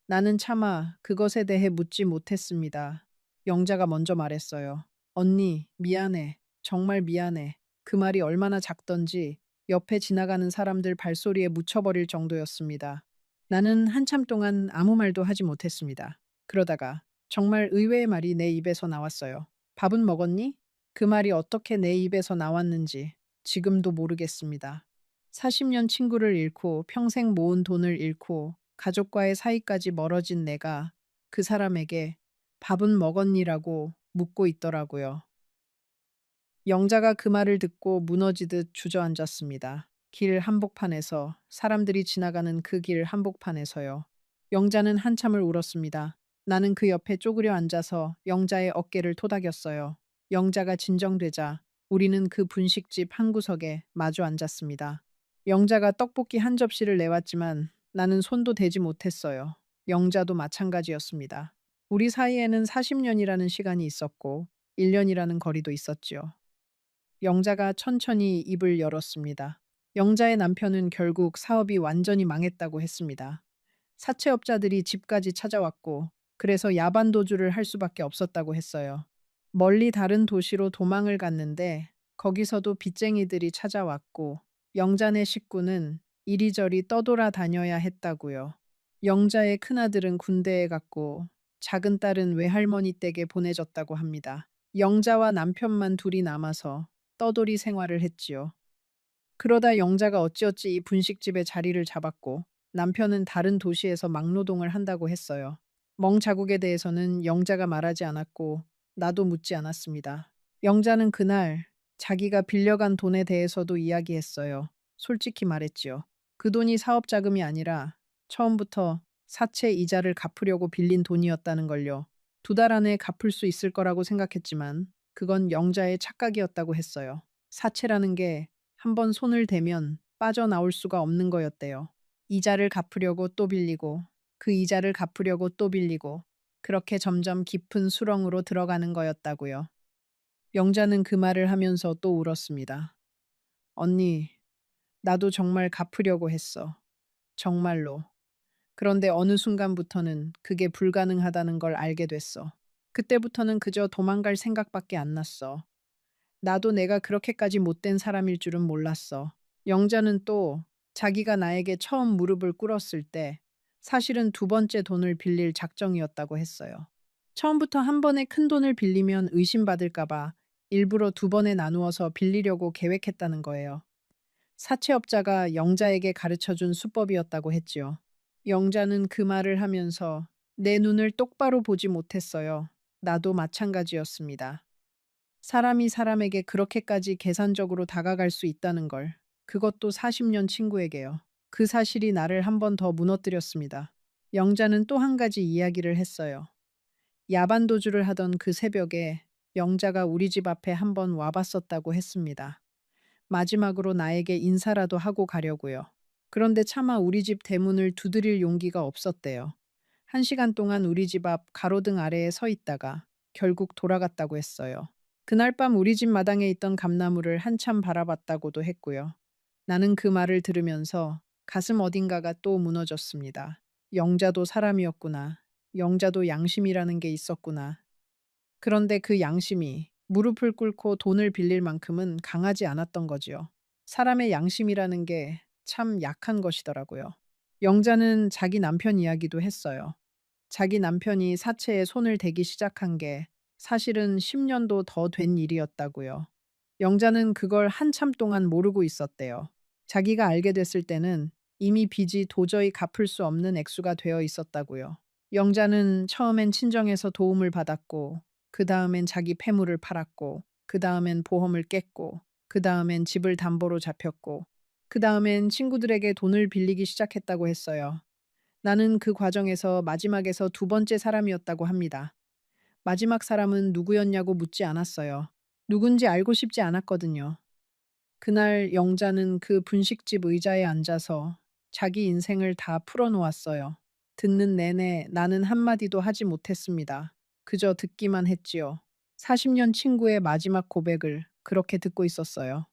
나는 차마 그것에 대해 묻지 못했습니다. 영자가 먼저 말했어요. 언니, 미안해. 정말 미안해. 그 말이 얼마나 작던지 옆에 지나가는 사람들 발소리에 묻혀버릴 정도였습니다. 나는 한참 동안 아무 말도 하지 못했습니다. 그러다가 정말 의외의 말이 내 입에서 나왔어요. 밥은 먹었니? 그 말이 어떻게 내 입에서 나왔는지 지금도 모르겠습니다. 40년 친구를 잃고 평생 모은 돈을 잃고 가족과의 사이까지 멀어진 내가 그 사람에게 밥은 먹었니라고 묻고 있더라고요. 영자가 그 말을 듣고 무너지듯 주저앉았습니다. 길 한복판에서, 사람들이 지나가는 그 길 한복판에서요. 영자는 한참을 울었습니다. 나는 그 옆에 쪼그려 앉아서 영자의 어깨를 토닥였어요. 영자가 진정되자 우리는 그 분식집 한 구석에 마주 앉았습니다. 영자가 떡볶이 한 접시를 내왔지만 나는 손도 대지 못했어요. 영자도 마찬가지였습니다. 우리 사이에는 40년이라는 시간이 있었고 1년이라는 거리도 있었지요. 영자가 천천히 입을 열었습니다. 영자의 남편은 결국 사업이 완전히 망했다고 했습니다. 사채업자들이 집까지 찾아왔고 그래서 야반도주를 할 수밖에 없었다고 했어요. 멀리 다른 도시로 도망을 갔는데 거기서도 빚쟁이들이 찾아왔고 영자네 식구는 이리저리 떠돌아 다녀야 했다고요. 영자의 큰아들은 군대에 갔고 작은 딸은 외할머니 댁에 보내졌다고 합니다. 영자와 남편만 둘이 남아서 떠돌이 생활을 했지요. 그러다 영자가 어찌어찌 이 분식집에 자리를 잡았고 남편은 다른 도시에서 막노동을 한다고 했어요. 멍 자국에 대해서는 영자가 말하지 않았고 나도 묻지 않았습니다. 영자는 그날 자기가 빌려간 돈에 대해서도 이야기했어요. 솔직히 말했지요. 그 돈이 사업 자금이 아니라 처음부터 사채 이자를 갚으려고 빌린 돈이었다는 걸요. 2달 안에 갚을 수 있을 거라고 생각했지만 그건 영자의 착각이었다고 했어요. 사채라는 게 한 번 손을 대면 빠져나올 수가 없는 거였대요. 이자를 갚으려고 또 빌리고 그 이자를 갚으려고 또 빌리고 그렇게 점점 깊은 수렁으로 들어가는 거였다고요. 영자는 그 말을 하면서 또 울었습니다. 언니, 나도 정말 갚으려고 했어. 정말로. 그런데 어느 순간부터는 그게 불가능하다는 걸 알게 됐어. 그때부터는 그저 도망갈 생각밖에 안 났어. 나도 내가 그렇게까지 못된 사람일 줄은 몰랐어. 영자는 또 자기가 나에게 처음 무릎을 꿇었을 때 사실은 2번째 돈을 빌릴 작정이었다고 했어요. 처음부터 한 번에 큰 돈을 빌리면 의심받을까봐 일부러 2번에 나누어서 빌리려고 계획했다는 거예요. 사채업자가 영자에게 가르쳐준 수법이었다고 했지요. 영자는 그 말을 하면서 내 눈을 똑바로 보지 못했어요. 나도 마찬가지였습니다. 사람이 사람에게 그렇게까지 계산적으로 다가갈 수 있다는 걸, 그것도 40년 친구에게요. 그 사실이 나를 한 번 더 무너뜨렸습니다. 영자는 또 한 가지 이야기를 했어요. 야반도주를 하던 그 새벽에 영자가 우리 집 앞에 한 번 와봤었다고 했습니다. 마지막으로 나에게 인사라도 하고 가려고요. 그런데 차마 우리 집 대문을 두드릴 용기가 없었대요. 1시간 동안 우리 집 앞 가로등 아래에 서 있다가 결국 돌아갔다고 했어요. 그날 밤 우리 집 마당에 있던 감나무를 한참 바라봤다고도 했고요. 나는 그 말을 들으면서 가슴 어딘가가 또 무너졌습니다. 영자도 사람이었구나. 영자도 양심이라는 게 있었구나. 그런데 그 양심이 무릎을 꿇고 돈을 빌릴 만큼은 강하지 않았던 거지요. 사람의 양심이라는 게 참 약한 것이더라고요. 영자는 자기 남편 이야기도 했어요. 자기 남편이 사채에 손을 대기 시작한 게 사실은 10년도 더 된 일이었다고요. 영자는 그걸 한참 동안 모르고 있었대요. 자기가 알게 됐을 때는 이미 빚이 도저히 갚을 수 없는 액수가 되어 있었다고요. 영자는 처음엔 친정에서 도움을 받았고, 그 다음엔 자기 폐물을 팔았고, 그 다음엔 보험을 깼고, 그 다음엔 집을 담보로 잡혔고, 그 다음엔 친구들에게 돈을 빌리기 시작했다고 했어요. 나는 그 과정에서 마지막에서 두 번째 사람이었다고 합니다. 마지막 사람은 누구였냐고 묻지 않았어요. 누군지 알고 싶지 않았거든요. 그날 영자는 그 분식집 의자에 앉아서 자기 인생을 다 풀어놓았어요. 듣는 내내 나는 한마디도 하지 못했습니다. 그저 듣기만 했지요. 40년 친구의 마지막 고백을 그렇게 듣고 있었어요.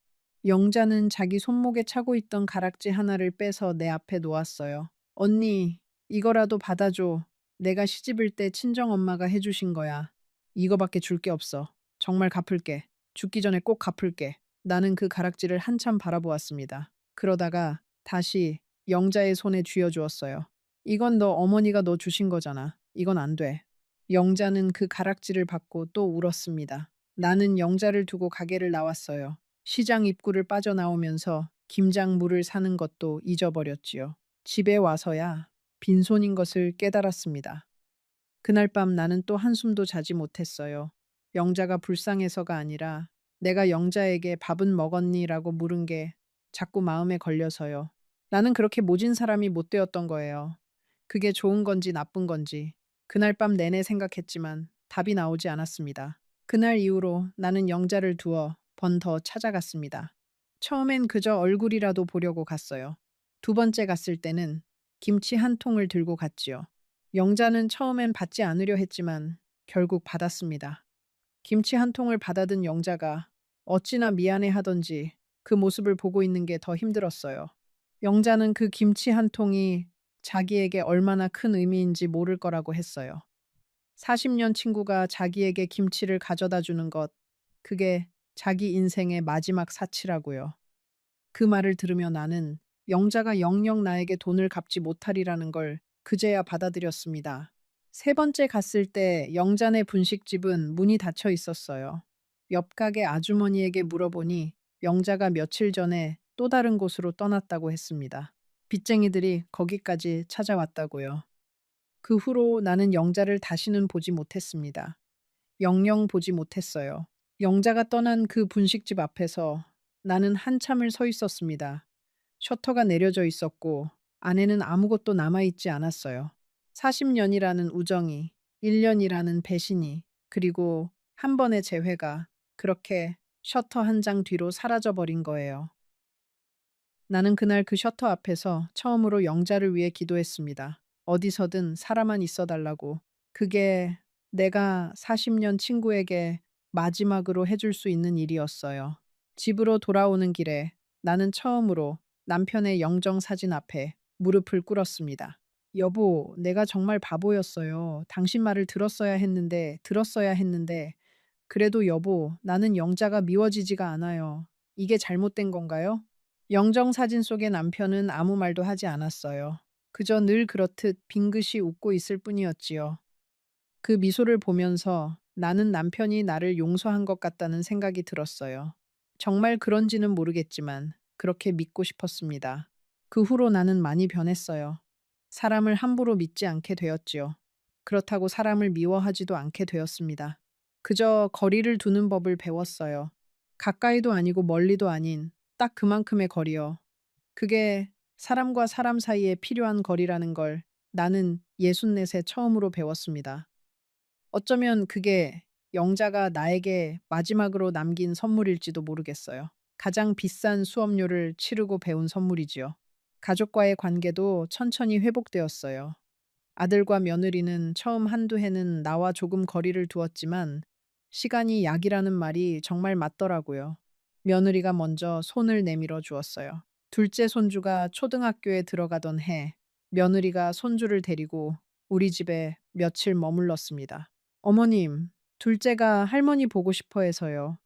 영자는 자기 손목에 차고 있던 가락지 하나를 빼서 내 앞에 놓았어요. 언니, 이거라도 받아줘. 내가 시집을 때 친정엄마가 해주신 거야. 이거밖에 줄 게 없어. 정말 갚을게. 죽기 전에 꼭 갚을게. 나는 그 가락지를 한참 바라보았습니다. 그러다가 다시 영자의 손에 쥐어주었어요. 이건 너 어머니가 너 주신 거잖아. 이건 안 돼. 영자는 그 가락지를 받고 또 울었습니다. 나는 영자를 두고 가게를 나왔어요. 시장 입구를 빠져나오면서 김장물을 사는 것도 잊어버렸지요. 집에 와서야 빈손인 것을 깨달았습니다. 그날 밤 나는 또 한숨도 자지 못했어요. 영자가 불쌍해서가 아니라 내가 영자에게 밥은 먹었니? 라고 물은 게 자꾸 마음에 걸려서요. 나는 그렇게 모진 사람이 못 되었던 거예요. 그게 좋은 건지 나쁜 건지. 그날 밤 내내 생각했지만 답이 나오지 않았습니다. 그날 이후로 나는 영자를 두어 번 더 찾아갔습니다. 처음엔 그저 얼굴이라도 보려고 갔어요. 두 번째 갔을 때는 김치 한 통을 들고 갔지요. 영자는 처음엔 받지 않으려 했지만 결국 받았습니다. 김치 한 통을 받아든 영자가 어찌나 미안해 하던지 그 모습을 보고 있는 게 더 힘들었어요. 영자는 그 김치 한 통이 자기에게 얼마나 큰 의미인지 모를 거라고 했어요. 40년 친구가 자기에게 김치를 가져다 주는 것, 그게 자기 인생의 마지막 사치라고요. 그 말을 들으며 나는 영자가 영영 나에게 돈을 갚지 못하리라는 걸 그제야 받아들였습니다. 세 번째 갔을 때 영자네 분식집은 문이 닫혀 있었어요. 옆 가게 아주머니에게 물어보니 영자가 며칠 전에 또 다른 곳으로 떠났다고 했습니다. 빚쟁이들이 거기까지 찾아왔다고요. 그 후로 나는 영자를 다시는 보지 못했습니다. 영영 보지 못했어요. 영자가 떠난 그 분식집 앞에서 나는 한참을 서 있었습니다. 셔터가 내려져 있었고 안에는 아무것도 남아있지 않았어요. 40년이라는 우정이, 1년이라는 배신이, 그리고 한 번의 재회가 그렇게 셔터 한 장 뒤로 사라져 버린 거예요. 나는 그날 그 셔터 앞에서 처음으로 영자를 위해 기도했습니다. 어디서든 살아만 있어 달라고. 그게 내가 40년 친구에게 마지막으로 해줄 수 있는 일이었어요. 집으로 돌아오는 길에 나는 처음으로 남편의 영정 사진 앞에 무릎을 꿇었습니다. 여보, 내가 정말 바보였어요. 당신 말을 들었어야 했는데, 그래도 여보, 나는 영자가 미워지지가 않아요. 이게 잘못된 건가요? 영정 사진 속의 남편은 아무 말도 하지 않았어요. 그저 늘 그렇듯 빙긋이 웃고 있을 뿐이었지요. 그 미소를 보면서 나는 남편이 나를 용서한 것 같다는 생각이 들었어요. 정말 그런지는 모르겠지만 그렇게 믿고 싶었습니다. 그 후로 나는 많이 변했어요. 사람을 함부로 믿지 않게 되었지요. 그렇다고 사람을 미워하지도 않게 되었습니다. 그저 거리를 두는 법을 배웠어요. 가까이도 아니고 멀리도 아닌 딱 그만큼의 거리요. 그게 사람과 사람 사이에 필요한 거리라는 걸 나는 64세 처음으로 배웠습니다. 어쩌면 그게 영자가 나에게 마지막으로 남긴 선물일지도 모르겠어요. 가장 비싼 수업료를 치르고 배운 선물이지요. 가족과의 관계도 천천히 회복되었어요. 아들과 며느리는 처음 한두 해는 나와 조금 거리를 두었지만 시간이 약이라는 말이 정말 맞더라고요. 며느리가 먼저 손을 내밀어 주었어요. 둘째 손주가 초등학교에 들어가던 해, 며느리가 손주를 데리고 우리 집에 며칠 머물렀습니다. 어머님, 둘째가 할머니 보고 싶어 해서요.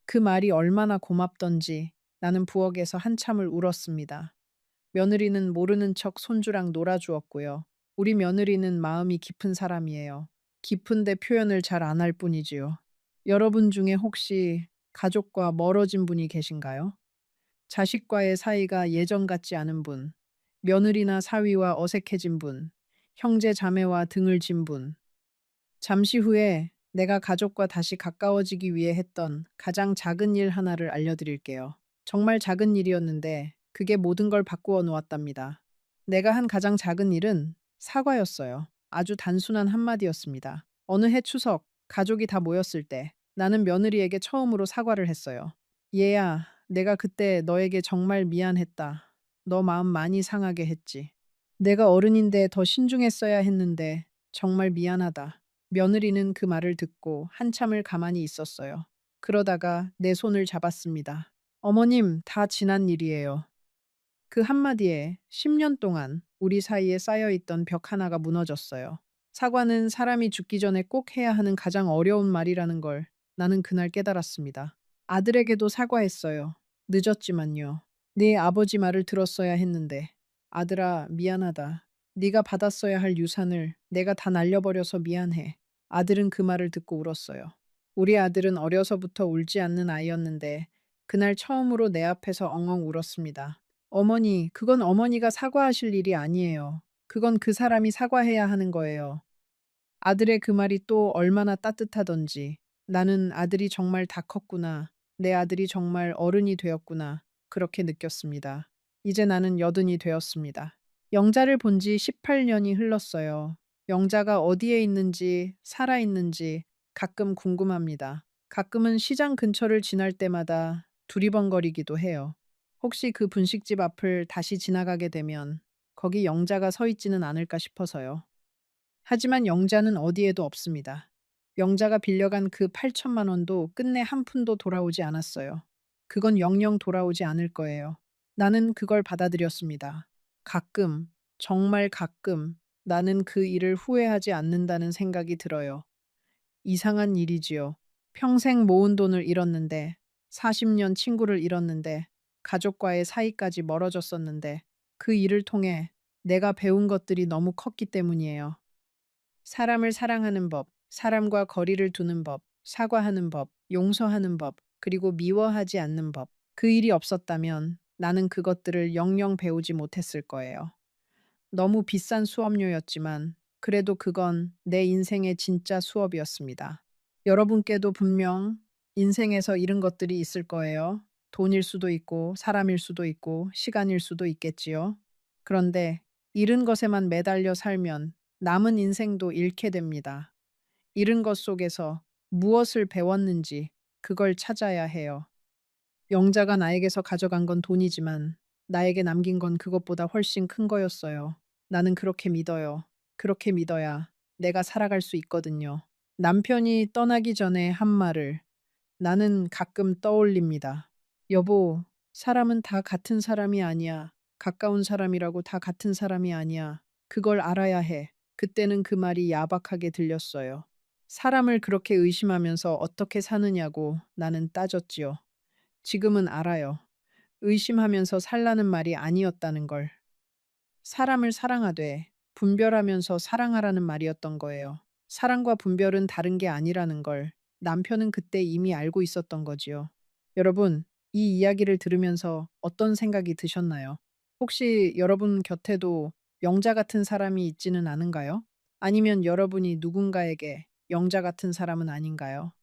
그 말이 얼마나 고맙던지 나는 부엌에서 한참을 울었습니다. 며느리는 모르는 척 손주랑 놀아주었고요. 우리 며느리는 마음이 깊은 사람이에요. 깊은데 표현을 잘 안 할 뿐이지요. 여러분 중에 혹시 가족과 멀어진 분이 계신가요? 자식과의 사이가 예전 같지 않은 분, 며느리나 사위와 어색해진 분, 형제 자매와 등을 진 분. 잠시 후에 내가 가족과 다시 가까워지기 위해 했던 가장 작은 일 하나를 알려드릴게요. 정말 작은 일이었는데 그게 모든 걸 바꾸어 놓았답니다. 내가 한 가장 작은 일은 사과였어요. 아주 단순한 한마디였습니다. 어느 해 추석, 가족이 다 모였을 때 나는 며느리에게 처음으로 사과를 했어요. 얘야, 내가 그때 너에게 정말 미안했다. 너 마음 많이 상하게 했지. 내가 어른인데 더 신중했어야 했는데 정말 미안하다. 며느리는 그 말을 듣고 한참을 가만히 있었어요. 그러다가 내 손을 잡았습니다. 어머님, 다 지난 일이에요. 그 한마디에 10년 동안 우리 사이에 쌓여있던 벽 하나가 무너졌어요. 사과는 사람이 죽기 전에 꼭 해야 하는 가장 어려운 말이라는 걸 나는 그날 깨달았습니다. 아들에게도 사과했어요. 늦었지만요. 네 아버지 말을 들었어야 했는데. 아들아, 미안하다. 네가 받았어야 할 유산을 내가 다 날려버려서 미안해. 아들은 그 말을 듣고 울었어요. 우리 아들은 어려서부터 울지 않는 아이였는데 그날 처음으로 내 앞에서 엉엉 울었습니다. 어머니, 그건 어머니가 사과하실 일이 아니에요. 그건 그 사람이 사과해야 하는 거예요. 아들의 그 말이 또 얼마나 따뜻하던지 나는 아들이 정말 다 컸구나. 내 아들이 정말 어른이 되었구나. 그렇게 느꼈습니다. 이제 나는 여든이 되었습니다. 영자를 본지 18년이 흘렀어요. 영자가 어디에 있는지, 살아있는지 가끔 궁금합니다. 가끔은 시장 근처를 지날 때마다 두리번거리기도 해요. 혹시 그 분식집 앞을 다시 지나가게 되면 거기 영자가 서 있지는 않을까 싶어서요. 하지만 영자는 어디에도 없습니다. 영자가 빌려간 그 8천만 원도 끝내 한 푼도 돌아오지 않았어요. 그건 영영 돌아오지 않을 거예요. 나는 그걸 받아들였습니다. 가끔, 정말 가끔 나는 그 일을 후회하지 않는다는 생각이 들어요. 이상한 일이지요. 평생 모은 돈을 잃었는데, 40년 친구를 잃었는데, 가족과의 사이까지 멀어졌었는데, 그 일을 통해 내가 배운 것들이 너무 컸기 때문이에요. 사람을 사랑하는 법, 사람과 거리를 두는 법, 사과하는 법, 용서하는 법, 그리고 미워하지 않는 법. 그 일이 없었다면 나는 그것들을 영영 배우지 못했을 거예요. 너무 비싼 수업료였지만 그래도 그건 내 인생의 진짜 수업이었습니다. 여러분께도 분명 인생에서 잃은 것들이 있을 거예요. 돈일 수도 있고, 사람일 수도 있고, 시간일 수도 있겠지요. 그런데 잃은 것에만 매달려 살면 남은 인생도 잃게 됩니다. 잃은 것 속에서 무엇을 배웠는지 그걸 찾아야 해요. 영자가 나에게서 가져간 건 돈이지만 나에게 남긴 건 그것보다 훨씬 큰 거였어요. 나는 그렇게 믿어요. 그렇게 믿어야 내가 살아갈 수 있거든요. 남편이 떠나기 전에 한 말을 나는 가끔 떠올립니다. 여보, 사람은 다 같은 사람이 아니야. 가까운 사람이라고 다 같은 사람이 아니야. 그걸 알아야 해. 그때는 그 말이 야박하게 들렸어요. 사람을 그렇게 의심하면서 어떻게 사느냐고 나는 따졌지요. 지금은 알아요. 의심하면서 살라는 말이 아니었다는 걸. 사람을 사랑하되 분별하면서 사랑하라는 말이었던 거예요. 사랑과 분별은 다른 게 아니라는 걸 남편은 그때 이미 알고 있었던 거지요. 여러분, 이 이야기를 들으면서 어떤 생각이 드셨나요? 혹시 여러분 곁에도 영자 같은 사람이 있지는 않은가요? 아니면 여러분이 누군가에게 영자 같은 사람은 아닌가요?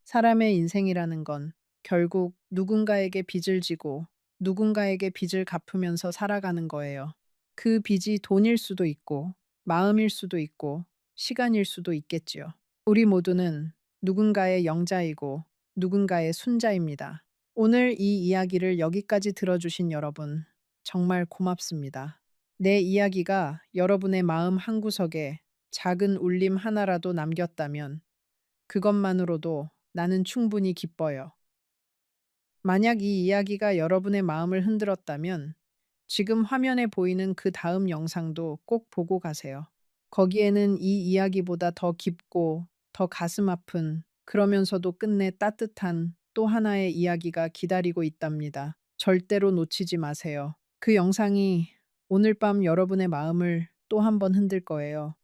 사람의 인생이라는 건 결국 누군가에게 빚을 지고 누군가에게 빚을 갚으면서 살아가는 거예요. 그 빚이 돈일 수도 있고, 마음일 수도 있고, 시간일 수도 있겠지요. 우리 모두는 누군가의 영자이고 누군가의 순자입니다. 오늘 이 이야기를 여기까지 들어주신 여러분, 정말 고맙습니다. 내 이야기가 여러분의 마음 한구석에 작은 울림 하나라도 남겼다면 그것만으로도 나는 충분히 기뻐요. 만약 이 이야기가 여러분의 마음을 흔들었다면 지금 화면에 보이는 그 다음 영상도 꼭 보고 가세요. 거기에는 이 이야기보다 더 깊고 더 가슴 아픈 그러면서도 끝내 따뜻한 또 하나의 이야기가 기다리고 있답니다. 절대로 놓치지 마세요. 그 영상이 오늘 밤 여러분의 마음을 또 한 번 흔들 거예요.